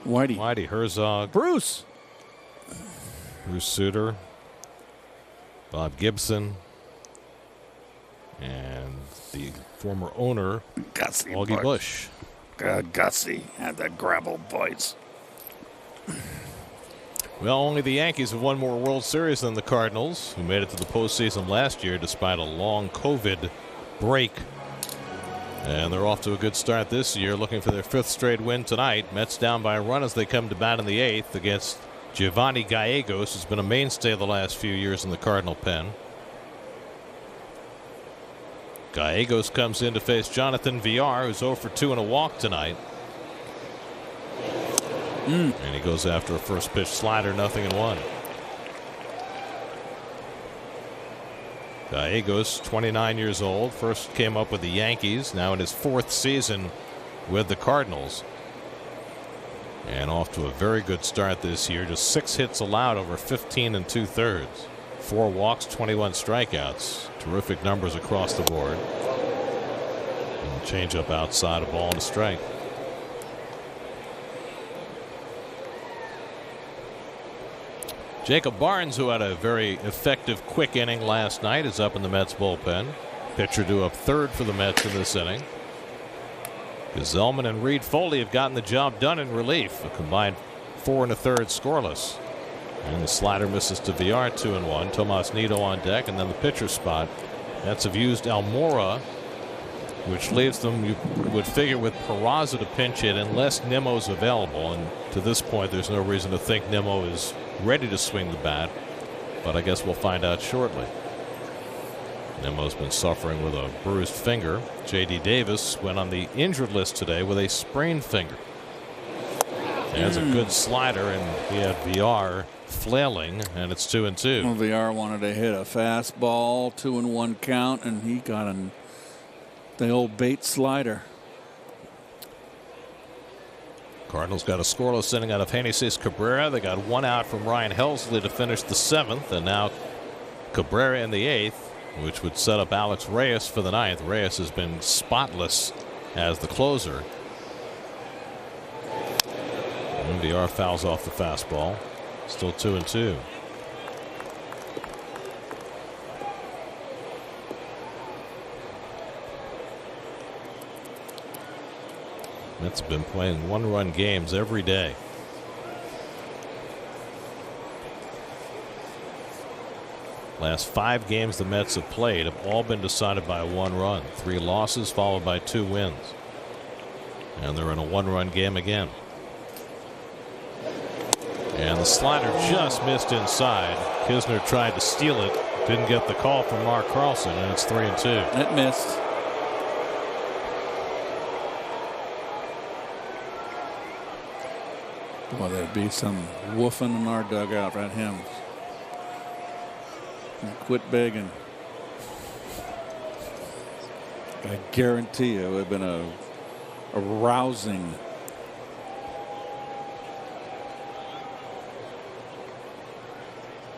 Whitey Herzog. Bruce Suter. Bob Gibson. And the former owner, Gussie Augie Busch. God, Gussie had that gravel voice. Well, only the Yankees have won more World Series than the Cardinals, who made it to the postseason last year despite a long COVID break. And they're off to a good start this year, looking for their 5th straight win tonight. Mets down by a run as they come to bat in the 8th against Giovanni Gallegos, who's been a mainstay the last few years in the Cardinal pen. Gallegos comes in to face Jonathan Villar, who's 0 for 2 and a walk tonight. And he goes after a first pitch slider, 0-1. Gallegos, 29 years old, first came up with the Yankees, now in his 4th season with the Cardinals. And off to a very good start this year. Just 6 hits allowed over 15 2/3. 4 walks, 21 strikeouts. Terrific numbers across the board. And change up outside, a ball and a strike. Jacob Barnes, who had a very effective quick inning last night, is up in the Mets bullpen. Pitcher due up 3rd for the Mets in this inning. Gesellman and Reed Foley have gotten the job done in relief. A combined 4 1/3 scoreless. And the slider misses to Villar, 2-1. Tomas Nido on deck, and then the pitcher spot. Mets have used Almora, which leaves them, you would figure, with Peraza to pinch hit unless Nimmo's available. And to this point, there's no reason to think Nimmo is ready to swing the bat. But I guess we'll find out shortly. Nimmo's been suffering with a bruised finger. J.D. Davis went on the injured list today with a sprained finger. That's a good slider, and he had Villar flailing, and it's 2-2. Well, Villar wanted to hit a fastball, 2-1 count, and he got the old bait slider. Cardinals got a scoreless inning out of Genesis Cabrera. They got 1 out from Ryan Helsley to finish the 7th, and now Cabrera in the 8th, which would set up Alex Reyes for the 9th. Reyes has been spotless as the closer. And Villar fouls off the fastball. Still 2-2. Mets have been playing 1-run games every day. Last 5 games the Mets have played have all been decided by a 1 run. 3 losses followed by 2 wins. And they're in a 1-run game again. And the slider just missed inside. Kisner tried to steal it. Didn't get the call from Mark Carlson, and it's 3-2. It missed. Boy, there'd be some woofing in our dugout at him. Quit begging. I guarantee you it would have been a rousing.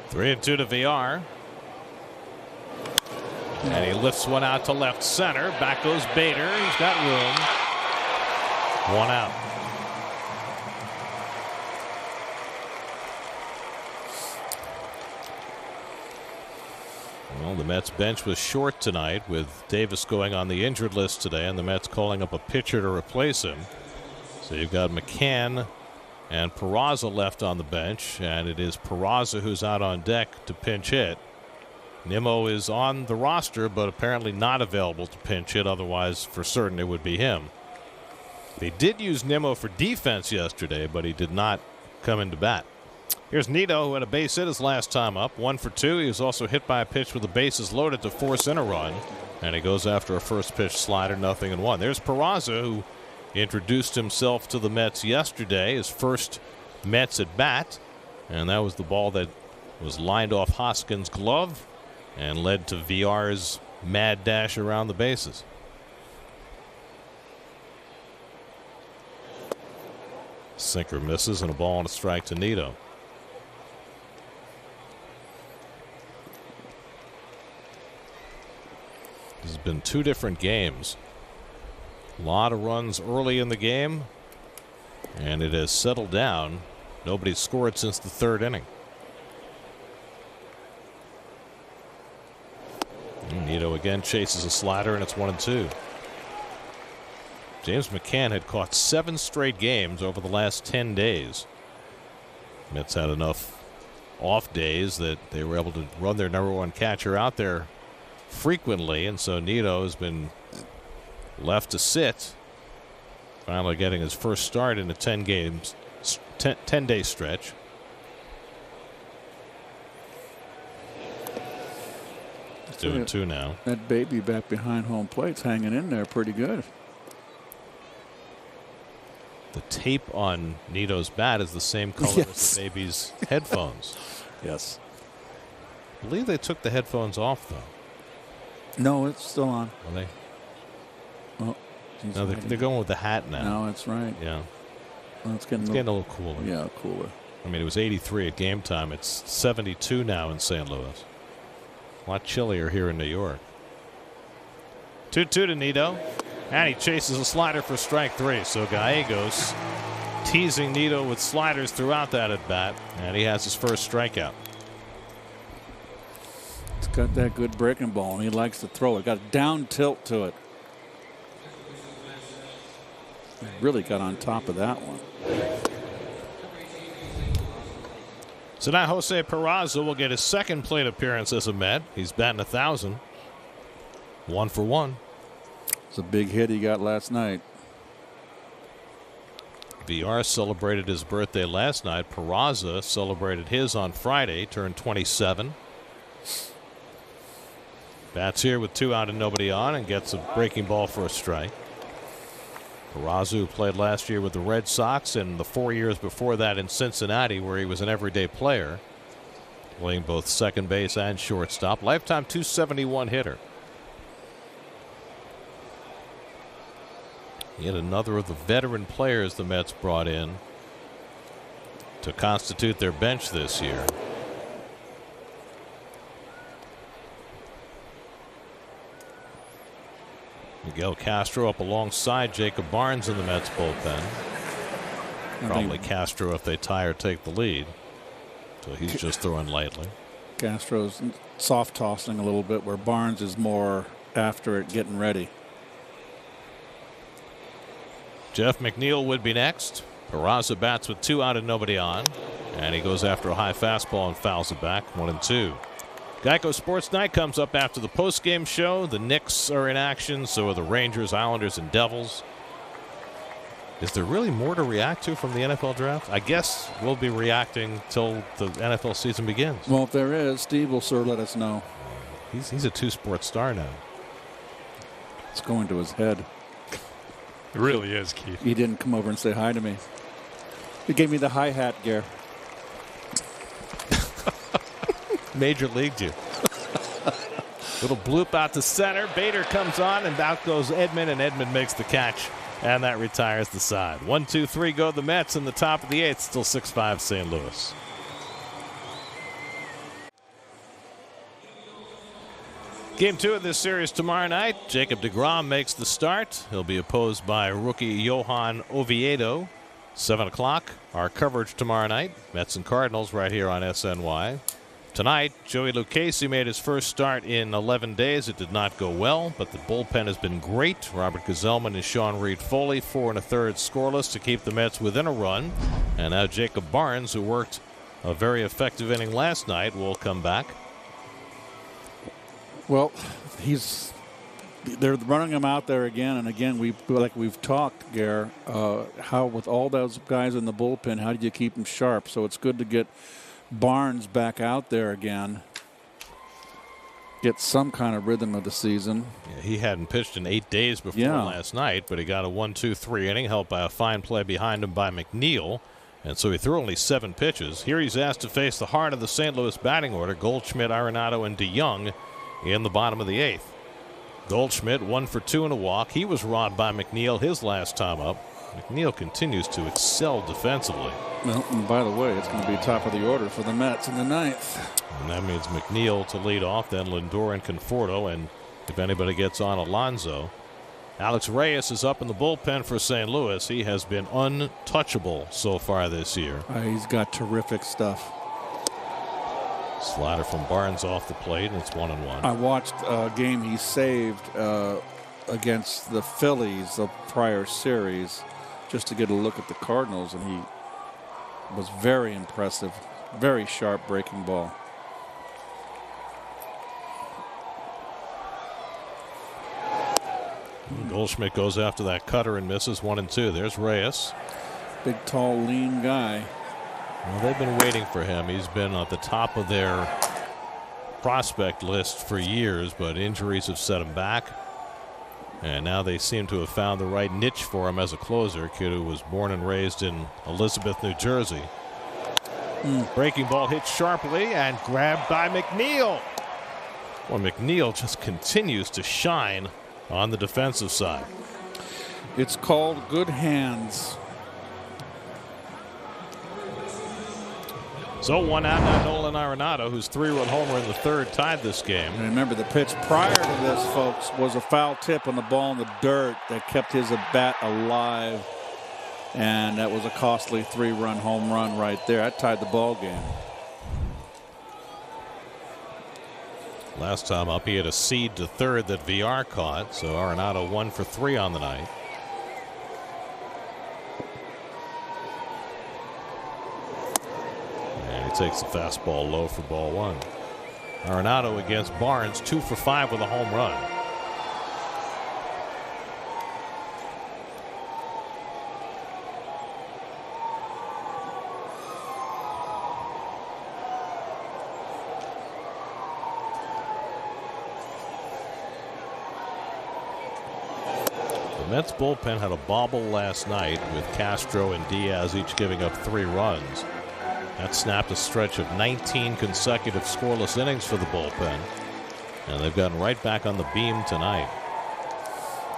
Three and 2 to Villar. And he lifts one out to left center. Back goes Bader. He's got room. One out. Well, the Mets bench was short tonight with Davis going on the injured list today, and the Mets calling up a pitcher to replace him. So you've got McCann and Peraza left on the bench, and it is Peraza who's out on deck to pinch hit. Nimmo is on the roster, but apparently not available to pinch hit. Otherwise, for certain, it would be him. They did use Nimmo for defense yesterday, but he did not come into bat. Here's Nito, who had a base hit his last time up. 1 for 2. He was also hit by a pitch with the bases loaded to force in a run. And he goes after a first pitch slider, 0-1. There's Peraza, who introduced himself to the Mets yesterday, his first Mets at bat. And that was the ball that was lined off Hoskins' glove and led to VR's mad dash around the bases. Sinker misses, and a ball and a strike to Nito. This has been 2 different games. A lot of runs early in the game, and it has settled down. Nobody's scored since the 3rd inning. Nito again chases a slider, and it's 1-2. James McCann had caught 7 straight games over the last 10 days. Mets had enough off days that they were able to run their #1 catcher out there frequently, and so Nito has been left to sit, finally getting his first start in a 10-day stretch. He's doing 2 now. That baby back behind home plate's hanging in there pretty good. The tape on Nito's bat is the same color as the baby's headphones. Yes. I believe they took the headphones off, though. No, it's still on. Are they? Oh, no, they're going with the hat now. No, that's right. Yeah. Well, it's getting a little cooler. Yeah, cooler. I mean, it was 83 at game time. It's 72 now in St. Louis. A lot chillier here in New York. 2-2 to Nito. And he chases a slider for strike 3. So Gallegos teasing Nito with sliders throughout that at bat. And he has his first strikeout. It's got that good breaking ball, and he likes to throw it. Got a down tilt to it. Really got on top of that one. So now Jose Peraza will get his second plate appearance as a Met. He's batting 1,000. 1 for 1. It's a big hit he got last night. VR celebrated his birthday last night. Peraza celebrated his on Friday, turned 27. Bats here with 2 out and nobody on, and gets a breaking ball for a strike. Peraza, who played last year with the Red Sox and the 4 years before that in Cincinnati, where he was an everyday player, playing both second base and shortstop. Lifetime .271 hitter. Yet another of the veteran players the Mets brought in to constitute their bench this year. Miguel Castro up alongside Jacob Barnes in the Mets bullpen. Probably Castro if they tie or take the lead. So he's just throwing lightly. Castro's soft tossing a little bit, where Barnes is more after it, getting ready. Jeff McNeil would be next. Peraza bats with 2 out and nobody on. And he goes after a high fastball and fouls it back. 1-2. Geico Sports Night comes up after the postgame show. The Knicks are in action, so are the Rangers, Islanders, and Devils. Is there really more to react to from the NFL draft? I guess we'll be reacting till the NFL season begins. Well, if there is, Steve will sure let us know. He's a 2-sport star now. It's going to his head. It really is, Keith. He didn't come over and say hi to me. He gave me the hi hat, Gare. Major leagued you. Little bloop out to center. Bader comes on, and out goes Edman, and Edman makes the catch, and that retires the side. 1-2-3 go the Mets in the top of the 8th. Still 6-5 St. Game 2 of this series tomorrow night. Jacob deGrom makes the start. He'll be opposed by rookie Johan Oviedo. 7 o'clock, our coverage tomorrow night. Mets and Cardinals right here on SNY. Tonight, Joey Lucchesi made his first start in 11 days. It did not go well, but the bullpen has been great. Robert Gazelman and Sean Reed-Foley, 4 1/3 scoreless to keep the Mets within a run. And now Jacob Barnes, who worked a very effective inning last night, will come back. Well, they're running him out there again and again. We've talked, Gare, how with all those guys in the bullpen, how do you keep them sharp? So it's good to get Barnes back out there again. Get some kind of rhythm of the season. Yeah, he hadn't pitched in 8 days before last night, but he got a 1-2-3 inning, helped by a fine play behind him by McNeil. And so he threw only 7 pitches. Here he's asked to face the heart of the St. Louis batting order, Goldschmidt, Arenado, and DeYoung in the bottom of the 8th. Goldschmidt 1 for 2 and a walk. He was robbed by McNeil his last time up. McNeil continues to excel defensively. Well, and by the way, it's going to be top of the order for the Mets in the 9th. And that means McNeil to lead off, then Lindor and Conforto, and if anybody gets on, Alonso. Alex Reyes is up in the bullpen for St. Louis. He has been untouchable so far this year. He's got terrific stuff. Slider from Barnes off the plate, and it's 1-1. I watched a game he saved against the Phillies, the prior series, just to get a look at the Cardinals, and he was very impressive. Very sharp breaking ball. Goldschmidt goes after that cutter and misses 1-2. There's Reyes. Big, tall, lean guy. Well, they've been waiting for him. He's been at the top of their prospect list for years, but injuries have set him back. And now they seem to have found the right niche for him as a closer. Kid who was born and raised in Elizabeth, New Jersey. Breaking ball hit sharply and grabbed by McNeil. Well, McNeil just continues to shine on the defensive side. It's called good hands. So 1 out now, Nolan Arenado, whose 3-run homer in the 3rd tied this game. And remember, the pitch prior to this, folks, was a foul tip on the ball in the dirt that kept his bat alive. And that was a costly 3-run home run right there. That tied the ball game. Last time up, he had a seed to 3rd that VR caught. So Arenado 1 for 3 on the night. And he takes the fastball low for ball 1. Arenado against Barnes, 2 for 5 with a home run. The Mets bullpen had a bobble last night with Castro and Diaz each giving up 3 runs. That snapped a stretch of 19 consecutive scoreless innings for the bullpen. And they've gotten right back on the beam tonight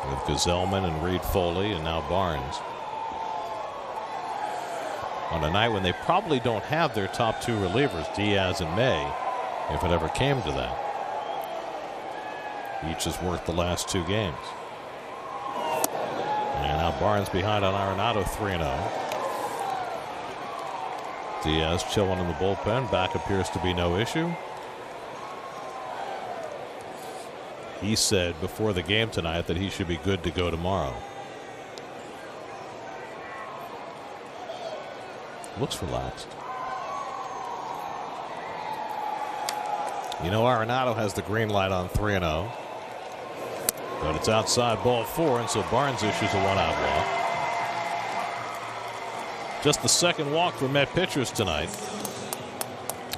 with Gazelman and Reed-Foley and now Barnes. On a night when they probably don't have their top 2 relievers, Diaz and May, if it ever came to that. Each has worked the last 2 games. And now Barnes behind on Arenado, 3-0. Diaz chilling in the bullpen. Back appears to be no issue. He said before the game tonight that he should be good to go tomorrow. Looks relaxed. You know, Arenado has the green light on 3-0. But it's outside ball 4, and so Barnes issues a 1-out walk. Just the 2nd walk for Met pitchers tonight.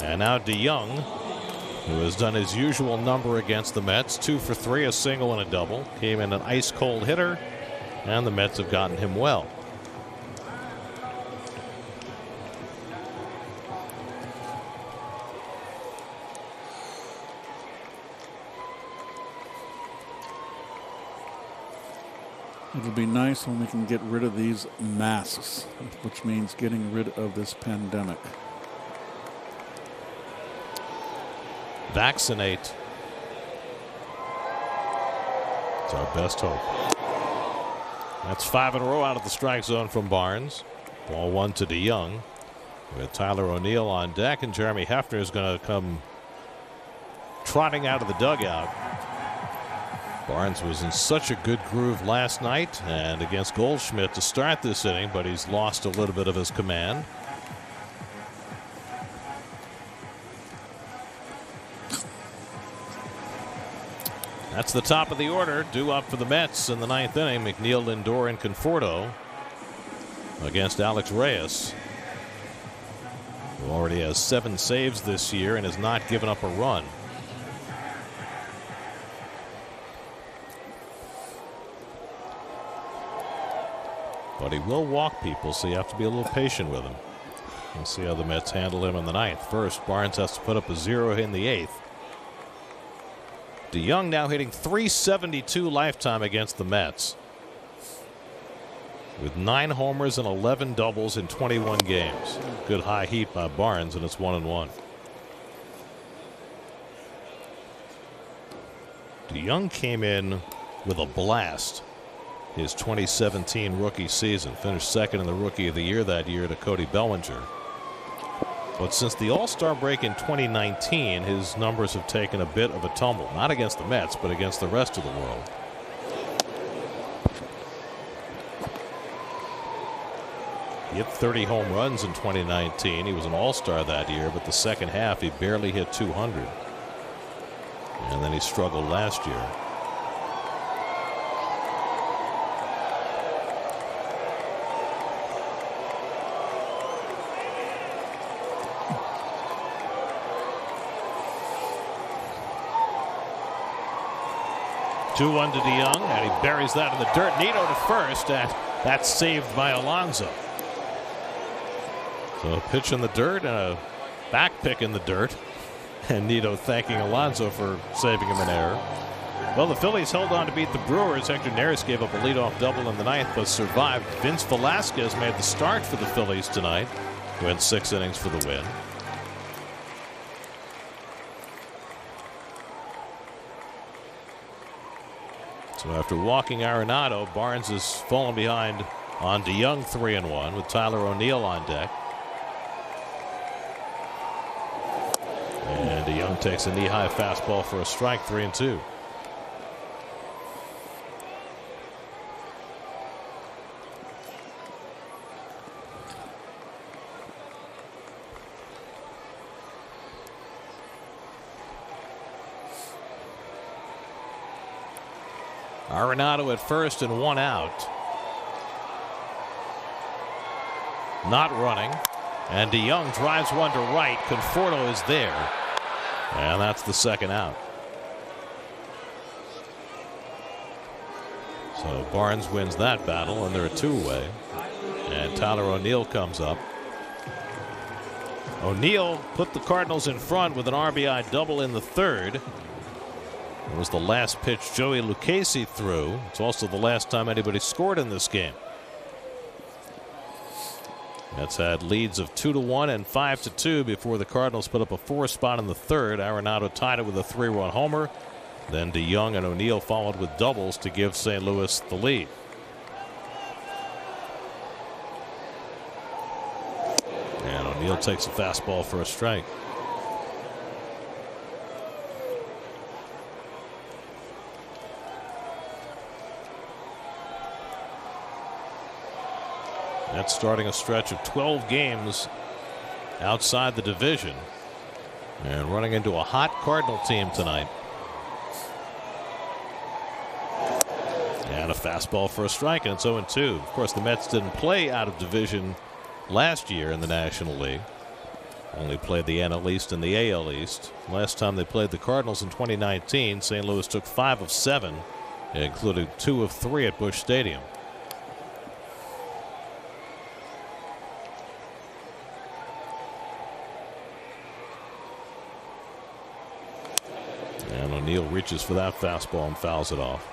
And now DeYoung, who has done his usual number against the Mets, 2 for 3, a single and a double. Came in an ice-cold hitter, and the Mets have gotten him well. It'll be nice when we can get rid of these masks, which means getting rid of this pandemic. Vaccinate. It's our best hope. That's 5 in a row out of the strike zone from Barnes. Ball 1 to DeYoung. With Tyler O'Neill on deck, and Jeremy Hefner is going to come trotting out of the dugout. Barnes was in such a good groove last night and against Goldschmidt to start this inning, but he's lost a little bit of his command. That's the top of the order. Due up for the Mets in the 9th inning. McNeil, Lindor, and Conforto against Alex Reyes, who already has 7 saves this year and has not given up a run. But he will walk people, so you have to be a little patient with him. We'll see how the Mets handle him in the 9th. First, Barnes has to put up a 0 in the 8th. DeYoung now hitting .372 lifetime against the Mets, with 9 homers and 11 doubles in 21 games. Good high heat by Barnes, and it's 1-1. DeYoung came in with a blast his 2017 rookie season. Finished second in the Rookie of the Year that year to Cody Bellinger. But since the All-Star break in 2019, his numbers have taken a bit of a tumble. Not against the Mets, but against the rest of the world. He hit 30 home runs in 2019. He was an All-Star that year, but the second half he barely hit 200. And then he struggled last year. Two-1 to DeYoung, and he buries that in the dirt. Nito to first, and that's saved by Alonso. So a pitch in the dirt and a back pick in the dirt, and Nito thanking Alonso for saving him an error. Well, the Phillies held on to beat the Brewers. Hector Neris gave up a leadoff double in the 9th, but survived. Vince Velasquez made the start for the Phillies tonight. Went 6 innings for the win. So after walking Arenado, Barnes has fallen behind on DeYoung 3-1 with Tyler O'Neill on deck. And DeYoung takes a knee-high fastball for a strike, 3-2. Arenado at first and 1 out. Not running. And DeYoung drives one to right. Conforto is there. And that's the second out. So Barnes wins that battle, and they're a 2-away. And Tyler O'Neill comes up. O'Neill put the Cardinals in front with an RBI double in the 3rd. It was the last pitch Joey Lucchesi threw. It's also the last time anybody scored in this game. Mets had leads of 2-1 and 5-2 before the Cardinals put up a 4 spot in the 3rd. Arenado tied it with a 3-run homer. Then DeYoung and O'Neill followed with doubles to give St. Louis the lead. And O'Neill takes a fastball for a strike. That's starting a stretch of 12 games outside the division and running into a hot Cardinal team tonight. And a fastball for a strike, and it's 0-2. Of course, the Mets didn't play out of division last year in the National League. Only played the NL East and the AL East. Last time they played the Cardinals in 2019, St. Louis took 5 of 7, including 2 of 3 at Busch Stadium. And O'Neill reaches for that fastball and fouls it off.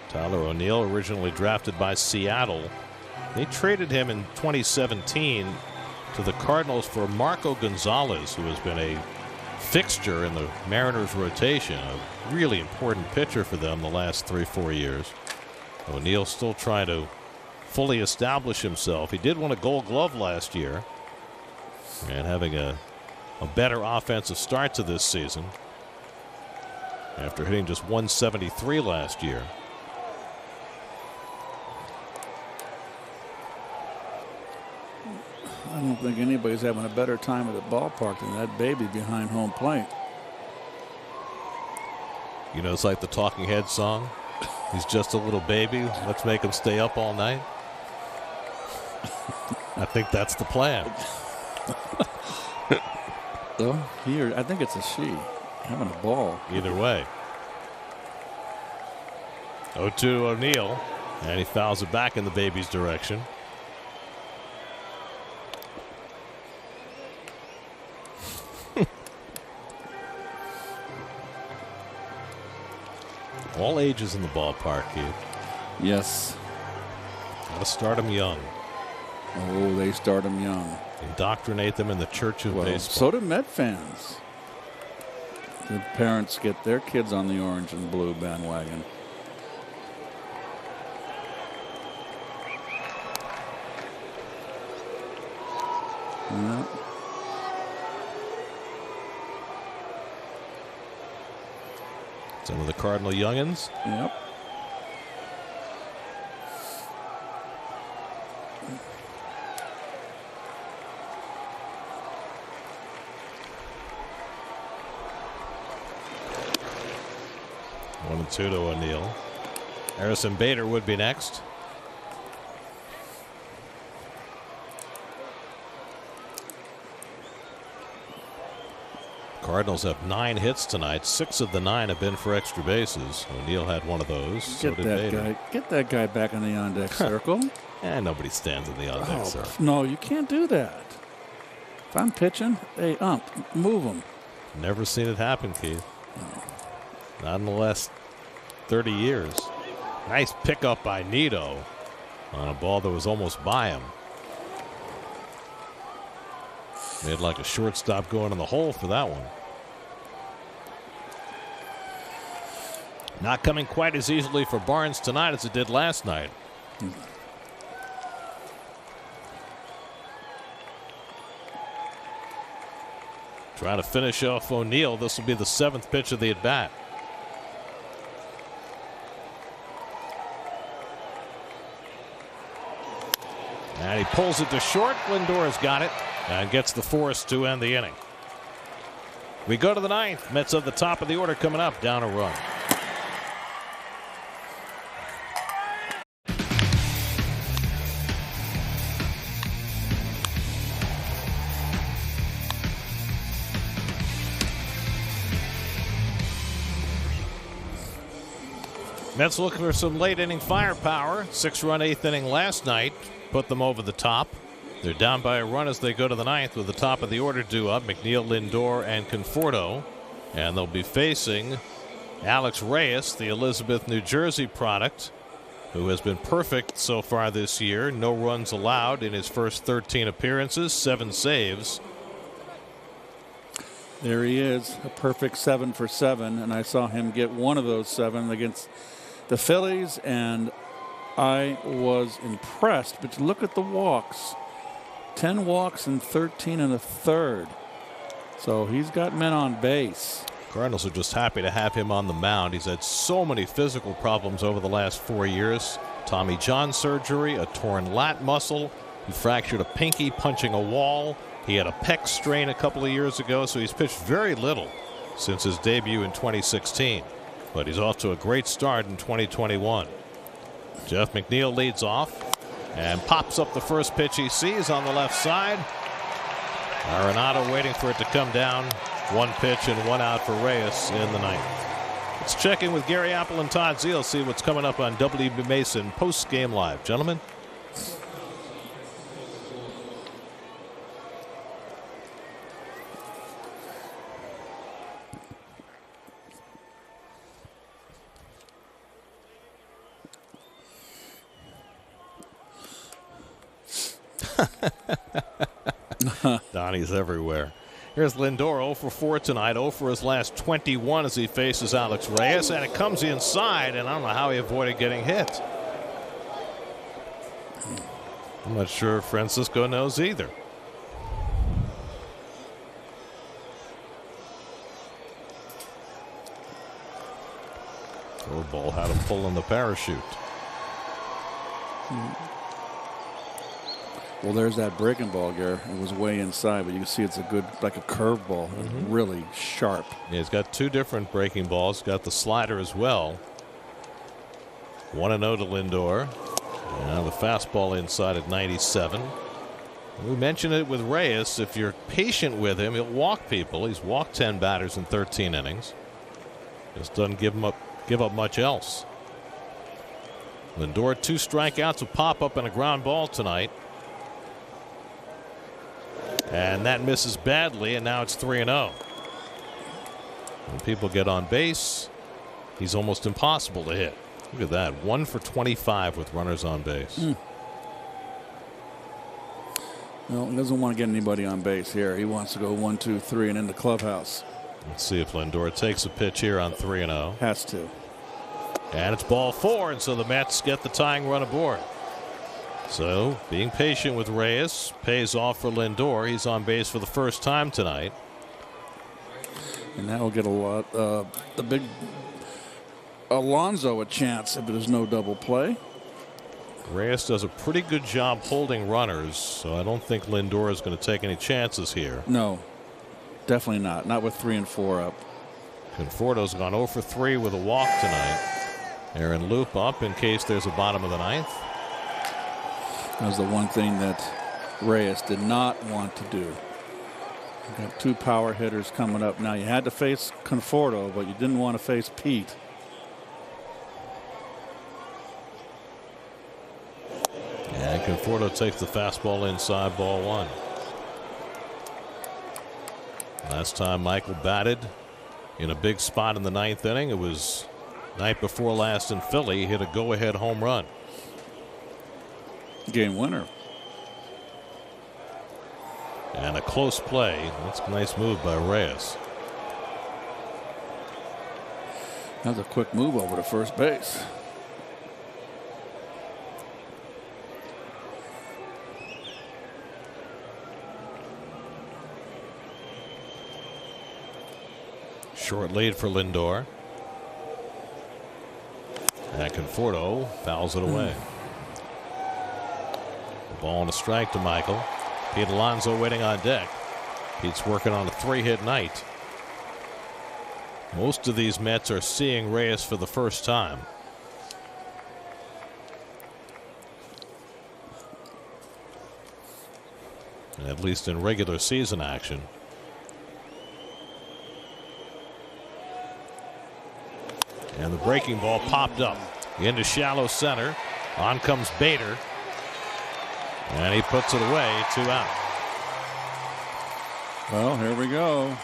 Tyler O'Neill, originally drafted by Seattle. They traded him in 2017 to the Cardinals for Marco Gonzalez, who has been a fixture in the Mariners rotation, a really important pitcher for them the last 3-4 years. O'Neill still trying to fully establish himself. He did win a Gold Glove last year and having a better offensive start to this season after hitting just 173 last year. I don't think anybody's having a better time at the ballpark than that baby behind home plate. You know, it's like the Talking Heads song. He's just a little baby. Let's make him stay up all night. I think that's the plan. Oh, here, I think it's a she having a ball. Either way. 0-2 to O'Neill, and he fouls it back in the baby's direction. All ages in the ballpark, Keith. Yes. Got to start them young. Oh, they start them young. Indoctrinate them in the church of baseball. So do Met fans. The parents get their kids on the orange and blue bandwagon. Yeah. Some of the Cardinal youngins. Yep. One and two to O'Neill. Harrison Bader would be next. Cardinals have 9 hits tonight. 6 of the 9 have been for extra bases. O'Neill had one of those. So did Bader. Get that guy back in the on-deck circle. And nobody stands in the on-deck circle. No, you can't do that. If I'm pitching, hey, move him. Never seen it happen, Keith. Not in the last 30 years. Nice pickup by Nito on a ball that was almost by him. Made like a shortstop going in the hole for that one. Not coming quite as easily for Barnes tonight as it did last night. Trying to finish off O'Neill. This will be the 7th pitch of the at-bat. And he pulls it to short. Lindor's got it and gets the force to end the inning. We go to the 9th. Mets at the top of the order coming up, down a run. Mets looking for some late inning firepower. 6-run 8th inning last night put them over the top. They're down by a run as they go to the 9th with the top of the order due up. McNeil, Lindor, and Conforto. And they'll be facing Alex Reyes, the Elizabeth, New Jersey product, who has been perfect so far this year. No runs allowed in his first 13 appearances, 7 saves. There he is, a perfect 7 for 7, and I saw him get one of those 7 against the Phillies, and I was impressed. But look at the walks. 10 walks and 13 and a third. So he's got men on base. Cardinals are just happy to have him on the mound. He's had so many physical problems over the last 4 years. Tommy John surgery, a torn lat muscle. He fractured a pinky punching a wall. He had a pec strain a couple of years ago, so he's pitched very little since his debut in 2016. But he's off to a great start in 2021. Jeff McNeil leads off and pops up the first pitch he sees on the left side. Arenado waiting for it to come down. 1 pitch and 1 out for Reyes in the 9th. Let's check in with Gary Apple and Todd Zeal, see what's coming up on WB Mason post-game live. Gentlemen. Donnie's everywhere. Here's Lindor 0 for 4 tonight, 0 for his last 21 as he faces Alex Reyes, and it comes inside, and I don't know how he avoided getting hit. I'm not sure Francisco knows either. Ball had him pulling the parachute. Well, there's that breaking ball, Gary. It was way inside, but you can see it's a good, like a curve ball, really sharp. Yeah, he's got two different breaking balls. Got the slider as well. 1-0 to Lindor. Now the fastball inside at 97. We mentioned it with Reyes. If you're patient with him, he'll walk people. He's walked 10 batters in 13 innings. Just doesn't give up much else. Lindor 2 strikeouts, a pop up and a ground ball tonight. And that misses badly, and now it's 3-0. When people get on base, he's almost impossible to hit. Look at that, 1 for 25 with runners on base. Well, he doesn't want to get anybody on base here. He wants to go 1, 2, 3 and in the clubhouse. Let's see if Lindor takes a pitch here on 3-0. Has to. And it's ball 4, and so the Mets get the tying run aboard. So being patient with Reyes pays off for Lindor. He's on base for the first time tonight. And that will get a lot. The big Alonso a chance if there's no double play. Reyes does a pretty good job holding runners, so I don't think Lindor is going to take any chances here. No, definitely not. Not with 3 and 4 up. Conforto's gone 0 for 3 with a walk tonight. Aaron Loop up in case there's a bottom of the 9th. That was the one thing that Reyes did not want to do. You got 2 power hitters coming up. Now you had to face Conforto, but you didn't want to face Pete. And Conforto takes the fastball inside, ball 1. Last time Michael batted in a big spot in the 9th inning, it was night before last in Philly. He hit a go-ahead home run. Game winner. And a close play. That's a nice move by Reyes. That was a quick move over to first base. Short lead for Lindor. And Conforto fouls it away. Ball and a strike to Michael. Pete Alonso waiting on deck. Pete's working on a 3-hit night. Most of these Mets are seeing Reyes for the first time. At least in regular season action. And the breaking ball popped up into shallow center. On comes Bader. And he puts it away, 2 out. Well, here we go.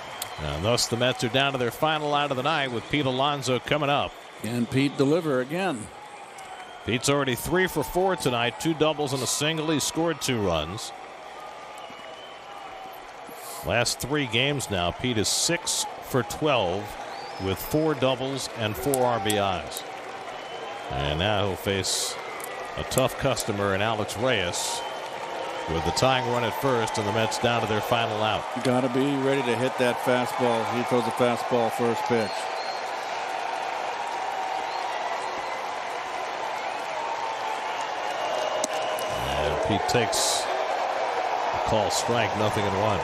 And thus the Mets are down to their final out of the night with Pete Alonso coming up. And Pete deliver again. Pete's already 3 for 4 tonight, 2 doubles and a single. He scored 2 runs. Last 3 games now, Pete is 6 for 12 with 4 doubles and 4 RBIs. And now he'll face a tough customer in Alex Reyes with the tying run at first and the Mets down to their final out. You got to be ready to hit that fastball. He throws a fastball first pitch. And Pete takes a call strike, 0-1.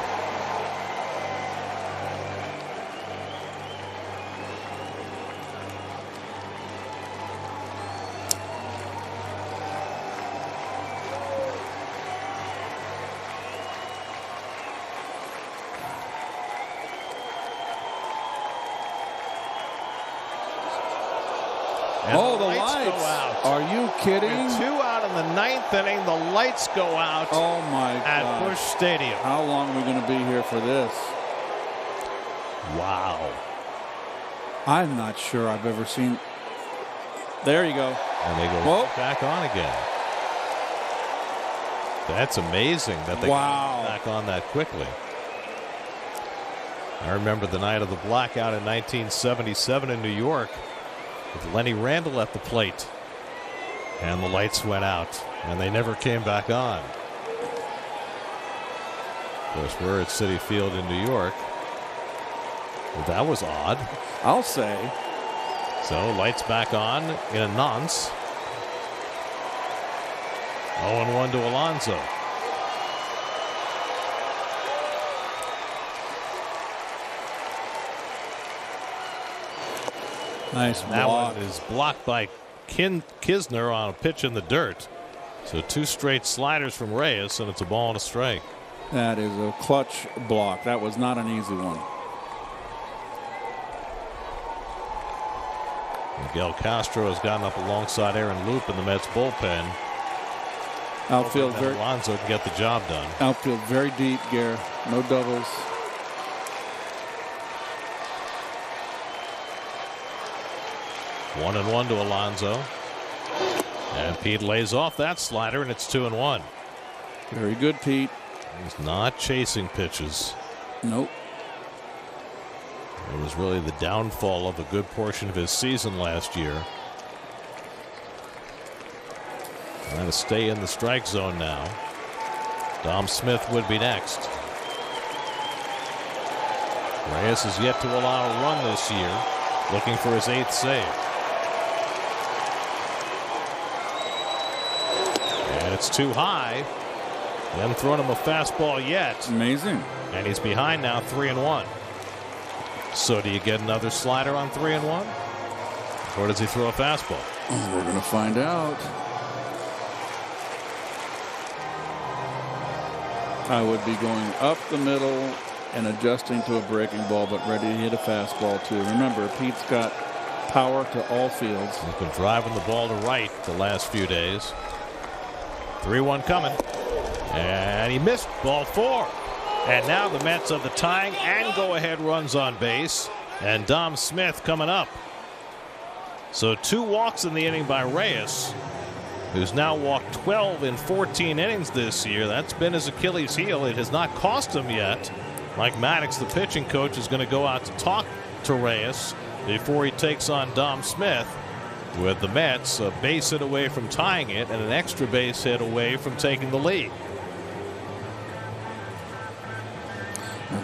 Oh, the lights go out. Are you kidding? And 2 out in the 9th inning. The lights go out. Oh my God. At Busch Stadium. How long are we going to be here for this? Wow. I'm not sure I've ever seen. There you go. And they go back on again. That's amazing that they got back on that quickly. I remember the night of the blackout in 1977 in New York with Lenny Randle at the plate. And the lights went out, and they never came back on. Of course, we're at Citi Field in New York. Well, that was odd. I'll say. So, lights back on in a nonce. 0-1 to Alonso. Nice That block. one is blocked by Kisner on a pitch in the dirt. So 2 straight sliders from Reyes, and it's a ball and a strike. That is a clutch block. That was not an easy one. Miguel Castro has gotten up alongside Aaron Loop in the Mets bullpen. Outfield very, Alonso can get the job done. outfield very deep, Gare. No doubles. One and one to Alonso. And Pete lays off that slider, and it's 2-1. Very good, Pete. He's not chasing pitches. Nope. It was really the downfall of a good portion of his season last year. Trying to stay in the strike zone now. Dom Smith would be next. Reyes has yet to allow a run this year, looking for his 8th save. And it's too high. They haven't thrown him a fastball yet. Amazing. And he's behind now, 3-1. So do you get another slider on 3-1? Or does he throw a fastball? We're going to find out. I would be going up the middle and adjusting to a breaking ball, but ready to hit a fastball too. Remember, Pete's got power to all fields. He's been driving the ball to right the last few days. 3-1 coming. And he missed ball 4. And now the Mets have the tying and go-ahead runs on base. And Dom Smith coming up. So 2 walks in the inning by Reyes, who's now walked 12 in 14 innings this year. That's been his Achilles heel. It has not cost him yet. Mike Maddox, the pitching coach, is going to go out to talk to Reyes before he takes on Dom Smith, with the Mets a base hit away from tying it and an extra base hit away from taking the lead.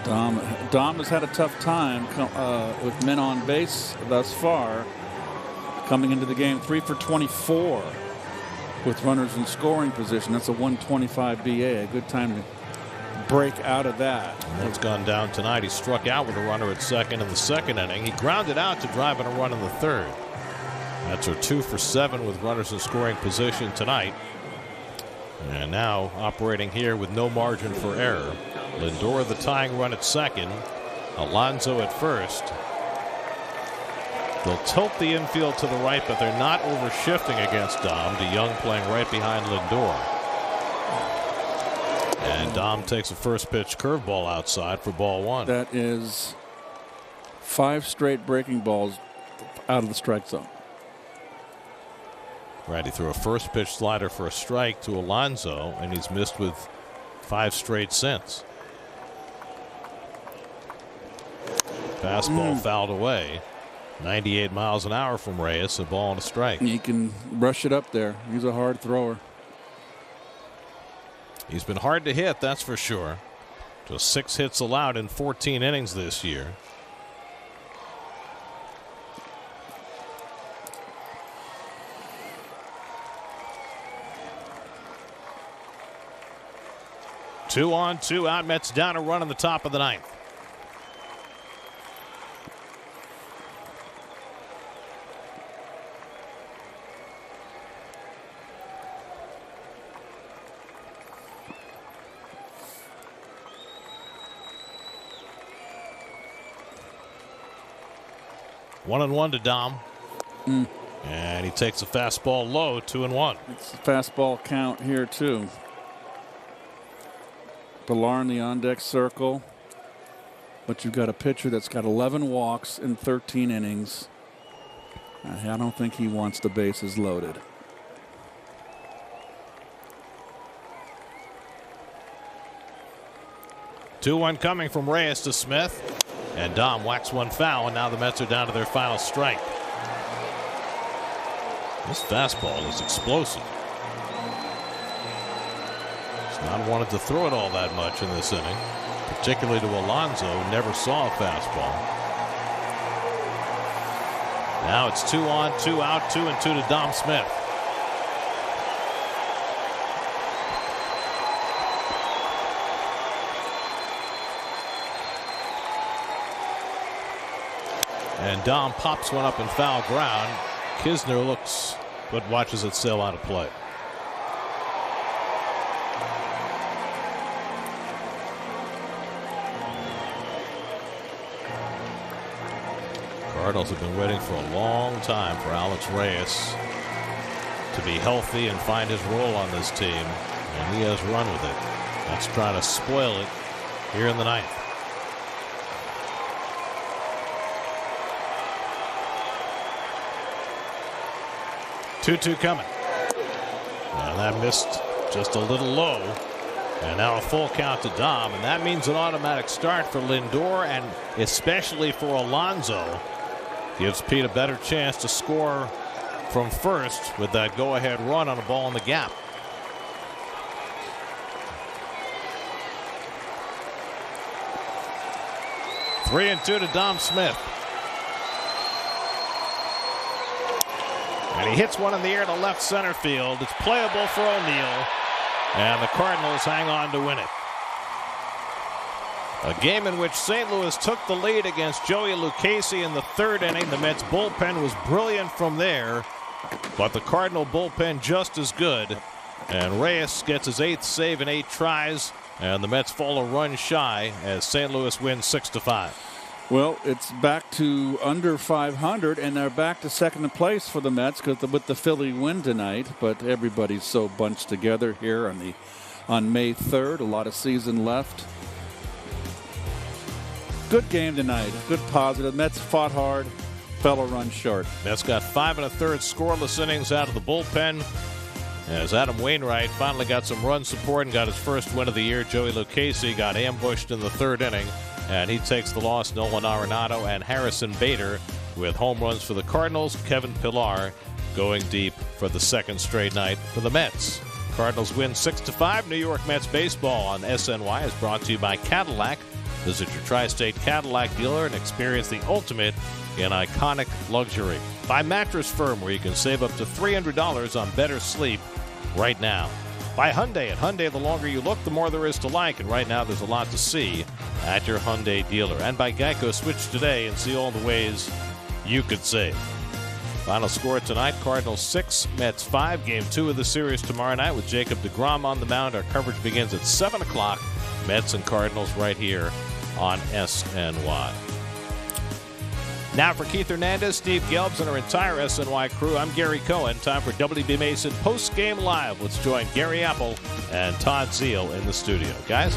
Dom has had a tough time with men on base thus far. Coming into the game, 3 for 24 with runners in scoring position. That's a 125 BA. A good time to break out of that. And that's gone down tonight. He struck out with a runner at second in the second inning. He grounded out to drive in a run in the third. That's a 2 for 7 with runners in scoring position tonight. And now operating here with no margin for error. Lindor the tying run at second. Alonso at first. They'll tilt the infield to the right, but they're not overshifting against Dom. DeYoung playing right behind Lindor. And Dom takes a first pitch curveball outside for ball 1. That is 5 straight breaking balls out of the strike zone. Right, he threw a first pitch slider for a strike to Alonso, and he's missed with 5 straight since. Fastball fouled away. 98 miles an hour from Reyes, a ball and a strike. He can brush it up there. He's a hard thrower. He's been hard to hit, that's for sure. Just 6 hits allowed in 14 innings this year. Two on, 2 out. Mets down a run in the top of the 9th. One and 1 to Dom. And he takes a fastball low, 2-1. It's a fastball count here, too. Pilar in the on-deck circle. But you've got a pitcher that's got 11 walks in 13 innings. I don't think he wants the bases loaded. Two-one coming from Reyes to Smith. And Dom whacks one foul, and now the Mets are down to their final strike. This fastball is explosive. He's not wanted to throw it all that much in this inning, particularly to Alonso, who never saw a fastball. Now it's 2 on, 2 out, 2-2 to Dom Smith. And Dom pops one up in foul ground. Kisner looks but watches it sail out of play. Cardinals have been waiting for a long time for Alex Reyes to be healthy and find his role on this team, and he has run with it. Let's try to spoil it here in the ninth. Two coming. And that missed just a little low. And now a full count to Dom, and that means an automatic start for Lindor, and especially for Alonso. Gives Pete a better chance to score from first with that go-ahead run on a ball in the gap. Three and two to Dom Smith. And he hits one in the air to left center field. It's playable for O'Neill. And the Cardinals hang on to win it. A game in which St. Louis took the lead against Joey Lucchesi in the third inning. The Mets bullpen was brilliant from there, but the Cardinal bullpen just as good. And Reyes gets his 8th save in 8 tries, and the Mets fall a run shy as St. Louis wins 6-5. Well, it's back to under 500, and they're back to second place for the Mets with the Philly win tonight. But everybody's so bunched together here on May 3rd. A lot of season left. Good game tonight. Good positive. Mets fought hard. Fell a run short. Mets got 5 1/3 scoreless innings out of the bullpen. As Adam Wainwright finally got some run support and got his first win of the year. Joey Lucchesi got ambushed in the third inning, and he takes the loss. Nolan Arenado and Harrison Bader with home runs for the Cardinals. Kevin Pillar going deep for the second straight night for the Mets. Cardinals win 6-5. New York Mets baseball on SNY is brought to you by Cadillac. Visit your tri-state Cadillac dealer and experience the ultimate in iconic luxury. By Mattress Firm, where you can save up to $300 on better sleep right now. By Hyundai. At Hyundai, the longer you look, the more there is to like. And right now, there's a lot to see at your Hyundai dealer. And by Geico, switch today and see all the ways you could save. Final score tonight, Cardinals 6, Mets 5. Game 2 of the series tomorrow night with Jacob deGrom on the mound. Our coverage begins at 7 o'clock. Mets and Cardinals right here on SNY. Now for Keith Hernandez, Steve Gelbs, and our entire SNY crew, I'm Gary Cohen. Time for WB Mason Post Game Live. Let's join Gary Apple and Todd Zeal in the studio. Guys?